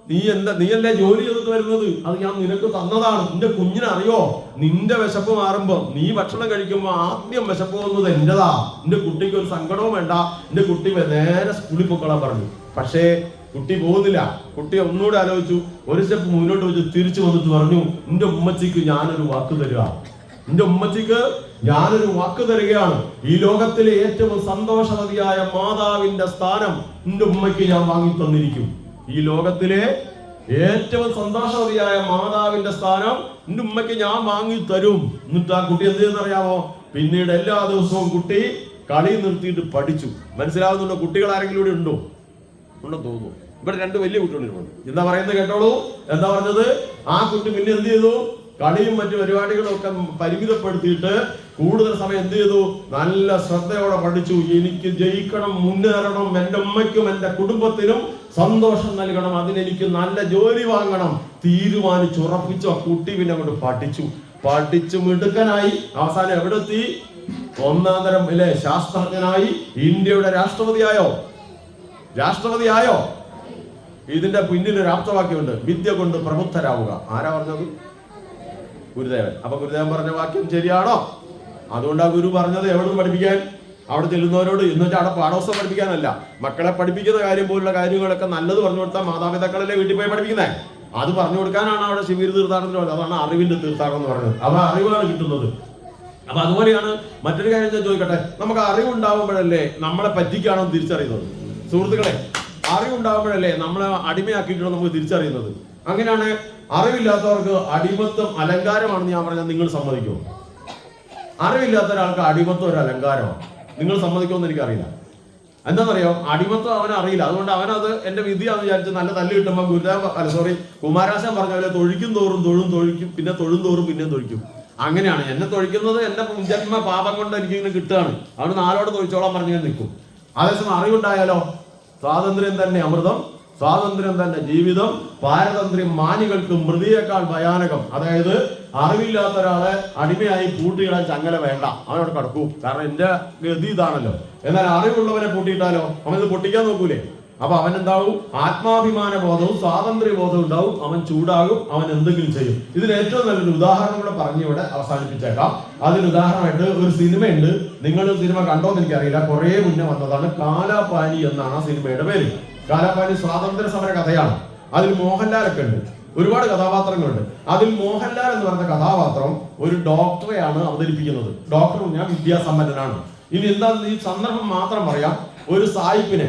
നീയല്ലേ ജോലി ചെയ്തിട്ട് വരുന്നത്, അത് ഞാൻ നിനക്ക് തന്നതാണ്. നിന്റെ കുഞ്ഞിനെ അറിയോ, നിന്റെ വിശപ്പ് മാറുമ്പോ നീ ഭക്ഷണം കഴിക്കുമ്പോ ആദ്യം വിശപ്പ് വന്നത് എന്റേതാ. നിന്റെ കുട്ടിക്ക് ഒരു സങ്കടവും വേണ്ട, നിന്റെ കുട്ടി നേരെ സ്കൂളിൽ പൊക്കോളാൻ പറഞ്ഞു. പക്ഷേ കുട്ടി പോകുന്നില്ല. കുട്ടി ഒന്നുകൂടെ ആലോചിച്ചു, ഒരു സ്റ്റെപ്പ് മുന്നോട്ട് വെച്ച് തിരിച്ചു വന്നിട്ട് പറഞ്ഞു, നിന്റെ ഉമ്മച്ചിക്ക് ഞാനൊരു വാക്ക് തരിക, നിന്റെ ഉമ്മച്ചിക്ക് ഞാനൊരു വാക്ക് തരികയാണ്. ഈ ലോകത്തിലെ ഏറ്റവും സന്തോഷവതിയായ മാതാവിന്റെ സ്ഥാനം നിന്റെ ഉമ്മയ്ക്ക് ഞാൻ വാങ്ങി തന്നിരിക്കും. ഈ ലോകത്തിലെ ഏറ്റവും സന്തോഷവതിയായ മാതാവിന്റെ സ്ഥാനം നിന്റെ ഉമ്മയ്ക്ക് ഞാൻ വാങ്ങി തരും. എന്നിട്ട് ആ കുട്ടി എന്ത് ചെയ്യുന്നറിയാമോ? പിന്നീട് എല്ലാ ദിവസവും കുട്ടി കളി നിർത്തിയിട്ട് പഠിച്ചു. മനസ്സിലാവുന്നുണ്ടോ? കുട്ടികൾ ആരെങ്കിലും ഇവിടെ ഉണ്ടോ? ഉണ്ടെന്ന് തോന്നുന്നു. ഇവിടെ 2 വലിയ കുട്ടികളുണ്ട്. എന്താ പറയുന്നത് കേട്ടോളൂ. എന്താ പറഞ്ഞത്? ആ കുട്ടി പിന്നെ എന്ത് ചെയ്തു? കളിയും മറ്റു പരിപാടികളും ഒക്കെ പരിമിതപ്പെടുത്തിയിട്ട് കൂടുതൽ സമയം എന്ത് ചെയ്തു? നല്ല ശ്രദ്ധയോടെ പഠിച്ചു. എനിക്ക് ജയിക്കണം, മുന്നേറണം, എൻ്റെ ഉമ്മയ്ക്കും എൻ്റെ കുടുംബത്തിനും സന്തോഷം നൽകണം, അതിനെനിക്ക് നല്ല ജോലി വാങ്ങണം തീരുമാനിച്ചുറപ്പിച്ചു. ആ കുട്ടി പിന്നെ അങ്ങോട്ട് പഠിച്ചു മിടുക്കനായി. അവസാനം എവിടെ എത്തി? 1ാം തരം ശാസ്ത്രജ്ഞനായി. ഇന്ത്യയുടെ രാഷ്ട്രപതിയായോ? ഇതിന്റെ പിന്നിൽ ഒരു ആപ്തവാക്യമുണ്ട്, വിദ്യ കൊണ്ട് പ്രബുദ്ധരാവുക. ആരാ പറഞ്ഞത്? ഗുരുദേവൻ. അപ്പൊ ഗുരുദേവൻ പറഞ്ഞ വാക്യം ശരിയാണോ? അതുകൊണ്ടാ ഗുരു പറഞ്ഞത് എവിടെ നിന്ന് പഠിപ്പിക്കാൻ? അവിടെ ചെല്ലുന്നവരോട്. എന്ന് വെച്ചാൽ അവിടെ പാഠോത്സവം പഠിപ്പിക്കാനല്ല, മക്കളെ പഠിപ്പിക്കുന്ന കാര്യം പോലുള്ള കാര്യങ്ങളൊക്കെ നല്ലത് പറഞ്ഞു കൊടുത്താൽ മാതാപിതാക്കളല്ലേ വീട്ടിൽ പോയി പഠിപ്പിക്കുന്നത്. അത് പറഞ്ഞു കൊടുക്കാനാണ് അവിടെ ശിവഗിരി തീർത്ഥാടനത്തിന് പറഞ്ഞത്. അതാണ് അറിവിന്റെ തീർത്ഥാടനം എന്ന് പറയുന്നത്. അപ്പൊ അറിവാണ് കിട്ടുന്നത്. അപ്പൊ അതുപോലെയാണ് മറ്റൊരു കാര്യം ഞാൻ ചോദിക്കട്ടെ, നമുക്ക് അറിവുണ്ടാവുമ്പോഴല്ലേ നമ്മളെ പറ്റിക്കാണോ തിരിച്ചറിയുന്നത്? സുഹൃത്തുക്കളെ, അറിവുണ്ടാവുമ്പോഴല്ലേ നമ്മളെ അടിമയാക്കിയിട്ടാണോ നമുക്ക് തിരിച്ചറിയുന്നത്? അങ്ങനെയാണ് അറിവില്ലാത്തവർക്ക് അടിമത്വം അലങ്കാരമാണെന്ന് ഞാൻ പറഞ്ഞാൽ നിങ്ങൾ സമ്മതിക്കുമോ? അറിവില്ലാത്ത ഒരാൾക്ക് അടിമത്വം ഒരു അലങ്കാരമാണ്. നിങ്ങൾ സമ്മതിക്കുമെന്ന് എനിക്കറിയില്ല. എന്താണെന്നറിയോ? അടിമത്വം അവനറിയില്ല. അതുകൊണ്ട് അവനത് എന്റെ വിധിയാന്ന് വിചാരിച്ച് നല്ല തല്ല് കിട്ടുമ്പോൾ കുമാരാശാൻ പറഞ്ഞ പോലെ തൊഴിക്കും തോറും തൊഴിക്കും, പിന്നെ തൊഴും പിന്നെ തൊഴിക്കും. അങ്ങനെയാണ് എന്നെ തൊഴിക്കുന്നത്. എന്റെ ജന്മ പാപം കൊണ്ട് എനിക്കിങ്ങനെ കിട്ടുകയാണ്. അവന് 4 തൊഴിച്ചോളാൻ പറഞ്ഞു നിൽക്കും. അതേസമയം അറിവുണ്ടായാലോ? സ്വാതന്ത്ര്യം തന്നെ അമൃതം, സ്വാതന്ത്ര്യം തന്നെ ജീവിതം, പാരതന്ത്ര്യം മാനികൾക്ക് മൃതിയേക്കാൾ ഭയാനകം. അതായത് അറിവില്ലാത്ത ഒരാളെ അടിമയായി പൂട്ടിയിടാൻ ചങ്ങല വേണ്ട, അവനോട് കടക്കൂ. കാരണം എന്റെ ഗതി ഇതാണല്ലോ. എന്നാൽ അറിവുള്ളവനെ പൂട്ടിയിട്ടാലോ അവനത് പൊട്ടിക്കാൻ നോക്കൂലേ? അപ്പൊ അവൻ എന്താവും? ആത്മാഭിമാന ബോധവും സ്വാതന്ത്ര്യ ബോധവും ഉണ്ടാവും. അവൻ ചൂടാകും, അവൻ എന്തെങ്കിലും ചെയ്യും. ഇതിന് ഏറ്റവും നല്ലൊരു ഉദാഹരണം കൂടെ പറഞ്ഞ് ഇവിടെ അവസാനിപ്പിച്ചേക്കാം. അതിന് ഉദാഹരണമായിട്ട് ഒരു സിനിമയുണ്ട്. നിങ്ങൾ സിനിമ കണ്ടോന്ന് എനിക്കറിയില്ല, കുറെ മുന്നേ വന്നതാണ്. കാലാപാനി എന്നാണ് ആ സിനിമയുടെ പേര്. കാലാപാനി സ്വാതന്ത്ര്യ സമര കഥയാണ്. അതിൽ മോഹൻലാലൊക്കെ ഉണ്ട്, ഒരുപാട് കഥാപാത്രങ്ങളുണ്ട്. അതിൽ മോഹൻലാൽ എന്ന് പറഞ്ഞ കഥാപാത്രം ഒരു ഡോക്ടറെയാണ് അവതരിപ്പിക്കുന്നത്. ഡോക്ടർ ഞാൻ വിദ്യാസമ്പന്നനാണ്. ഇനി എന്താ ഈ സന്ദർഭം മാത്രം പറയാം. ഒരു സായിപ്പിനെ,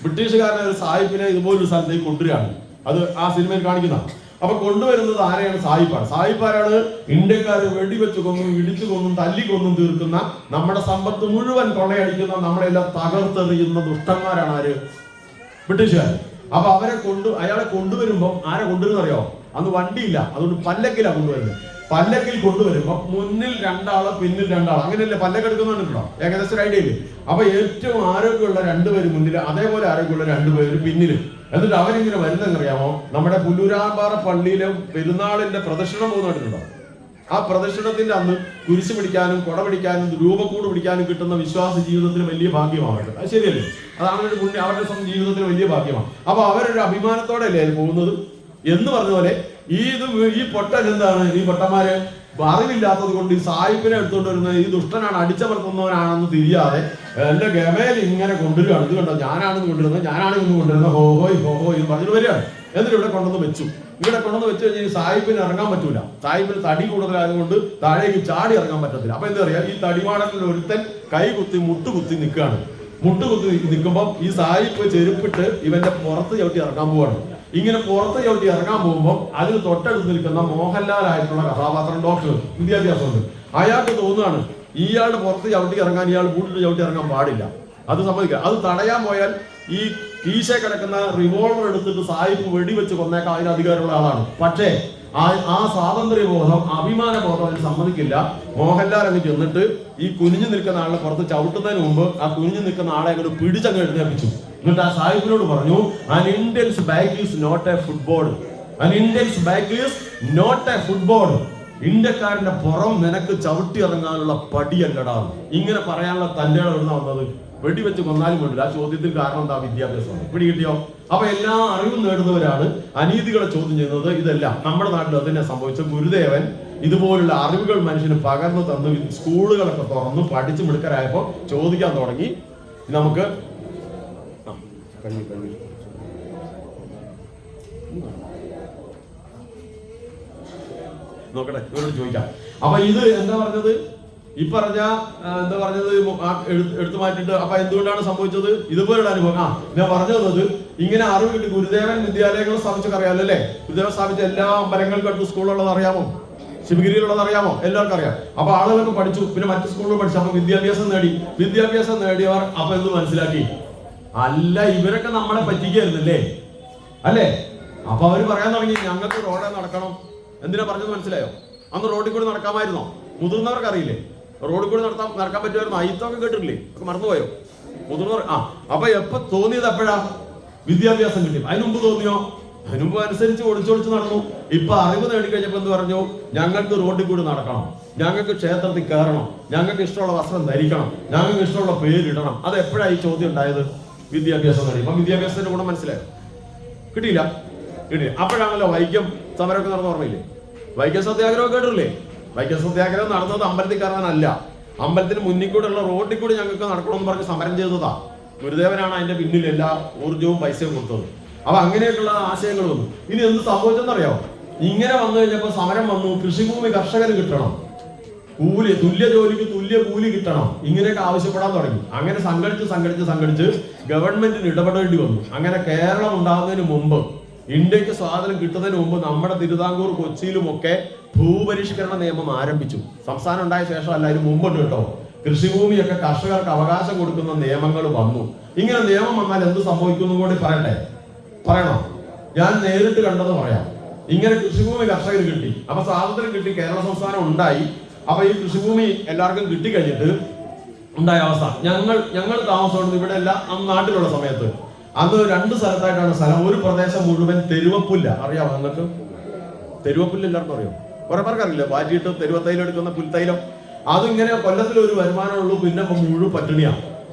ബ്രിട്ടീഷുകാരനെ ഒരു സായിപ്പിനെ ഇതുപോലൊരു സ്ഥലത്തേക്ക് കൊണ്ടുവരികയാണ്. അത് ആ സിനിമയിൽ കാണിക്കുന്ന. അപ്പൊ കൊണ്ടുവരുന്നത് ആരെയാണ്? സായിപ്പാണ്. സായിപ്പാരാണ്? ഇന്ത്യക്കാരെ വെടിവെച്ച് കൊന്നും ഇടിച്ചു കൊന്നും തല്ലിക്കൊന്നും തീർക്കുന്ന, നമ്മുടെ സമ്പത്ത് മുഴുവൻ കൊള്ളയടിക്കുന്ന, നമ്മളെല്ലാം തകർത്തെറിയുന്ന ദുഷ്ടന്മാരാണ് ആര്? ബ്രിട്ടീഷുകാർ. അപ്പൊ അയാളെ കൊണ്ടുവരുമ്പോൾ ആരെ കൊണ്ടുവരുന്നറിയോ? അന്ന് വണ്ടിയില്ല, അതുകൊണ്ട് പല്ലക്കിലാണ് കൊണ്ടുവരുന്നത്. പല്ലക്കിൽ കൊണ്ടുവരുമ്പോ മുന്നിൽ രണ്ടാള് പിന്നിൽ രണ്ടാള്, അങ്ങനെയല്ലേ പല്ലക്ക് എടുക്കുന്നുണ്ടോ? ഏകദേശം ഒരു ഐഡിയ ഇല്ലേ? അപ്പൊ ഏറ്റവും ആരോഗ്യമുള്ള രണ്ടുപേര് മുന്നിൽ, അതേപോലെ ആരോഗ്യമുള്ള രണ്ടുപേര് പിന്നിലും. എന്നിട്ട് അവരിങ്ങനെ വരുന്നതെന്നറിയാമോ? നമ്മുടെ പുല്ലൂരാമ്പാറ പള്ളിയിലെ പെരുന്നാളിന്റെ പ്രദക്ഷിണം പോകുന്നുണ്ടോ? ആ പ്രദക്ഷിണത്തിന്റെ അന്ന് കുരിശ് പിടിക്കാനും കൊട പിടിക്കാനും രൂപക്കൂട് പിടിക്കാനും കിട്ടുന്ന വിശ്വാസ ജീവിതത്തിൽ വലിയ ഭാഗ്യമാവട്ടെ. അത് ശരിയല്ലേ? അതാണ് അവരുടെ ജീവിതത്തിൽ വലിയ ഭാഗ്യമാണ്. അപ്പൊ അവരൊരു അഭിമാനത്തോടെ അല്ലേ പോകുന്നത് എന്ന് പറഞ്ഞ പോലെ ഈ പൊട്ടൻ എന്താണ്, ഈ പൊട്ടന്മാര് അറിവില്ലാത്തത് കൊണ്ട് ഈ സായിപ്പിനെ എടുത്തുകൊണ്ട് വരുന്നത് ഈ ദുഷ്ടനാണ്, അടിച്ചമർത്തുന്നവനാണെന്ന് തിരിയാതെ എന്റെ ഗമയിൽ ഇങ്ങനെ കൊണ്ടുവരികയാണ്. ഇത് കണ്ടോ, ഞാനാണെന്ന് കൊണ്ടുവരുന്നത് ഹോഹോയ് എന്ന് പറഞ്ഞിട്ട് വരികയാണ്. എന്നിട്ട് ഇവിടെ കൊണ്ടുവന്ന് വെച്ചു. ഇവിടെ കൊണ്ടുവന്ന് വെച്ച് കഴിഞ്ഞാൽ ഈ സായിപ്പിന് ഇറങ്ങാൻ പറ്റൂല. സായിപ്പിന് തടി കൂടുതലായതുകൊണ്ട് താഴേക്ക് ചാടി ഇറങ്ങാൻ പറ്റത്തില്ല. അപ്പൊ എന്താ പറയാ, ഈ തടിമാടത്തിൽ ഒരുത്തൻ കൈ കുത്തി മുട്ടുകുത്തി നിൽക്കുകയാണ്. മുട്ടുകുത്തി നിൽക്കുമ്പോൾ ഈ സായിപ്പ് ചെരുപ്പിട്ട് ഇവന്റെ പുറത്ത് ചവിട്ടി ഇറങ്ങാൻ പോവാണ്. ഇങ്ങനെ പുറത്ത് ചവിട്ടി ഇറങ്ങാൻ പോകുമ്പോൾ അതിന് തൊട്ടടുത്ത് നിൽക്കുന്ന മോഹൻലാൽ ആയിട്ടുള്ള കഥാപാത്രം ഡോക്ടർ, വിദ്യാഭ്യാസമുണ്ട്, അയാൾക്ക് തോന്നുകയാണ് ഇയാൾ പുറത്ത് ചവിട്ടി ഇറങ്ങാൻ, ഇയാൾ കൂട്ടിട്ട് ചവിട്ടി ഇറങ്ങാൻ പാടില്ല. അത് സമ്മതിക്കുക. അത് തടയാൻ പോയാൽ ഈ കീശ കിടക്കുന്ന റിവോൾവർ എടുത്തിട്ട് സായിപ്പ് വെടിവെച്ച് കൊന്നേക്കാൻ അതിന് അധികാരമുള്ള ആളാണ്. പക്ഷേ ആ സ്വാതന്ത്ര്യബോധം, അഭിമാനബോധം അതിന് സമ്മതിക്കില്ല. മോഹൻലാൽ അങ്ങ് ചെന്നിട്ട് ഈ കുനിഞ്ഞു നിൽക്കുന്ന ആളെ പുറത്ത് ചവിട്ടുന്നതിന് മുമ്പ് ആ കുനിഞ്ഞു നിൽക്കുന്ന ആളെ അങ്ങോട്ട് പിടിച്ചങ്ങ് എഴുന്നേൽപ്പിച്ചു. എന്നിട്ട് ആ സാഹിബിനോട് പറഞ്ഞു, an Indian's back is not a football. An Indian's back is not a football. ഇന്ത്യക്കാരന്റെ പുറം നിനക്ക് ചവിട്ടി ഇറങ്ങാനുള്ള പടിയല്ലടാ. ഇങ്ങനെ പറയാനുള്ള തന്റെ എവിടുന്ന വന്നത്? വെടിവെച്ച് കൊന്നാലും വേണ്ടില്ല. ആ ചോദ്യത്തിൽ കാരണം എന്താ? വിദ്യാഭ്യാസമാണ്. പിടി കിട്ടിയോ? അപ്പൊ എല്ലാ അറിവും നേടുന്നവരാണ് അനീതികളെ ചോദ്യം ചെയ്യുന്നത്. ഇതെല്ലാം നമ്മുടെ നാട്ടിൽ തന്നെ സംഭവിച്ച. ഗുരുദേവൻ ഇതുപോലുള്ള അറിവുകൾ മനുഷ്യന് പകർന്നു തന്നു. സ്കൂളുകളൊക്കെ തുറന്നു പഠിച്ചു മിടുക്കരായപ്പോ ചോദിക്കാൻ തുടങ്ങി. നമുക്ക് നോക്കട്ടെ, ഇവരോട് ചോദിക്കാം. അപ്പൊ ഇത് എന്താ പറഞ്ഞത്? ഈ പറഞ്ഞ എന്താ പറഞ്ഞത് എടുത്തു മാറ്റിട്ട് അപ്പൊ എന്തുകൊണ്ടാണ് സംഭവിച്ചത്? ഇതുപോലുള്ള അനുഭവം. ഞാൻ പറഞ്ഞു തന്നത് ഇങ്ങനെ അറിവ് കിട്ടി. ഗുരുദേവൻ വിദ്യാലയങ്ങൾ സ്ഥാപിച്ചൊക്കെ അറിയാമല്ലോ അല്ലേ? ഗുരുദേവൻ സ്ഥാപിച്ച എല്ലാ അമ്പലങ്ങൾക്കടുത്ത് സ്കൂളുള്ളത് അറിയാമോ? ശിവഗിരിയിലുള്ളത് അറിയാമോ? എല്ലാവർക്കും അറിയാം. അപ്പൊ ആളുകളൊക്കെ പഠിച്ചു, പിന്നെ മറ്റു സ്കൂളുകൾ പഠിച്ചു. അപ്പൊ വിദ്യാഭ്യാസം നേടിയവർ അപ്പൊ എന്ത് മനസ്സിലാക്കി? അല്ല, ഇവരൊക്കെ നമ്മളെ പറ്റിക്കായിരുന്നല്ലേ അല്ലേ? അപ്പൊ അവര് പറയാൻ തുടങ്ങി, ഞങ്ങൾക്ക് റോഡേ നടക്കണം. എന്തിനാ പറഞ്ഞത് മനസ്സിലായോ? അന്ന് റോഡിൽ കൂടി നടക്കാമായിരുന്നോ? മുതിർന്നവർക്ക് അറിയില്ലേ റോഡിൽ കൂടി നടക്കാൻ പറ്റുമായിരുന്നു? അയിത്തൊക്കെ കേട്ടിട്ടില്ലേ? ഒക്കെ മറന്നുപോയോ? മുതിർന്നവർ. അപ്പൊ എപ്പൊ തോന്നിയത് എപ്പോഴാ? വിദ്യാഭ്യാസം കിട്ടി. അതിന് മുമ്പ് തോന്നിയോ? അതിന് മുമ്പ് അനുസരിച്ച് ഒളിച്ചൊളിച്ച് നടന്നു. ഇപ്പൊ അറിവ് നേടിക്കഴിഞ്ഞപ്പോ എന്ത് പറഞ്ഞു? ഞങ്ങൾക്ക് റോഡിൽ കൂടി നടക്കണം, ഞങ്ങൾക്ക് ക്ഷേത്രത്തിൽ കയറണം, ഞങ്ങൾക്ക് ഇഷ്ടമുള്ള വസ്ത്രം ധരിക്കണം, ഞങ്ങൾക്ക് ഇഷ്ടമുള്ള പേരിടണം. അത് എപ്പോഴാണ് ഈ ചോദ്യം ഉണ്ടായത്? വിദ്യാഭ്യാസം നേടി. അപ്പൊ വിദ്യാഭ്യാസത്തിന്റെ ഗുണം മനസ്സിലായോ? കിട്ടിയില്ല. അപ്പോഴാണല്ലോ വൈക്കം സമരമൊക്കെ നടന്ന ഓർമ്മയില്ലേ? വൈക്കം സത്യാഗ്രഹം കേട്ടില്ലേ? വൈക്കം സത്യാഗ്രഹം നടന്നത് അമ്പലത്തിൽ കയറാനല്ല, അമ്പലത്തിന് മുന്നിൽ കൂടെ ഉള്ള റോഡിൽ കൂടി ഞങ്ങൾക്ക് നടക്കണമെന്ന് പറഞ്ഞ് സമരം ചെയ്തതാ. ഗുരുദേവനാണ് അതിന്റെ പിന്നിൽ എല്ലാ ഊർജവും പൈസയും കൊടുത്തത്. അപ്പൊ അങ്ങനെയൊക്കെയുള്ള ആശയങ്ങൾ വന്നു. ഇനി എന്ത് സംഭവിച്ചെന്നറിയാമോ? ഇങ്ങനെ വന്നു കഴിഞ്ഞപ്പോ സമരം വന്നു. കൃഷിഭൂമി കർഷകന് കിട്ടണം, കൂലി, തുല്യ ജോലിക്ക് തുല്യ കൂലി കിട്ടണം, ഇങ്ങനെയൊക്കെ ആവശ്യപ്പെടാൻ തുടങ്ങി. അങ്ങനെ സംഘടിച്ച് ഗവൺമെന്റിന് ഇടപെടേണ്ടി വന്നു. അങ്ങനെ കേരളം ഉണ്ടാകുന്നതിന് മുമ്പ്, ഇന്ത്യക്ക് സ്വാതന്ത്ര്യം കിട്ടുന്നതിന് മുമ്പ് നമ്മുടെ തിരുവിതാംകൂർ, കൊച്ചിയിലുമൊക്കെ ഭൂപരിഷ്കരണ നിയമം ആരംഭിച്ചു. സംസ്ഥാനം ഉണ്ടായ ശേഷം അല്ല, ഇതിന് മുമ്പുണ്ട് കേട്ടോ. കൃഷിഭൂമിയൊക്കെ കർഷകർക്ക് അവകാശം കൊടുക്കുന്ന നിയമങ്ങൾ വന്നു. ഇങ്ങനെ നിയമം വന്നാൽ എന്ത് സംഭവിക്കുന്നു കൂടി പറയണോ? ഞാൻ നേരിട്ട് കണ്ടത് പറയാം. ഇങ്ങനെ കൃഷിഭൂമി കർഷകർ കിട്ടി. അപ്പൊ സ്വാതന്ത്ര്യം കിട്ടി, കേരള സംസ്ഥാനം ഉണ്ടായി. അപ്പൊ ഈ കൃഷിഭൂമി എല്ലാവർക്കും കിട്ടിക്കഴിഞ്ഞിട്ട് ഉണ്ടായ അവസ്ഥ, ഞങ്ങൾ താമസം ഇവിടെ അല്ല, നാട്ടിലുള്ള സമയത്ത് അന്ന് 2 സ്ഥലത്തായിട്ടാണ് സ്ഥലം. ഒരു പ്രദേശം മുഴുവൻ തെരുവപ്പുല്ല. അറിയാമോ നിങ്ങൾക്ക്? തെരുവപ്പുല്ല് എല്ലാവർക്കും അറിയാം? കുറെ പേർക്ക് അറിയില്ല. വാറ്റിയിട്ട് തെരുവത്തൈലം എടുക്കുന്ന പുൽത്തൈലം, അതിങ്ങനെ കൊല്ലത്തിൽ ഒരു വരുമാനമുള്ളൂ. പിന്നെ മുഴുവൻ പട്ടിണിയാണ്.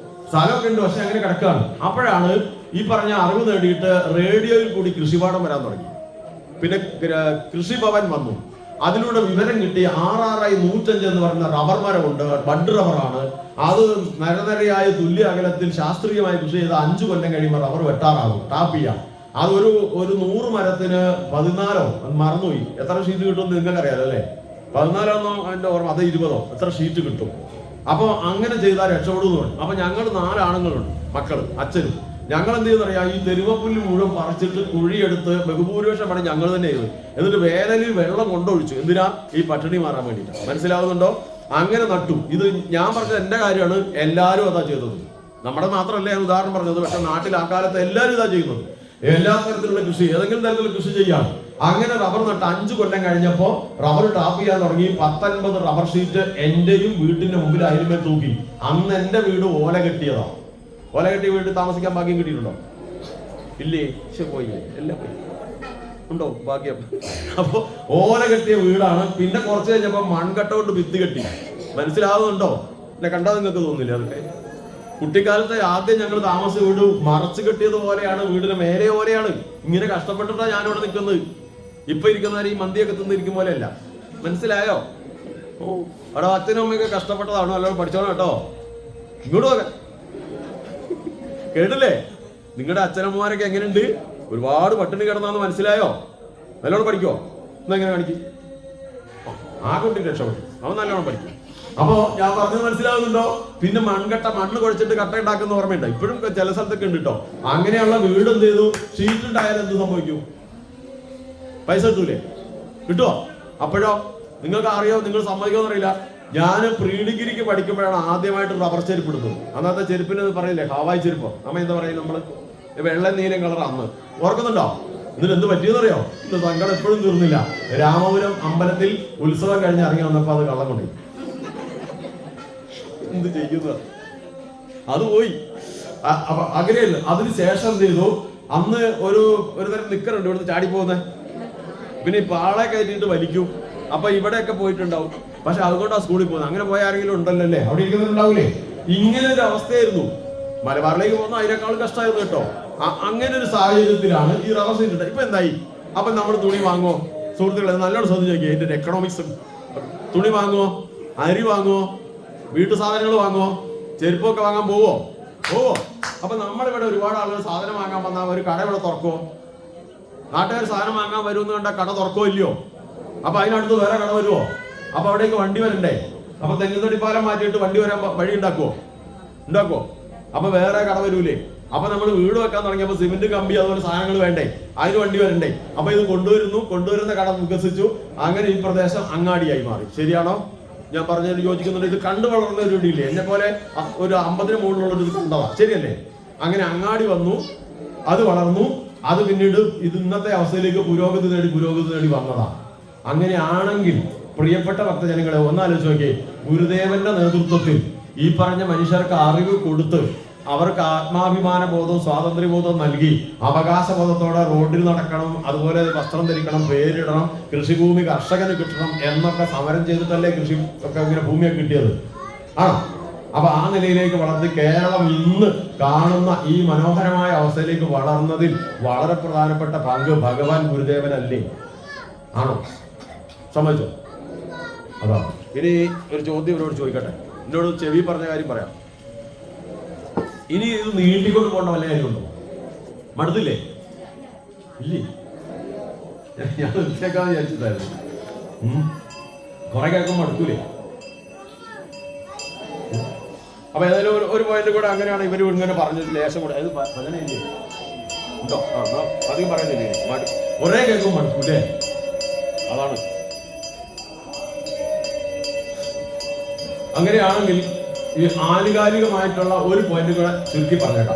സ്ഥലമൊക്കെ ഉണ്ട്, പക്ഷെ അങ്ങനെ കിടക്കുകയാണ്. അപ്പോഴാണ് ഈ പറഞ്ഞ അറിവ് നേടിയിട്ട് റേഡിയോയിൽ കൂടി കൃഷിപാഠം വരാൻ തുടങ്ങി. പിന്നെ കൃഷിഭവൻ വന്നു. അതിലൂടെ വിവരം കിട്ടി. RRI 105 എന്ന് പറയുന്ന റബ്ബർ മരമുണ്ട്, ബഡ് റബ്ബറാണ്. അത് നിരനിരയായ തുല്യ അകലത്തിൽ ശാസ്ത്രീയമായി കൃഷി ചെയ്ത് 5 കൊല്ലം കഴിയുമ്പോൾ റബ്ബർ വെട്ടാറാകും, ടാപ്പ് ചെയ്യാം. അത് ഒരു 100 മരത്തിന് 14 മറന്നുപോയി, എത്ര ഷീറ്റ് കിട്ടുമെന്ന് നിങ്ങൾക്ക് അറിയാലോ അല്ലേ? 14 അതിന്റെ ഓർമ്മ, അത് 20 എത്ര ഷീറ്റ് കിട്ടും. അപ്പൊ അങ്ങനെ ചെയ്താൽ രക്ഷപ്പെടുന്നു പറഞ്ഞു. അപ്പൊ ഞങ്ങൾ 4 ആണുങ്ങളുണ്ട്, മക്കള്, അച്ഛനും. ഞങ്ങൾ എന്ത് ചെയ്യുന്നറിയാം? ഈ തെരുവപ്പുല്ല് മുഴുവൻ പറിച്ചിട്ട് കുഴിയെടുത്ത് ബഹുഭൂരിപക്ഷം പണി ഞങ്ങൾ തന്നെ ചെയ്തു. എന്നിട്ട് വേനലിൽ വെള്ളം കൊണ്ടൊഴിച്ചു. എന്തിനാ? ഈ പട്ടിണി മാറാൻ വേണ്ടിയിട്ട്. മനസ്സിലാവുന്നുണ്ടോ? അങ്ങനെ നട്ടു. ഇത് ഞാൻ പറഞ്ഞത് എന്റെ കാര്യമാണ്. എല്ലാവരും അതാ ചെയ്തത്. നമ്മുടെ മാത്രമല്ല ഞാൻ ഉദാഹരണം പറഞ്ഞത്, പക്ഷെ നാട്ടിൽ ആ കാലത്ത് എല്ലാവരും ഇതാ ചെയ്യുന്നത്. എല്ലാ തരത്തിലുള്ള കൃഷി, ഏതെങ്കിലും തരത്തിലുള്ള കൃഷി ചെയ്യാം. അങ്ങനെ റബ്ബർ നട്ട് 5 കൊല്ലം കഴിഞ്ഞപ്പോ റബ്ബർ ടാപ്പ് ചെയ്യാൻ തുടങ്ങി. 19 റബ്ബർ ഷീറ്റ് എന്റെയും വീടിന്റെ മുമ്പിൽ അതിന്മേൽ തൂക്കി. അന്ന് എന്റെ വീട് ഓല കെട്ടിയതാ. ഓല കെട്ടിയ വീട് താമസിക്കാൻ ഭാഗ്യം കിട്ടിയിട്ടുണ്ടോ? ഇല്ലേ? പോയി, എല്ലാം പോയി. ഉണ്ടോ ഭാഗ്യം? അപ്പൊ ഓല കെട്ടിയ വീടാണ്. പിന്നെ കുറച്ച് കഴിഞ്ഞപ്പോ മൺകട്ട കൊണ്ട് ഭിത്തി കെട്ടി. മനസ്സിലാവുന്നുണ്ടോ? എന്നെ കണ്ടാൽ നിങ്ങൾക്ക് തോന്നില്ല? അതൊക്കെ കുട്ടിക്കാലത്തെ ആദ്യം ഞങ്ങൾ താമസ വീട് മറച്ചു കെട്ടിയത് പോലെയാണ്, വീടിന് മേലെ പോലെയാണ്. ഇങ്ങനെ കഷ്ടപ്പെട്ടിട്ടാണ് ഞാനിവിടെ നിൽക്കുന്നത്. ഇപ്പൊ ഇരിക്കുന്നവർ ഈ മന്തിയൊക്കെ തിന്നിരിക്കും പോലെയല്ല. മനസ്സിലായോ? ഓ, അവിടെ അച്ഛനും അമ്മയൊക്കെ കഷ്ടപ്പെട്ടതാണോ? അല്ലോ പഠിച്ചോണം കേട്ടോ. ഇങ്ങോട്ട് നോക്ക, കേട്ടില്ലേ? നിങ്ങളുടെ അച്ഛനമ്മമാരൊക്കെ എങ്ങനെയുണ്ട്? ഒരുപാട് പട്ടിണി കിടന്നാന്ന് മനസ്സിലായോ? നല്ലോണം പഠിക്കോ? എന്നാ എങ്ങനെ കാണിക്കും? ആ കുട്ടി രക്ഷപ്പെട്ടു, അവൻ നല്ലോണം പഠിക്കും. അപ്പോ ഞാൻ പറഞ്ഞത് മനസ്സിലാവുന്നുണ്ടോ? പിന്നെ മണ്ണ് കുഴച്ചിട്ട് കട്ട ഉണ്ടാക്കുന്ന ഓർമ്മയുണ്ടോ? ഇപ്പോഴും ചില സ്ഥലത്തൊക്കെ ഉണ്ട് കേട്ടോ. അങ്ങനെയുള്ള വീട് എന്ത് ചെയ്തു? ഷീറ്റ് ഉണ്ടായാലും എന്ത് സംഭവിക്കും? പൈസ കിട്ടൂലേ? കിട്ടുവോ? അപ്പോഴോ നിങ്ങൾക്ക് അറിയോ? നിങ്ങൾ സമ്മതിക്കുമെന്ന് അറിയില്ല. ഞാൻ പ്രീ ഡിഗ്രിക്ക് പഠിക്കുമ്പോഴാണ് ആദ്യമായിട്ട് റബ്ബർ ചെരുപ്പ് എടുത്തത്. അന്നത്തെ ചെരുപ്പിന് പറയില്ലേ, ഹവായി ചെരുപ്പോ? നമ്മ എന്താ പറയും? നമ്മള് വെള്ള നീലം കളർ. അന്ന് ഓർക്കുന്നുണ്ടോ? എന്നിട്ട് എന്ത് പറ്റിയെന്നറിയോ? ഇന്ന് സങ്കടം എപ്പോഴും തീർന്നില്ല. രാമപുരം അമ്പലത്തിൽ ഉത്സവം കഴിഞ്ഞ് ഇറങ്ങി വന്നപ്പോ അത് കള്ളം കൊണ്ടു. എന്ത് ചെയ്യുക? അത് പോയി. അപ്പൊ അങ്ങനെയല്ല. അതിനുശേഷം എന്ത് ചെയ്തു? അന്ന് ഒരു തരം നിക്കറുണ്ട് ഇവിടുന്ന് ചാടി പോകുന്നത്. പിന്നെ ഈ പാളെ കയറ്റിയിട്ട് വലിക്കും. അപ്പൊ ഇവിടെയൊക്കെ പോയിട്ടുണ്ടാവും. പക്ഷെ അതുകൊണ്ടാണ് സ്കൂളിൽ പോകുന്നത്. അങ്ങനെ പോയ ആരെങ്കിലും ഉണ്ടല്ലോ അല്ലേ? അവിടെ ഇരിക്കുന്നുണ്ടാവൂലേ? ഇങ്ങനെ ഒരു അവസ്ഥയായിരുന്നു. മലബാറിലേക്ക് പോകുന്ന അതിനേക്കാൾ കഷ്ടമായിരുന്നു കേട്ടോ. അങ്ങനെ ഒരു സാഹചര്യത്തിലാണ് ഈ റബ്ബർ ഷീറ്റ്. ഇപ്പൊ എന്തായി? അപ്പൊ നമ്മൾ തുണി വാങ്ങുമോ? സുഹൃത്തുക്കളെ നല്ലോണം ശ്രദ്ധിച്ചു നോക്കിയേ. ഇതിന്റെ എക്കണോമിക്സും. തുണി വാങ്ങുമോ? അരി വാങ്ങുമോ? വീട്ടു സാധനങ്ങൾ വാങ്ങുമോ? ചെരുപ്പൊക്കെ വാങ്ങാൻ പോവോ? അപ്പൊ നമ്മളിവിടെ ഒരുപാട് ആളുകൾ സാധനം വാങ്ങാൻ വന്നാൽ ഒരു കട ഇവിടെ തുറക്കോ? നാട്ടുകാർ സാധനം വാങ്ങാൻ വരുമെന്ന് കണ്ട കട തുറക്കോ ഇല്ലയോ? അപ്പൊ അതിനടുത്ത് വേറെ കട വരുമോ? അപ്പൊ അവിടേക്ക് വണ്ടി വരണ്ടേ? അപ്പൊ തെങ്ങുതടി പാലം മാറ്റിയിട്ട് വണ്ടി വരാൻ വഴി ഉണ്ടാക്കുവോ? അപ്പൊ വേറെ കട വരൂലേ? അപ്പൊ നമ്മൾ വീട് വെക്കാൻ തുടങ്ങിയപ്പോ സിമെന്റ് കമ്പി അതുപോലെ സാധനങ്ങൾ വേണ്ടേ? അതിന് വണ്ടി വരണ്ടേ? അപ്പൊ ഇത് കൊണ്ടുവരുന്ന കട വികസിച്ചു. അങ്ങനെ ഈ പ്രദേശം അങ്ങാടിയായി മാറി. ശരിയാണോ? ഞാൻ പറഞ്ഞതിൽ യോജിക്കുന്നുണ്ട്. ഇത് കണ്ടു വളർന്ന ഒരു ഇടിയില്ലേ? എന്നെ പോലെ ഒരു 50-ന് മുകളിലുള്ള ഒരു ഉണ്ടാവാ. ശരിയല്ലേ? അങ്ങനെ അങ്ങാടി വന്നു, അത് വളർന്നു. അത് പിന്നീട് ഇത് ഇന്നത്തെ അവസ്ഥയിലേക്ക് പുരോഗതി നേടി വന്നതാണ്. അങ്ങനെയാണെങ്കിൽ പ്രിയപ്പെട്ട ഭക്തജനങ്ങളെ ഒന്നാലോചിച്ച് നോക്കിയേ. ഗുരുദേവന്റെ നേതൃത്വത്തിൽ ഈ പറഞ്ഞ മനുഷ്യർക്ക് അറിവ് കൊടുത്ത് അവർക്ക് ആത്മാഭിമാന ബോധവും സ്വാതന്ത്ര്യബോധവും നൽകി അവകാശബോധത്തോടെ റോഡിൽ നടക്കണം, അതുപോലെ വസ്ത്രം ധരിക്കണം, പേരിടണം, കൃഷിഭൂമി കർഷകന് കിട്ടണം എന്നൊക്കെ സമരം ചെയ്തിട്ടല്ലേ കൃഷി ഒക്കെ ഇങ്ങനെ ഭൂമിയൊക്കെ കിട്ടിയത് ആണോ? അപ്പൊ ആ നിലയിലേക്ക് വളർന്ന് കേരളം ഇന്ന് കാണുന്ന ഈ മനോഹരമായ അവസ്ഥയിലേക്ക് വളർന്നതിൽ വളരെ പ്രധാനപ്പെട്ട പങ്ക് ഭഗവാൻ ഗുരുദേവനല്ലേ? ആണോ? സമ്മതിച്ചോ? അതാ. ഇനി ഒരു ചോദ്യം ഇവരോട് ചോദിക്കട്ടെ. എന്നോട് ചെവി പറഞ്ഞ കാര്യം പറയാം. ഇനി ഇത് നീട്ടിക്കൊണ്ട് പോകേണ്ട വല്ല കാര്യമുണ്ടോ? മടുത്തില്ലേ? ഇല്ലേ? ഞാൻ നിർത്തിയേക്കാന്ന് വിചാരിച്ചിട്ടായിരുന്നു. കുറെ കേൾക്കുമ്പോൾ മടുക്കൂലേ? അപ്പൊ ഏതായാലും ഒരു പോയിന്റ് കൂടെ അങ്ങനെയാണ് ഇവർ ഇങ്ങനെ പറഞ്ഞത്. ലേശം കൂടെ അത് ഭജനയില്ലേ ഉണ്ടോ? അധികം പറയുന്നില്ലേ? ഒരേ കേൾക്കും മടുക്കൂലേ? അതാണ്. അങ്ങനെയാണെങ്കിൽ ഈ ആനുകാലികമായിട്ടുള്ള ഒരു പോയിന്റ് കൂടെ ചുരുക്കി പറയട്ടെ.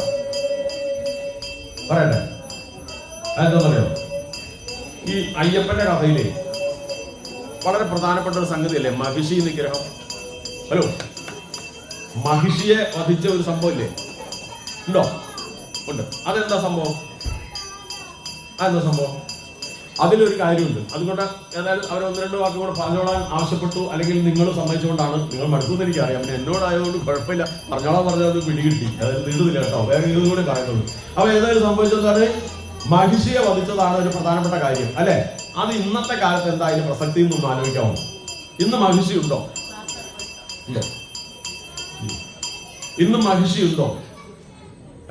അതെന്താ പറയോ? ഈ അയ്യപ്പന്റെ കഥയിലെ വളരെ പ്രധാനപ്പെട്ട ഒരു സംഗതിയല്ലേ മഹിഷി നിഗ്രഹം? ഹലോ, മഹിഷിയെ വധിച്ച ഒരു സംഭവം ഇല്ലേ? ഉണ്ടോ? ഉണ്ട്. അതെന്താ സംഭവം? അതിലൊരു കാര്യമുണ്ട്. അതുകൊണ്ട് ഏതായാലും അവർ 1-2 വാക്ക് കൂടെ പറഞ്ഞോളാൻ ആവശ്യപ്പെട്ടു. അല്ലെങ്കിൽ നിങ്ങൾ സമ്മതിച്ചുകൊണ്ടാണ്. നിങ്ങൾ മടുത്തെന്ന് എനിക്കറിയാം. പിന്നെ എന്നോടായതുകൊണ്ട് കുഴപ്പമില്ല. പറഞ്ഞത് പിടികിട്ടി. അതായത് നീളുന്നില്ല കേട്ടോ. വേറെ ഇതും കൂടെ പറയുന്നുള്ളൂ. അപ്പൊ ഏതായാലും സംഭവിച്ചതാണ് മഹിഷിയെ വധിച്ചതാണ് ഒരു പ്രധാനപ്പെട്ട കാര്യം അല്ലെ? അത് ഇന്നത്തെ കാലത്ത് എന്തായാലും പ്രസക്തി എന്നൊന്നും ആലോചിക്കാമോ? ഇന്ന് മഹിഷി ഉണ്ടോ? ഇന്ന് മഹിഷി ഉണ്ടോ?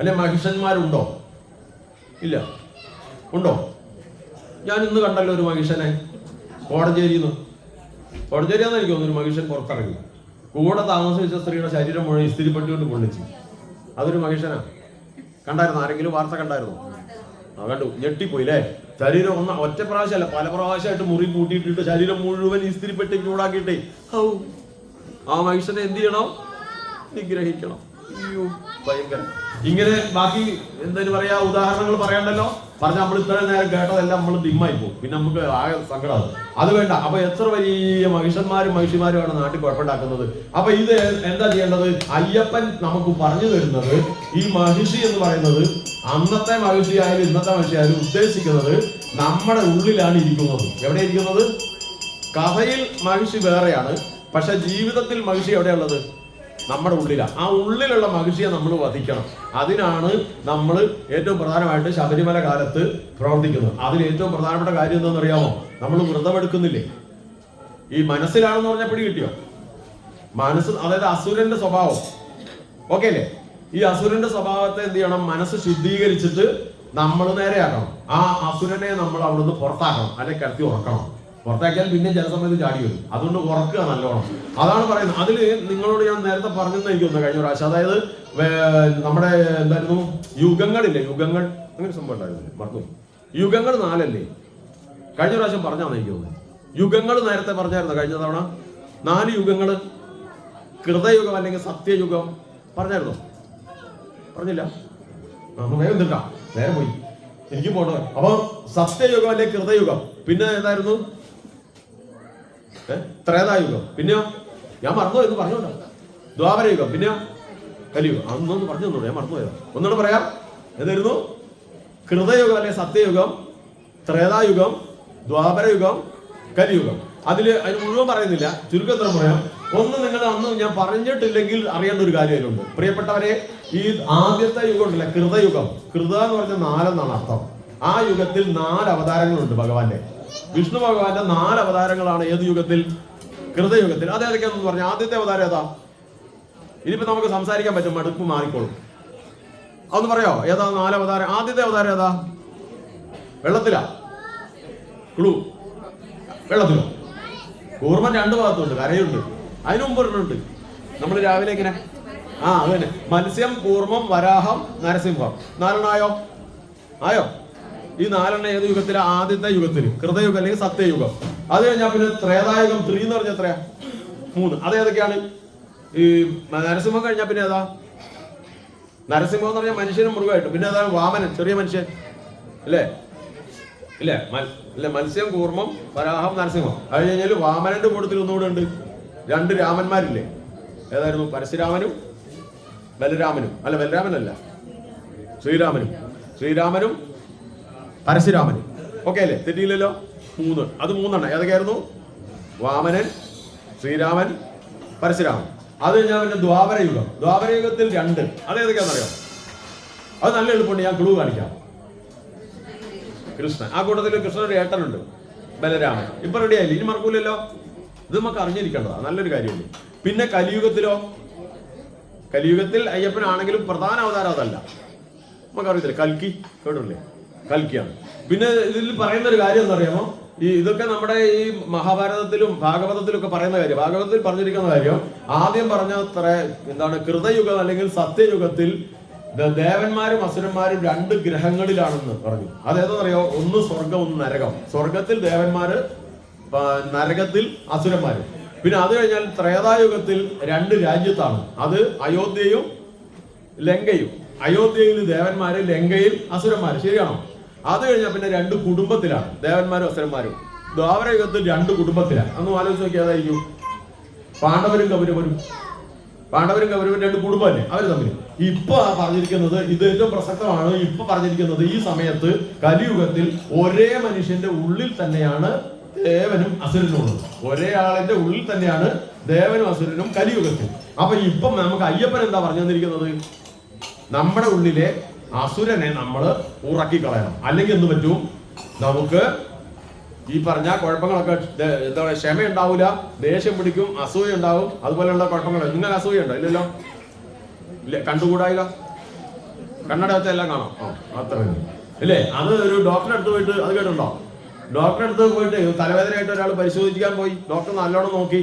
അല്ലെ മഹിഷന്മാരുണ്ടോ? ഇല്ല. ഉണ്ടോ? ഞാൻ ഇന്ന് കണ്ടല്ലോ ഒരു മഹിഷനെ കോടഞ്ചേരിയാന്ന് എനിക്ക് തോന്നുന്നു. ഒരു മഹിഷൻ പുറത്തിറങ്ങി കൂടെ താമസിച്ച സ്ത്രീയുടെ ശരീരം മുഴുവൻ ഇസ്തിരിപ്പെട്ടുകൊണ്ട് പൊള്ളിച്ച്. അതൊരു മഹിഷനാ. കണ്ടായിരുന്നു? ആരെങ്കിലും വാർത്ത കണ്ടായിരുന്നു? കണ്ടു. ഞെട്ടിപ്പോയില്ലേ? ശരീരം ഒറ്റ പ്രാവശ്യമല്ല, പല പ്രാവശ്യമായിട്ട് മുറി കൂട്ടിയിട്ടിട്ട് ശരീരം മുഴുവൻ ഇസ്തിരിപ്പെട്ടി ചൂടാക്കിയിട്ടേ ആ മഹിഷനെ എന്ത് ചെയ്യണം? നിഗ്രഹിക്കണം. അയ്യോ ഭയങ്കരം. ഇങ്ങനെ ബാക്കി എന്തായാലും പറയാ, ഉദാഹരണങ്ങൾ പറയണ്ടല്ലോ. പറഞ്ഞ നമ്മൾ ഇത്രയും നേരം കേട്ടതെല്ലാം നമ്മൾ ഡിമ്മായി പോകും, പിന്നെ നമുക്ക് ആകെ സങ്കടമാണ്. അത് വേണ്ട. അപ്പൊ എത്ര വലിയ മഹിഷന്മാരും മഹിഷിമാരുമാണ് നാട്ടിൽ കുഴപ്പമുണ്ടാക്കുന്നത്. അപ്പൊ ഇത് എന്താ ചെയ്യേണ്ടത്? അയ്യപ്പൻ നമുക്ക് പറഞ്ഞു തരുന്നത്, ഈ മഹിഷി എന്ന് പറയുന്നത് അന്നത്തെ മഹിഷിയായാലും ഇന്നത്തെ മഹിഷിയായാലും ഉദ്ദേശിക്കുന്നത് നമ്മുടെ ഉള്ളിലാണ് ഇരിക്കുന്നത്. എവിടെ ഇരിക്കുന്നത്? കഥയിൽ മഹിഷി വേറെയാണ്, പക്ഷെ ജീവിതത്തിൽ മഹിഷി എവിടെയുള്ളത്? നമ്മുടെ ഉള്ളിലാണ്. ആ ഉള്ളിലുള്ള മഹിഷിയെ നമ്മൾ വധിക്കണം. അതിനാണ് നമ്മൾ ഏറ്റവും പ്രധാനമായിട്ട് ശബരിമല കാലത്ത് പ്രവർത്തിക്കുന്നത്. അതിൽ ഏറ്റവും പ്രധാനപ്പെട്ട കാര്യം എന്താണെന്ന് അറിയാമോ? നമ്മൾ വ്രതമെടുക്കുന്നില്ലേ? ഈ മനസ്സിലാണെന്ന് പറഞ്ഞാൽ പിടി കിട്ടിയോ? മനസ്സ്, അതായത് അസുരന്റെ സ്വഭാവം. ഓക്കെ അല്ലേ? ഈ അസുരന്റെ സ്വഭാവത്തെ എന്ത് ചെയ്യണം? മനസ്സ് ശുദ്ധീകരിച്ചിട്ട് നമ്മൾ നേരെയാക്കണം. ആ അസുരനെ നമ്മൾ അവിടുന്ന് പുറത്താക്കണം, അല്ലെങ്കിൽ കിടത്തി ഉറക്കണം. പുറത്താക്കിയാൽ പിന്നെ ജനസമയത്ത് ചാടി വരും. അതുകൊണ്ട് ഉറക്കുക നല്ലോണം. അതാണ് പറയുന്നത്. അതിൽ നിങ്ങളോട് ഞാൻ നേരത്തെ പറഞ്ഞെന്ന് എനിക്ക് തോന്നുന്നു കഴിഞ്ഞ പ്രാവശ്യം. അതായത് നമ്മുടെ എന്തായിരുന്നു, യുഗങ്ങളില്ലേ? യുഗങ്ങൾ അങ്ങനെ സംഭവം ഉണ്ടായിരുന്നു, മറന്നു. യുഗങ്ങൾ 4 അല്ലേ? കഴിഞ്ഞ പ്രാവശ്യം പറഞ്ഞാന്ന് എനിക്ക് തോന്നുന്നു. യുഗങ്ങൾ നേരത്തെ പറഞ്ഞായിരുന്നു കഴിഞ്ഞ തവണ. 4 യുഗങ്ങൾ. കൃതയുഗം അല്ലെങ്കിൽ സത്യയുഗം പറഞ്ഞായിരുന്നോ? പറഞ്ഞില്ല? നമ്മൾ വേഗം തീർക്കാം, നേരെ പോയി, എനിക്ക് പോകണം. അപ്പൊ സത്യയുഗം അല്ലെങ്കിൽ കൃതയുഗം. പിന്നെ ഏതായിരുന്നു? ത്രേതായുഗം. പിന്നെയോ? ഞാൻ മറന്നു എന്ന് പറഞ്ഞോട്ടോ. ദ്വാപരയുഗം. പിന്നെയോ? കലിയുഗം. അതൊന്നും പറഞ്ഞു തന്നോളൂ, ഞാൻ മറന്നു പോയതാ. ഒന്നുകൂടെ പറയാം. ഏതായിരുന്നു? കൃതയുഗം അല്ലെങ്കിൽ സത്യയുഗം, ത്രേതായുഗം, ദ്വാപരയുഗം, കലിയുഗം. അതിന് മുഴുവൻ പറയുന്നില്ല, ചുരുക്കത്തിൽ പറയാം. ഒന്ന്, നിങ്ങൾ അന്ന് ഞാൻ പറഞ്ഞിട്ടില്ലെങ്കിൽ അറിയേണ്ട ഒരു കാര്യം അതിലുണ്ട്. പ്രിയപ്പെട്ടവരെ, ഈ ആദ്യത്തെ യുഗം ഉണ്ടല്ലേ, കൃതയുഗം. കൃത എന്ന് പറഞ്ഞാൽ 4 എന്നാണ് അർത്ഥം. ആ യുഗത്തിൽ 4 അവതാരങ്ങളുണ്ട് ഭഗവാന്റെ. വിഷ്ണു ഭഗവാന്റെ 4 അവതാരങ്ങളാണ്. ഏത് യുഗത്തിൽ? കൃതയുഗത്തിൽ. അതേതൊക്കെയാണെന്ന് പറഞ്ഞാൽ ആദ്യത്തെ അവതാരം ഏതാ? ഇനിയിപ്പോ നമുക്ക് സംസാരിക്കാൻ പറ്റും, മടുപ്പ് മാറിക്കോളും. അതൊന്ന് പറയോ? ഏതാ 4 അവതാരം? ആദ്യത്തെ അവതാരം ഏതാ? വെള്ളത്തിലാ? ക്ലൂ. വെള്ളത്തിലോ? കൂർമ്മൻ 2 ഭാഗത്തുണ്ട്, കരയുണ്ട്. അതിനു മുമ്പ് ഒരെണ്ണുണ്ട്. നമ്മൾ രാവിലെ ഇങ്ങനെ അത് തന്നെ, മത്സ്യം, കൂർമ്മം, വരാഹം, നരസിംഹം. 4 ആയോ? ആയോ? ഈ 4 ഏത് യുഗത്തില? ആദ്യത്തെ യുഗത്തിൽ, കൃതയുഗം അല്ലെങ്കിൽ സത്യയുഗം. അത് കഴിഞ്ഞാൽ പിന്നെ ത്രേതായുഗം. 3 എന്ന് പറഞ്ഞാൽ എത്രയാ? 3. അതേതൊക്കെയാണ്? ഈ നരസിംഹം കഴിഞ്ഞാൽ പിന്നെ ഏതാ? നരസിംഹം എന്ന് പറഞ്ഞാൽ മനുഷ്യനും മൃഗമായിട്ട്. പിന്നെ ഏതാണ്? വാമനൻ, ചെറിയ മനുഷ്യൻ അല്ലേ? ഇല്ലേ? ഇല്ല, മത്സ്യം, കൂർമ്മം, വരാഹം, നരസിംഹം. അത് കഴിഞ്ഞാൽ വാമനന്റെ കൂട്ടത്തിൽ ഒന്നുകൂടെ ഉണ്ട്. 2 രാമന്മാരില്ലേ? ഏതായിരുന്നു? പരശുരാമനും ബലരാമനും. അല്ല, ബലരാമനല്ല, ശ്രീരാമനും പരശുരാമനും. ഓക്കെ അല്ലേ? തെറ്റിയില്ലല്ലോ? 3. അത് 3 ഏതൊക്കെയായിരുന്നു? വാമനൻ, ശ്രീരാമൻ, പരശുരാമൻ. അത് കഴിഞ്ഞാൽ പിന്നെ ദ്വാപരയുഗം. ദ്വാപരയുഗത്തിൽ 2. അത് ഏതൊക്കെയാണെന്നറിയാം? അത് നല്ല എളുപ്പമുണ്ട്, ഞാൻ ക്ലൂ കാണിക്കാം. കൃഷ്ണൻ. ആ കൂട്ടത്തിൽ കൃഷ്ണനൊരു ഏട്ടനുണ്ട്, ബലരാമൻ. ഇപ്പൊ റെഡി ആയില്ലേ? ഇനി മറക്കൂലല്ലോ. ഇത് നമുക്ക് അറിഞ്ഞിരിക്കേണ്ടതാ, നല്ലൊരു കാര്യമുണ്ട്. പിന്നെ കലിയുഗത്തിലോ? കലിയുഗത്തിൽ അയ്യപ്പനാണെങ്കിലും പ്രധാന അവതാരം അതല്ല, നമുക്കറിയത്തില്ല. കൽക്കി കേട്ടില്ലേ? കൽക്കിയാണ്. പിന്നെ ഇതിൽ പറയുന്ന ഒരു കാര്യം എന്താ അറിയാമോ? ഇതൊക്കെ നമ്മുടെ ഈ മഹാഭാരതത്തിലും ഭാഗവതത്തിലും ഒക്കെ പറയുന്ന കാര്യം. ഭാഗവതത്തിൽ പറഞ്ഞിരിക്കുന്ന കാര്യം ആദ്യം പറഞ്ഞ എന്താണ്? കൃതയുഗം അല്ലെങ്കിൽ സത്യയുഗത്തിൽ ദേവന്മാരും അസുരന്മാരും 2 ഗ്രഹങ്ങളിലാണെന്ന് പറഞ്ഞു. അതേതാണെന്നറിയോ? ഒന്ന് സ്വർഗം, ഒന്ന് നരകം. സ്വർഗത്തിൽ ദേവന്മാര്, നരകത്തിൽ അസുരന്മാര്. പിന്നെ അത് കഴിഞ്ഞാൽ ത്രേതായുഗത്തിൽ 2 രാജ്യത്താണ്. അത് അയോധ്യയും ലങ്കയും. അയോധ്യയിൽ ദേവന്മാര്, ലങ്കയിൽ അസുരന്മാര്. ശരിയാണോ? അത് കഴിഞ്ഞാൽ പിന്നെ 2 കുടുംബത്തിലാണ്, ദേവന്മാരും അസുരന്മാരും. ദ്വാപരയുഗത്തിൽ 2 കുടുംബത്തിലാണ്. അന്ന് ആലോചിച്ച് നോക്കി, ഏതായിരിക്കും? പാണ്ഡവരും കൗരവരും. 2 കുടുംബം തന്നെ, അവർ തമ്മിൽ. ഇപ്പൊ പറഞ്ഞിരിക്കുന്നത്, ഇത് ഏറ്റവും പ്രസക്തമാണ്. ഇപ്പൊ പറഞ്ഞിരിക്കുന്നത് ഈ സമയത്ത് കലിയുഗത്തിൽ ഒരേ മനുഷ്യന്റെ ഉള്ളിൽ തന്നെയാണ് ദേവനും അസുരനും ഉള്ളത്. ഒരേ ആളിന്റെ ഉള്ളിൽ തന്നെയാണ് ദേവനും അസുരനും കലിയുഗത്തിൽ. അപ്പൊ ഇപ്പം നമുക്ക് അയ്യപ്പൻ എന്താ പറഞ്ഞു തന്നിരിക്കുന്നത്? നമ്മുടെ ഉള്ളിലെ അസുരനെ നമ്മൾ ഉറക്കിക്കളയണം. അല്ലെങ്കിൽ എന്ത് പറ്റും? നമുക്ക് ഈ പറഞ്ഞ കുഴപ്പങ്ങളൊക്കെ, എന്താ പറയുക, ക്ഷമ ഉണ്ടാവില്ല, ദേഷ്യം പിടിക്കും, അസൂയ ഉണ്ടാവും, അതുപോലെയുള്ള കുഴപ്പങ്ങൾ. നിങ്ങൾക്ക് അസൂയ ഉണ്ടോ? ഇല്ലല്ലോ. ഇല്ല, കണ്ടുകൂടായില്ല. കണ്ണട വെച്ച എല്ലാം കാണാം. അത്ര ഇല്ലേ? അത് ഒരു ഡോക്ടറെ അടുത്ത് പോയിട്ട്, അത് കേട്ടുണ്ടോ? ഡോക്ടറെ അടുത്ത് പോയിട്ട് തലവേദനയായിട്ട് ഒരാൾ പരിശോധിക്കാൻ പോയി. ഡോക്ടർ നല്ലോണം നോക്കി.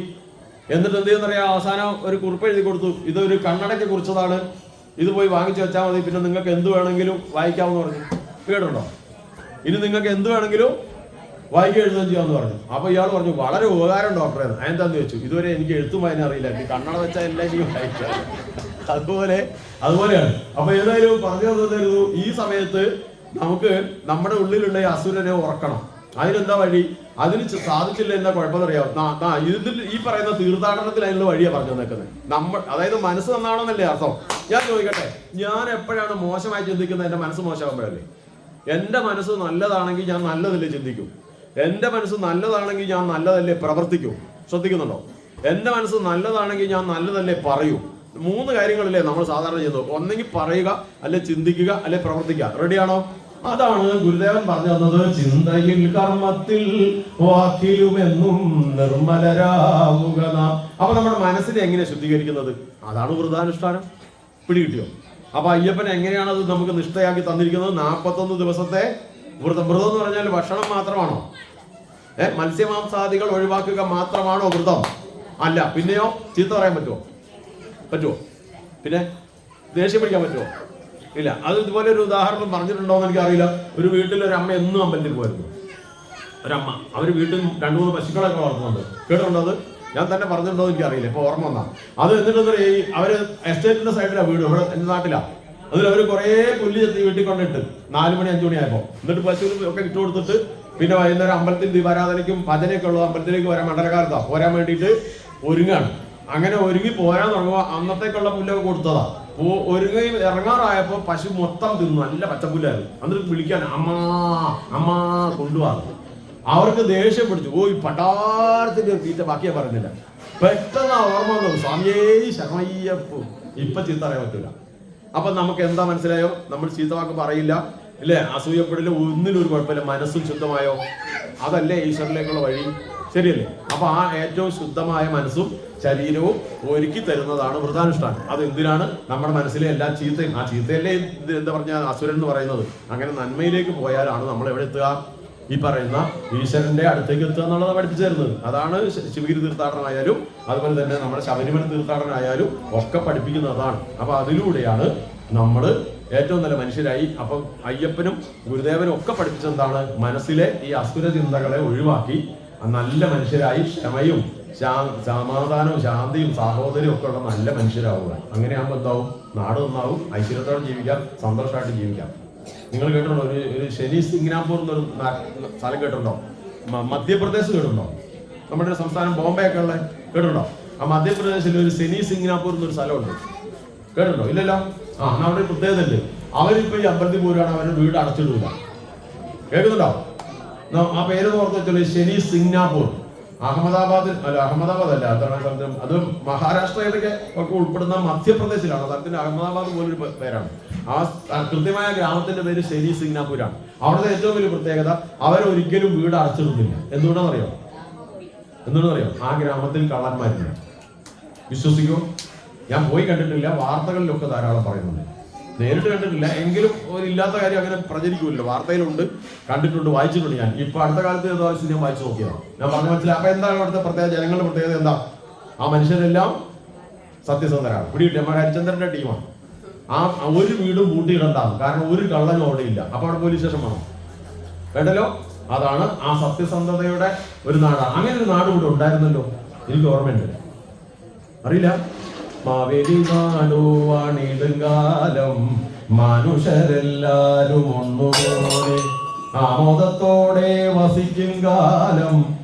എന്നിട്ട് എന്ത് ചെയ്യുന്നറിയാം? അവസാനം ഒരു കുറിപ്പ് എഴുതി കൊടുത്തു. ഇതൊരു കണ്ണടയ്ക്ക് കുറിച്ചതാണ്, ഇത് പോയി വാങ്ങിച്ചു വെച്ചാൽ മതി, പിന്നെ നിങ്ങൾക്ക് എന്ത് വേണമെങ്കിലും വായിക്കാമെന്ന് പറഞ്ഞു. കേട്ടുണ്ടോ? ഇനി നിങ്ങൾക്ക് എന്ത് വേണമെങ്കിലും വായിക്കുക എഴുതുകയും ചെയ്യാമെന്ന് പറഞ്ഞു. അപ്പൊ ഇയാൾ പറഞ്ഞു, വളരെ ഉപകാരം ഡോക്ടറെ. എന്താന്ന് ചോദിച്ചു. ഇതുവരെ എനിക്ക് എഴുത്തും വായന അറിയില്ല, കണ്ണട വെച്ചാൽ എല്ലാം എനിക്ക് വായിക്കാം. അതുപോലെയാണ്. അപ്പൊ ഏതായാലും പറഞ്ഞു തന്നിരുന്നു, ഈ സമയത്ത് നമുക്ക് നമ്മുടെ ഉള്ളിലുള്ള ഈ അസുരനെ ഉറക്കണം. അതിനെന്താ വഴി? അതിന് സാധിച്ചില്ല എന്താ കുഴപ്പമെന്നറിയാം? ഇതിൽ ഈ പറയുന്ന തീർത്ഥാടനത്തിൽ അതിനുള്ള വഴിയാണ് പറഞ്ഞു തന്നേക്കുന്നത്. അതായത് മനസ്സ് നന്നാണെന്നല്ലേ അർത്ഥം. ഞാൻ ചോദിക്കട്ടെ, ഞാൻ എപ്പോഴാണ് മോശമായി ചിന്തിക്കുന്നത്? എന്റെ മനസ്സ് മോശമാകുമ്പോഴല്ലേ. എന്റെ മനസ്സ് നല്ലതാണെങ്കിൽ ഞാൻ നല്ലതല്ലേ ചിന്തിക്കും. എന്റെ മനസ്സ് നല്ലതാണെങ്കിൽ ഞാൻ നല്ലതല്ലേ പ്രവർത്തിക്കൂ. ശ്രദ്ധിക്കുന്നുണ്ടോ? എന്റെ മനസ്സ് നല്ലതാണെങ്കിൽ ഞാൻ നല്ലതല്ലേ പറയൂ. 3 കാര്യങ്ങളല്ലേ നമ്മൾ സാധാരണ ചെയ്യുന്നത്. ഒന്നെങ്കിൽ പറയുക, അല്ലെ ചിന്തിക്കുക, അല്ലെ പ്രവർത്തിക്കുക. റെഡിയാണോ? അതാണ് ഗുരുദേവൻ പറഞ്ഞു തന്നത്. ചിന്തയിൽ കർമ്മത്തിൽ വാക്കിലുമെന്നും നിർമ്മലരാവുക നാം. അപ്പൊ നമ്മുടെ മനസ്സിനെ എങ്ങനെ ശുദ്ധീകരിക്കുന്നത്? അതാണ് വ്രതാനുഷ്ഠാനം. പിടികിട്ടിയോ? അപ്പൊ അയ്യപ്പൻ എങ്ങനെയാണ് അത് നമുക്ക് നിഷ്ഠയാക്കി തന്നിരിക്കുന്നത്? 41 ദിവസത്തെ വ്രതം. വ്രതം എന്ന് പറഞ്ഞാൽ ഭക്ഷണം മാത്രമാണോ? മത്സ്യമാംസാദികൾ ഒഴിവാക്കുക മാത്രമാണോ വ്രതം? അല്ല. പിന്നെയോ? ചീത്ത പറയാൻ പറ്റുമോ? പിന്നെ ദേഷ്യം പിടിക്കാൻ പറ്റുമോ? ഇല്ല. അത് ഇതുപോലെ ഒരു ഉദാഹരണം പറഞ്ഞിട്ടുണ്ടോ എന്ന് എനിക്കറിയില്ല. ഒരു വീട്ടിൽ ഒരു അമ്മ എന്നും അമ്പലത്തിൽ പോയിരുന്നു. ഒരമ്മ, അവര് വീട്ടിൽ 2-3 പശുക്കളൊക്കെ വളർത്തുന്നുണ്ട്. കേട്ടിട്ടുണ്ടോ? അത് ഞാൻ തന്നെ പറഞ്ഞിട്ടുണ്ടോ എന്ന് എനിക്കറിയില്ല, ഇപ്പൊ ഓർമ്മ വന്നാ. അത് എന്നിട്ട് അവര് എസ്റ്റേറ്റിന്റെ സൈഡിലാണ് വീട്, ഇവിടെ എന്റെ നാട്ടിലാണ്. അതിൽ അവര് കുറെ പുല്ല് ചെത്തി വീട്ടിൽ കൊണ്ടിട്ട് 4 മണി 5 മണി ആയപ്പോ, എന്നിട്ട് പശുവിന് ഒക്കെ ഇട്ട് കൊടുത്തിട്ട് പിന്നെ വൈകുന്നേരം അമ്പലത്തിൽ ദീപാരാധനയ്ക്കും ഭജനയൊക്കെ ഉള്ളത് അമ്പലത്തിലേക്ക് വരാൻ മണ്ഡലകാലത്താ പോരാൻ വേണ്ടിയിട്ട് ഒരുങ്ങാണ്. അങ്ങനെ ഒരുങ്ങി പോരാൻ തുടങ്ങുമ്പോൾ അന്നത്തേക്കുള്ള പുല്ലൊക്കെ കൊടുത്തതാ. ഒരുങ്ങി ഇറങ്ങാറായപ്പോ പശു മൊത്തം തിന്നു. നല്ല പച്ചപ്പുല്ലായിരുന്നു. എന്നിട്ട് വിളിക്കാൻ അമ്മാ കൊണ്ടുപോകാറ്. അവർക്ക് ദേഷ്യം പിടിച്ചു. ഈ പട്ടാരത്തിന്റെ തീറ്റ ബാക്കിയാ പറഞ്ഞില്ല. പെട്ടെന്ന് ഓർമ്മ വന്നു, സ്വാമിയേ ശർമ്മയ്യപ്പു. ഇപ്പൊ ചീത്ത അറിയാൻ പറ്റൂല. അപ്പൊ നമുക്ക് എന്താ മനസ്സിലായോ? നമ്മൾ ചീത്ത വാക്ക് പറയില്ല, ഇല്ലേ? അസൂയപ്പെടില്ല, ഒന്നിനും ഒരു കുഴപ്പമില്ല. മനസ്സും ശുദ്ധമായോ? അതല്ലേ ഈശ്വരനിലേക്കുള്ള വഴി. ശരിയല്ലേ? അപ്പൊ ആ ഏറ്റവും ശുദ്ധമായ മനസ്സും ശരീരവും ഒരുക്കി തരുന്നതാണ് വ്രതാനുഷ്ഠാനം. അത് എന്തിനാണ്? നമ്മുടെ മനസ്സിലെ എല്ലാ ചീത്തയും, ആ ചീത്തയല്ലേ എന്താ പറഞ്ഞ അസുരൻ എന്ന് പറയുന്നത്. അങ്ങനെ നന്മയിലേക്ക് പോയാലാണ് നമ്മൾ എവിടെ എത്തുക? ഈ പറയുന്ന ഈശ്വരന്റെ അടുത്തേക്ക് എത്തുക എന്നുള്ളത് പഠിപ്പിച്ചു തരുന്നത്. അതാണ് ശിവഗിരി തീർത്ഥാടനമായാലും അതുപോലെ തന്നെ നമ്മുടെ ശബരിമല തീർത്ഥാടനമായാലും ഒക്കെ പഠിപ്പിക്കുന്നത് അതാണ്. അപ്പൊ അതിലൂടെയാണ് നമ്മൾ ഏറ്റവും നല്ല മനുഷ്യരായി. അപ്പം അയ്യപ്പനും ഗുരുദേവനും ഒക്കെ പഠിപ്പിച്ചെന്താണ്? മനസ്സിലെ ഈ അസുര ചിന്തകളെ ഒഴിവാക്കി നല്ല മനുഷ്യരായി ക്ഷമയും സമാധാനവും ശാന്തിയും സാഹോദര്യവും ഒക്കെ ഉള്ള നല്ല മനുഷ്യരാവുക. അങ്ങനെയാകുമ്പോൾ എന്താവും? നാട് നന്നാവും, ഐശ്വര്യത്തോടെ ജീവിക്കാം, സന്തോഷമായിട്ട് ജീവിക്കാം. നിങ്ങൾ കേട്ടിട്ടുണ്ടോ? ഒരു ശനി സിംഗ്നാപൂർ എന്നൊരു സ്ഥലം കേട്ടിട്ടുണ്ടോ? മധ്യപ്രദേശ് കേട്ടിട്ടുണ്ടോ? നമ്മുടെ സംസ്ഥാനം ബോംബെ ഒക്കെ ഉള്ള കേട്ടിട്ടുണ്ടോ? ആ മധ്യപ്രദേശിൽ ഒരു ശനി സിംഗ്നാപൂർ എന്നൊരു സ്ഥലമുണ്ട്. കേട്ടിട്ടുണ്ടോ? ഇല്ലല്ലോ. അവിടെ പ്രത്യേകത ഉണ്ട്. അവരിപ്പോ ഈ അമ്പലത്തിൽ പോരാണ്, അവരുടെ വീട് അടച്ചിടൂല. കേൾക്കുന്നുണ്ടോ? ആ പേര് ഓർത്ത് വെച്ചോളൂ, ശനി സിംഗ്നാപൂർ. അഹമ്മദാബാദ് അല്ല, അതാണ് സ്ഥലം. അത് മഹാരാഷ്ട്രയിലൊക്കെ ഒക്കെ ഉൾപ്പെടുന്ന മധ്യപ്രദേശിലാണ്. സ്ഥലത്തിന്റെ അഹമ്മദാബാദ് പോലൊരു പേരാണ്. ആ കൃത്യമായ ഗ്രാമത്തിന്റെ പേര് ശനി സിംഗ്നാപൂരാണ്. അവിടുത്തെ ഏറ്റവും വലിയ പ്രത്യേകത, അവരൊരിക്കലും വീട് അടച്ചിടുന്നില്ല. എന്തുകൊണ്ടാണെന്നറിയോ? ആ ഗ്രാമത്തിൽ കള്ളന്മാരില്ല. വിശ്വസിക്കോ? ഞാൻ പോയി കണ്ടിട്ടില്ല, വാർത്തകളിലൊക്കെ ധാരാളം പറയുന്നുണ്ട്. നേരിട്ട് കണ്ടിട്ടില്ല, എങ്കിലും ഇല്ലാത്ത കാര്യം അങ്ങനെ പ്രചരിക്കുമല്ലോ. വാർത്തയിലുണ്ട്, കണ്ടിട്ടുണ്ട്, വായിച്ചിട്ടുണ്ട്. ഞാൻ ഇപ്പൊ അടുത്ത കാലത്ത് ഏതോ ആവശ്യം ഞാൻ വായിച്ചു നോക്കിയതാണ്. ഞാൻ പറഞ്ഞ മനസ്സിലായി. അപ്പൊ എന്താണ് അവിടുത്തെ പ്രത്യേകത? ജനങ്ങളുടെ പ്രത്യേകത എന്താ? ആ മനുഷ്യരെല്ലാം സത്യസന്ധരാണ്. പിടികിട്ടി. നമ്മുടെ ഹരിചന്ദ്രന്റെ ടീമാണ്. ആ ഒരു വീടും പൂട്ടിയിടണ്ടാണ്. കാരണം ഒരു കള്ളനും അവിടെ ഇല്ല. അപ്പൊ അവിടെ പോലീസ് സ്റ്റേഷൻ വേണം, വേണ്ടല്ലോ. അതാണ് ആ സത്യസന്ധതയുടെ ഒരു നാടാണ്. അങ്ങനെ ഒരു നാട് ഇവിടെ ഉണ്ടായിരുന്നല്ലോ, എനിക്ക് ഓർമ്മയുണ്ട്. അറിയില്ല. മാവേലി നാടുവാണിടുങ്കാലം മനുഷ്യരെല്ലാരും ഒന്നുപോലെ ആമോദത്തോടെ വസിക്കും കാലം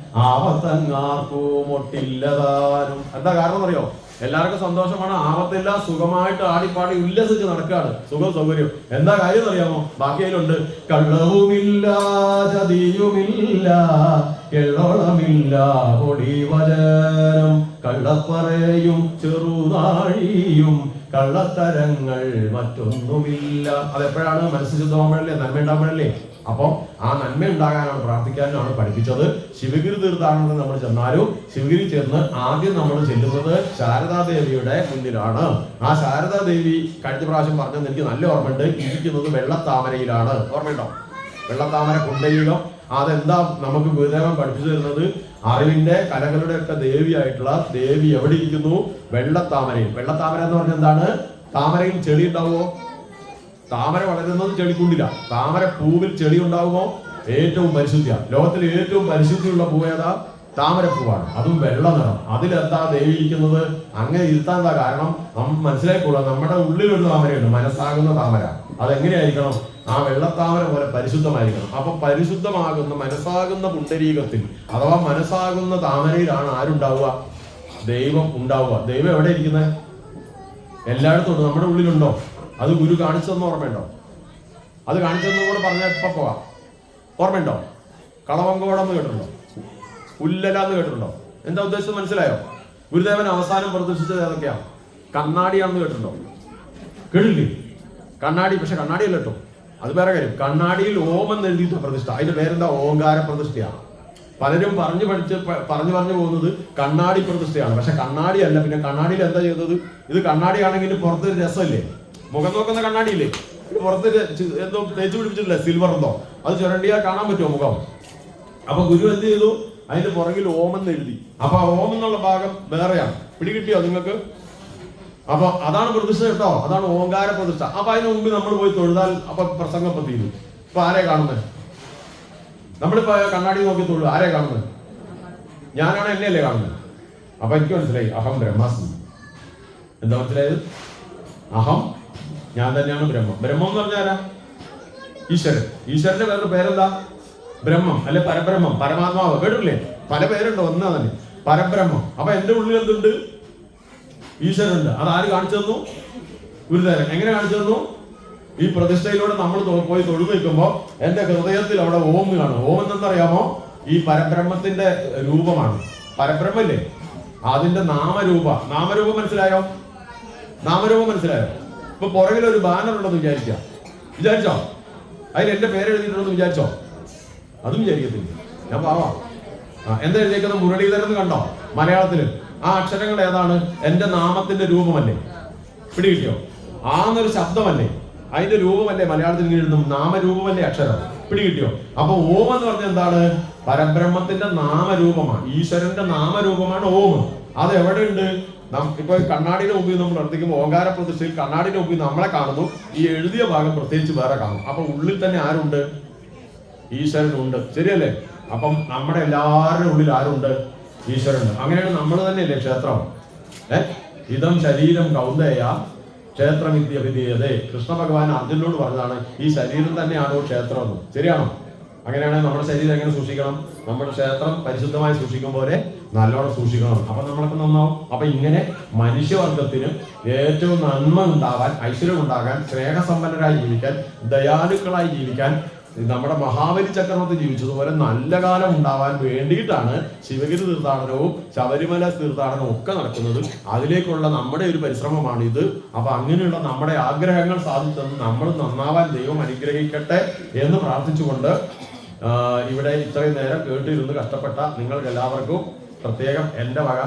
ആപത്തങ്ങാർക്കും ഒട്ടില്ലതാനും. എന്താ കാരണം അറിയോ? എല്ലാവർക്കും സന്തോഷമാണ്, ആപത്തില്ല, സുഖമായിട്ട് ആടിപ്പാടി ഉല്ലസിച്ച് നടക്കുകയാണ്, സുഖം സൗകര്യം. എന്താ കാര്യം അറിയാമോ? ബാക്കി അതിലുണ്ട്. കള്ളവുമില്ല, ചതിയുമില്ല, എള്ളോളമില്ല, പൊടിവചനം, കള്ളപ്പറയും ചെറുനാഴിയും, കള്ളത്തരങ്ങൾ മറ്റൊന്നുമില്ല. അതെപ്പോഴാണ്? മനസ്സ് ശുദ്ധമാകുമ്പോഴല്ലേ, നന്മ ഉണ്ടാകുമ്പോഴല്ലേ. അപ്പൊ ആ നന്മ ഉണ്ടാകാനാണ്, പ്രാർത്ഥിക്കാനാണ് പഠിപ്പിച്ചത്. ശിവഗിരി തീർത്ഥാടനത്തിൽ നമ്മൾ ചെന്നാലും ശിവഗിരി ചെന്ന് ആദ്യം നമ്മൾ ചെല്ലുന്നത് ശാരദാദേവിയുടെ മുന്നിലാണ്. ആ ശാരദാദേവി കഴിഞ്ഞ പ്രാവശ്യം പറഞ്ഞത് എനിക്ക് നല്ല ഓർമ്മയുണ്ട്. ഇരിക്കുന്നത് വെള്ളത്താമരയിലാണ്. ഓർമ്മയുണ്ടോ? വെള്ളത്താമര കുണ്ടയുഗം. അതെന്താ നമുക്ക് ഗുരുദേവൻ പഠിപ്പിച്ചു തരുന്നത്? അറിവിന്റെ കലകളുടെ ഒക്കെ ദേവിയായിട്ടുള്ള ദേവി എവിടെ ഇരിക്കുന്നു? വെള്ളത്താമരയിൽ. വെള്ളത്താമര എന്ന് പറഞ്ഞാൽ എന്താണ്? താമരയിൽ ചെളി ഉണ്ടാവുമോ? താമര വളരുന്നത് ചെളിക്കുണ്ടില്ല. താമര പൂവിൽ ചെളി ഉണ്ടാകുമോ? ഏറ്റവും പരിശുദ്ധിയാണ്. ലോകത്തിലെ ഏറ്റവും പരിശുദ്ധിയുള്ള പൂ ഏതാ? താമരപ്പൂവാണ്, അതും വെള്ള നിറം. അതിലെന്താ ദേവി ഇരിക്കുന്നത്? അങ്ങനെ ഇരുത്താൻ എന്താ കാരണം? മനസ്സിലായിക്കോളാം, നമ്മുടെ ഉള്ളിലൊരു താമരയുണ്ട്, മനസ്സാകുന്ന താമര. അതെങ്ങനെയായിരിക്കണം? ആ വെള്ളത്താമര പോലെ പരിശുദ്ധമായിരിക്കണം. അപ്പൊ പരിശുദ്ധമാകുന്ന മനസ്സാകുന്ന പുണ്ടരീകത്തിൽ അഥവാ മനസ്സാകുന്ന താമരയിലാണ് ആരുണ്ടാവുക? ദൈവം ഉണ്ടാവുക. ദൈവം എവിടെ ഇരിക്കുന്നത്? എല്ലായിടത്തും ഉണ്ട്. നമ്മുടെ ഉള്ളിലുണ്ടോ? അത് ഗുരു കാണിച്ചതെന്ന് ഓർമ്മയുണ്ടോ? അത് കാണിച്ചതെന്നും കൂടെ പറഞ്ഞാൽ ഇപ്പൊ പോവാം. ഓർമ്മയുണ്ടോ? കളവങ്കോടെന്ന് കേട്ടിട്ടുണ്ടോ? ഉല്ലലാന്ന് കേട്ടിട്ടുണ്ടോ? എന്താ ഉദ്ദേശം മനസ്സിലായോ? ഗുരുദേവൻ അവസാനം പ്രദർശിച്ചത് ഏതൊക്കെയാ? കണ്ണാടിയാണെന്ന് കേട്ടിട്ടുണ്ടോ? കേട്ടില്ലേ? കണ്ണാടി. പക്ഷെ കണ്ണാടിയല്ല കേട്ടോ, അത് വേറെ കാര്യം. കണ്ണാടിയിൽ ഓം എന്ന് എഴുതിയിട്ട് പ്രതിഷ്ഠ. അതിന്റെ പേരെന്താ? ഓങ്കാര പ്രതിഷ്ഠയാണ്. പലരും പറഞ്ഞു പോകുന്നത് കണ്ണാടി പ്രതിഷ്ഠയാണ്. പക്ഷെ കണ്ണാടി അല്ല. പിന്നെ കണ്ണാടിയിൽ എന്താ ചെയ്തത്? ഇത് കണ്ണാടിയാണെങ്കിൽ പുറത്ത് രസമല്ലേ? മുഖം നോക്കുന്ന കണ്ണാടിയില്ലേ? പുറത്ത് എന്തോ തേച്ച് പിടിപ്പിച്ചിട്ടില്ലേ? സിൽവർ എന്തോ. അത് ചുരണ്ടിയാൽ കാണാൻ പറ്റുമോ മുഖം? അപ്പൊ ഗുരു എന്ത് ചെയ്തു? അതിന്റെ പുറകിൽ ഓം എന്ന് എഴുതി. അപ്പൊ ഓം എന്നുള്ള ഭാഗം വേറെയാണ്. പിടികിട്ടിയോ നിങ്ങൾക്ക്? അപ്പൊ അതാണ് പ്രതിഷ്ഠ കേട്ടോ, അതാണ് ഓങ്കാര പ്രതിഷ്ഠ. അപ്പൊ അതിന് മുമ്പ് നമ്മൾ പോയി തൊഴുതാൽ അപ്പൊ പ്രസംഗം ഇപ്പൊ തീരും. ഇപ്പൊ ആരെ കാണുന്നത്? നമ്മളിപ്പോ കണ്ണാടി നോക്കി തൊഴുക, ആരെ കാണുന്നത്? ഞാനാണ്, എന്നെയല്ലേ കാണുന്നത്? അപ്പൊ എനിക്ക് മനസ്സിലായി, അഹം ബ്രഹ്മാസ്മി. എന്താ മനസ്സിലായത്? അഹം ഞാൻ തന്നെയാണ് ബ്രഹ്മം. ബ്രഹ്മം എന്ന് പറഞ്ഞാൽ ആരാ? ഈശ്വരൻ. ഈശ്വരന്റെ വേറൊരു പേരെന്താ? ബ്രഹ്മം അല്ലെ പരബ്രഹ്മം, പരമാത്മാവ്. കേട്ടില്ലേ? പല പേരുണ്ടോ? ഒന്നാ തന്നെ പരബ്രഹ്മം. അപ്പൊ എന്റെ ഉള്ളിൽ എന്തുണ്ട്? ഈശ്വരനുണ്ട്. അത് ആര് കാണിച്ചു തന്നു? ഗുരുദേവൻ. എങ്ങനെ കാണിച്ചു തന്നു? ഈ പ്രതിഷ്ഠയിലൂടെ നമ്മൾ പോയി തൊഴുതു നിൽക്കുമ്പോ എന്റെ ഹൃദയത്തിൽ അവിടെ ഓം കാണും. ഓം എന്തെന്നറിയാമോ? ഈ പരബ്രഹ്മത്തിന്റെ രൂപമാണ്. പരബ്രഹ്മല്ലേ? അതിന്റെ നാമരൂപം മനസ്സിലായോ? നാമരൂപം മനസ്സിലായോ? ഇപ്പൊ പുറകിൽ ഒരു ബാനർ ഉണ്ടെന്ന് വിചാരിച്ചോ? അതിൽ എന്റെ പേരെഴുതിയിട്ടുണ്ടെന്ന് വിചാരിച്ചോ? അതും വിചാരിക്കത്തില്ല. ഞാൻ പാവാ. എന്താ എഴുതിയേക്കുന്നത്? മുരളീധരൻ എന്ന് കണ്ടോ മലയാളത്തില്? ആ അക്ഷരങ്ങൾ ഏതാണ്? എന്റെ നാമത്തിന്റെ രൂപമല്ലേ? പിടികിട്ടിയോ? ആന്നൊരു ശബ്ദമല്ലേ? അതിന്റെ രൂപമല്ലേ മലയാളത്തിൽ ഇങ്ങനെ എഴുതും? നാമരൂപമല്ലേ അക്ഷരം? പിടികിട്ടിയോ? അപ്പൊ ഓം എന്ന് പറഞ്ഞ എന്താണ്? പരബ്രഹ്മത്തിന്റെ നാമരൂപമാണ്. ഈശ്വരന്റെ നാമരൂപമാണ് ഓം. അത് എവിടെ ഉണ്ട്? ഇപ്പൊ കണ്ണാടിയുടെ മുമ്പിൽ നമ്മൾ പ്രവർത്തിക്കുമ്പോൾ ഓങ്കാര പ്രതിഷ്ഠയിൽ കണ്ണാടിയുടെ മുമ്പിൽ നമ്മളെ കാണുന്നു. ഈ എഴുതിയ ഭാഗം പ്രത്യേകിച്ച് വേറെ കാണും. അപ്പൊ ഉള്ളിൽ തന്നെ ആരുണ്ട്? ഈശ്വരനുണ്ട്. ശരിയല്ലേ? അപ്പം നമ്മുടെ എല്ലാവരുടെ ഉള്ളിൽ ആരുണ്ട്? ഈശ്വരനുണ്ട്. അങ്ങനെയാണ് നമ്മൾ തന്നെയല്ലേ ക്ഷേത്രം? ഇതം ശരീരം കൗന്ദയ ക്ഷേത്രമിത്യഭിധീയതേ. കൃഷ്ണ ഭഗവാൻ അർജുനോട് പറഞ്ഞതാണ് ഈ ശരീരം തന്നെയാണോ ക്ഷേത്രം എന്ന്. ശരിയാണോ? അങ്ങനെയാണെങ്കിൽ നമ്മുടെ ശരീരം എങ്ങനെ സൂക്ഷിക്കണം? നമ്മുടെ ക്ഷേത്രം പരിശുദ്ധമായി സൂക്ഷിക്കും പോലെ നല്ലോണം സൂക്ഷിക്കണം. അപ്പൊ നമ്മളൊക്കെ നന്നാവും. അപ്പൊ ഇങ്ങനെ മനുഷ്യവർഗത്തിന് ഏറ്റവും നന്മ ഉണ്ടാവാൻ, ഐശ്വര്യം ഉണ്ടാകാൻ, സ്നേഹസമ്പന്നരായി ജീവിക്കാൻ, ദയാലുക്കളായി ജീവിക്കാൻ, നമ്മുടെ മഹാബലി ചക്രവർത്തി ജീവിച്ചതുപോലെ നല്ല കാലം ഉണ്ടാവാൻ വേണ്ടിയിട്ടാണ് ശിവഗിരി തീർത്ഥാടനവും ശബരിമല തീർത്ഥാടനവും ഒക്കെ നടക്കുന്നത്. അതിലേക്കുള്ള നമ്മുടെ ഒരു പരിശ്രമമാണ് ഇത്. അപ്പൊ അങ്ങനെയുള്ള നമ്മുടെ ആഗ്രഹങ്ങൾ സാധിച്ചത് നമ്മൾ നന്നാവാൻ ദൈവം അനുഗ്രഹിക്കട്ടെ എന്ന് പ്രാർത്ഥിച്ചുകൊണ്ട് ഇവിടെ ഇത്രയും നേരം കേട്ടിരുന്ന് കഷ്ടപ്പെട്ട നിങ്ങൾക്ക് എല്ലാവർക്കും പ്രത്യേകം എൻ്റെ വക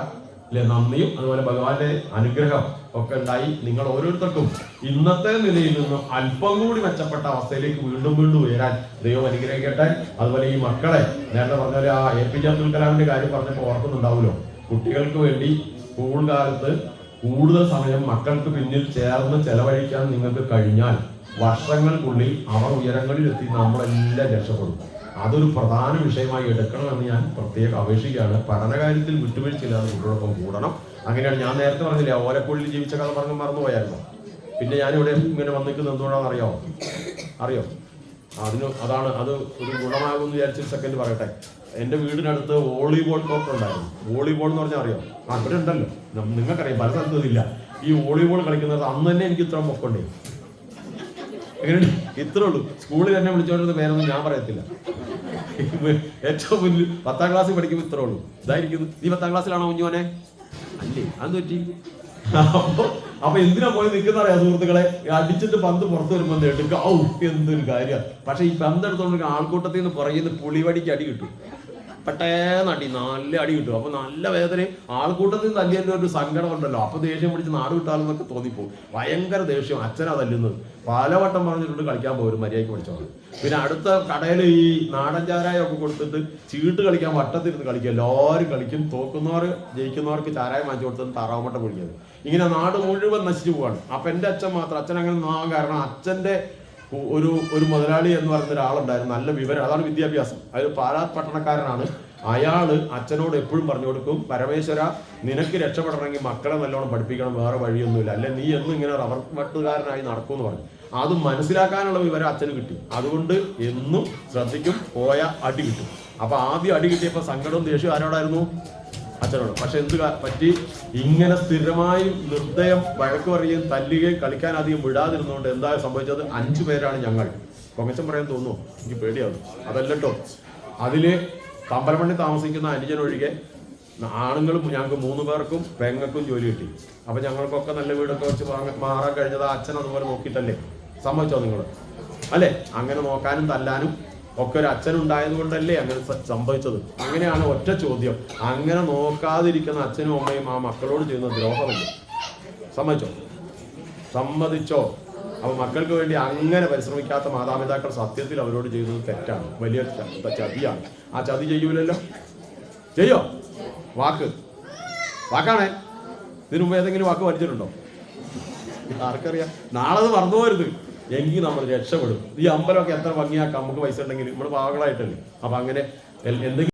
നന്ദിയും അതുപോലെ ഭഗവാന്റെ അനുഗ്രഹം ഒക്കെ ഉണ്ടായി നിങ്ങൾ ഓരോരുത്തർക്കും ഇന്നത്തെ നിലയിൽ നിന്നും അല്പം കൂടി മെച്ചപ്പെട്ട അവസ്ഥയിലേക്ക് വീണ്ടും ഉയരാൻ ദൈവം അനുഗ്രഹിക്കട്ടെ. അതുപോലെ ഈ മക്കളെ നേരത്തെ പറഞ്ഞ ആ APJ അബ്ദുൽ കലാമിന്റെ കാര്യം പറഞ്ഞപ്പോൾ ഓർക്കുന്നുണ്ടാവുമല്ലോ. കുട്ടികൾക്ക് വേണ്ടി സ്കൂൾ കാലത്ത് കൂടുതൽ സമയം മക്കൾക്ക് പിന്നിൽ ചേർന്ന് ചെലവഴിക്കാൻ നിങ്ങൾക്ക് കഴിഞ്ഞാൽ വർഷങ്ങൾക്കുള്ളിൽ അവർ ഉയരങ്ങളിലെത്തി നമ്മളെല്ലാം രക്ഷപ്പെടും. അതൊരു പ്രധാന വിഷയമായി എടുക്കണമെന്ന് ഞാൻ പ്രത്യേകം അപേക്ഷിക്കുകയാണ്. പഠനകാര്യത്തിൽ വിട്ടുവീഴ്ചയില്ലാതെ കുട്ടികളൊപ്പം കൂടണം. അങ്ങനെയാണ് ഞാൻ നേരത്തെ പറഞ്ഞില്ലേ ഓലക്കുള്ളിൽ ജീവിച്ച കഥ മറന്നുപോയായിരുന്നു. പിന്നെ ഞാനിവിടെ ഇങ്ങനെ വന്നിരിക്കുന്നത് എന്തുകൊണ്ടാണെന്ന് അറിയോ? അതാണ് അത് ഒരു ഗുണമാകുമെന്ന് വിചാരിച്ച സെക്കൻഡ് പറയട്ടെ. എൻ്റെ വീടിനടുത്ത് വോളിബോൾ കോർട്ട് ഉണ്ടായിരുന്നു. വോളിബോൾ എന്ന് പറഞ്ഞാൽ അറിയോ? ഇവിടെ ഉണ്ടല്ലോ, നിങ്ങൾക്കറിയാം, പല സ്ഥലത്തും ഇല്ല. ഈ വോളിബോൾ കളിക്കുന്നത് അന്ന് തന്നെ എനിക്ക് ഇത്ര പൊക്കണ്ടേ. എങ്ങനെയുണ്ട്? ഇത്രേ ഉള്ളൂ. സ്കൂളിൽ എന്നെ വിളിച്ചോണ്ടിരുന്ന പേരൊന്നും ഞാൻ പറയത്തില്ല. ഏറ്റവും മുന്നിൽ 10ാം ക്ലാസ്സിൽ പഠിക്കുമ്പോൾ ഇത്രേ ഉള്ളൂ. ഇതായിരിക്കുന്നു. നീ 10ാം ക്ലാസ്സിലാണോ കുഞ്ഞോനെ? അല്ലേ? അതെന്ന് പറ്റി. അപ്പൊ എന്തിനാ പോയി നിൽക്കുന്നറിയാം സുഹൃത്തുക്കളെ? അടിച്ചിട്ട് പന്ത് പുറത്ത് വരുമ്പോൾ എടുക്കുക. ഔ എന്തൊരു കാര്യം. പക്ഷെ ഈ പന്ത് എടുത്തോണ്ട് ആൾക്കൂട്ടത്തിൽ നിന്ന് പുറകിന്ന് പുളിവടിക്ക് അടി കിട്ടും. പെട്ടേന്നടി നല്ല അടി കിട്ടും. അപ്പൊ നല്ല വേദന. ആൾക്കൂട്ടത്തിൽ നിന്ന് തല്ലിയതിന്റെ ഒരു സങ്കടം ഉണ്ടല്ലോ. അപ്പൊ ദേഷ്യം പിടിച്ച് നാട് വിട്ടാലെന്നൊക്കെ തോന്നിപ്പോ. ഭയങ്കര ദേഷ്യം. അച്ഛനാ തല്ലുന്നത്. പലവട്ടം പറഞ്ഞിട്ടുണ്ട് കളിക്കാൻ പോകും മര്യാദയ്ക്ക് പഠിച്ചോളൂ. പിന്നെ അടുത്ത കടയിൽ ഈ നാടൻ ചാരായം ഒക്കെ കൊടുത്തിട്ട് ചീട്ട് കളിക്കാൻ വട്ടത്തിരുന്ന് കളിക്കുക. എല്ലാവരും കളിക്കും. തോക്കുന്നവർ ജയിക്കുന്നവർക്ക് ചാരായം വാങ്ങിച്ചു കൊടുത്തിട്ട് താറാവട്ട പൊടിക്കുന്നത്. ഇങ്ങനെ നാട് മുഴുവൻ നശിച്ചു പോവാണ്. അപ്പൊ എൻ്റെ അച്ഛൻ മാത്രം, അച്ഛൻ അങ്ങനെ നാവാൻ കാരണം അച്ഛൻ്റെ ഒരു മുതലാളി എന്ന് പറയുന്ന ഒരാളുണ്ടായിരുന്നു. നല്ല വിവരം, അതാണ് വിദ്യാഭ്യാസം. അത് പാലാ പട്ടണക്കാരനാണ്. അയാള് അച്ഛനോട് എപ്പോഴും പറഞ്ഞു കൊടുക്കും, പരമേശ്വര നിനക്ക് രക്ഷപ്പെടണമെങ്കിൽ മക്കളെ നല്ലോണം പഠിപ്പിക്കണം, വേറെ വഴിയൊന്നുമില്ല, അല്ലെ നീ എന്നും ഇങ്ങനെ റബ്ബർ വെട്ടുകാരനായി നടക്കുമെന്ന് പറഞ്ഞു. അത് മനസ്സിലാക്കാനുള്ള വിവരം അച്ഛന് കിട്ടി. അതുകൊണ്ട് എന്നും ശ്രദ്ധിക്കും, പോയ അടി കിട്ടും. അപ്പൊ ആദ്യം അടി കിട്ടിയപ്പോ സങ്കടവും ദേഷ്യം ആരോടായിരുന്നു? അച്ഛനോട്. പക്ഷെ എന്ത് പറ്റി? ഇങ്ങനെ സ്ഥിരമായി നിർദ്ദയം വഴക്ക് പറയുകയും തല്ലുകയും കളിക്കാൻ അധികം വിടാതിരുന്നുകൊണ്ട് എന്താ സംഭവിച്ചത്? 5 പേരാണ് ഞങ്ങൾ. കൊങ്ങച്ചൻ പറയാൻ തോന്നുന്നു, എനിക്ക് പേടിയാവും. അതല്ലട്ടോ, അതില് തമ്പലമണ്ണി താമസിക്കുന്ന അനുജനൊഴികെ ആണുങ്ങളും ഞങ്ങൾക്ക് 3 പേർക്കും പെങ്ങൾക്കും ജോലി കിട്ടി. അപ്പൊ ഞങ്ങൾക്കൊക്കെ നല്ല വീടൊക്കെ വെച്ച് മാറാൻ കഴിഞ്ഞത് അച്ഛൻ അതുപോലെ നോക്കിയിട്ടല്ലേ? സമ്മതിച്ചോ നിങ്ങൾ? അല്ലെ? അങ്ങനെ നോക്കാനും തല്ലാനും ഒക്കെ ഒരു അച്ഛനുണ്ടായത് കൊണ്ടല്ലേ അങ്ങനെ സംഭവിച്ചത്. അങ്ങനെയാണ് ഒറ്റ ചോദ്യം. അങ്ങനെ നോക്കാതിരിക്കുന്ന അച്ഛനും അമ്മയും ആ മക്കളോട് ചെയ്യുന്ന ദ്രോഹമല്ലേ? സമ്മതിച്ചോ? സമ്മതിച്ചോ? അപ്പൊ മക്കൾക്ക് വേണ്ടി അങ്ങനെ പരിശ്രമിക്കാത്ത മാതാപിതാക്കൾ സത്യത്തിൽ അവരോട് ചെയ്തത് തെറ്റാണ്, വലിയ ചതിയാണ്. ആ ചതി ചെയ്യൂലല്ലോ? ചെയ്യോ? വാക്കാണേ. ഇതിനു മുമ്പ് ഏതെങ്കിലും വാക്ക് വലിച്ചിട്ടുണ്ടോ? ആർക്കറിയാം? നാളെ അത് മറന്നു പോരുത്, എങ്കിൽ നമ്മൾ രക്ഷപ്പെടും. ഈ അമ്പലമൊക്കെ എത്ര ഭംഗിയാക്കാം നമുക്ക് പൈസ ഉണ്ടെങ്കിൽ. നമ്മൾ പാവങ്ങളായിട്ടല്ലേ. അപ്പൊ അങ്ങനെ എന്തെങ്കിലും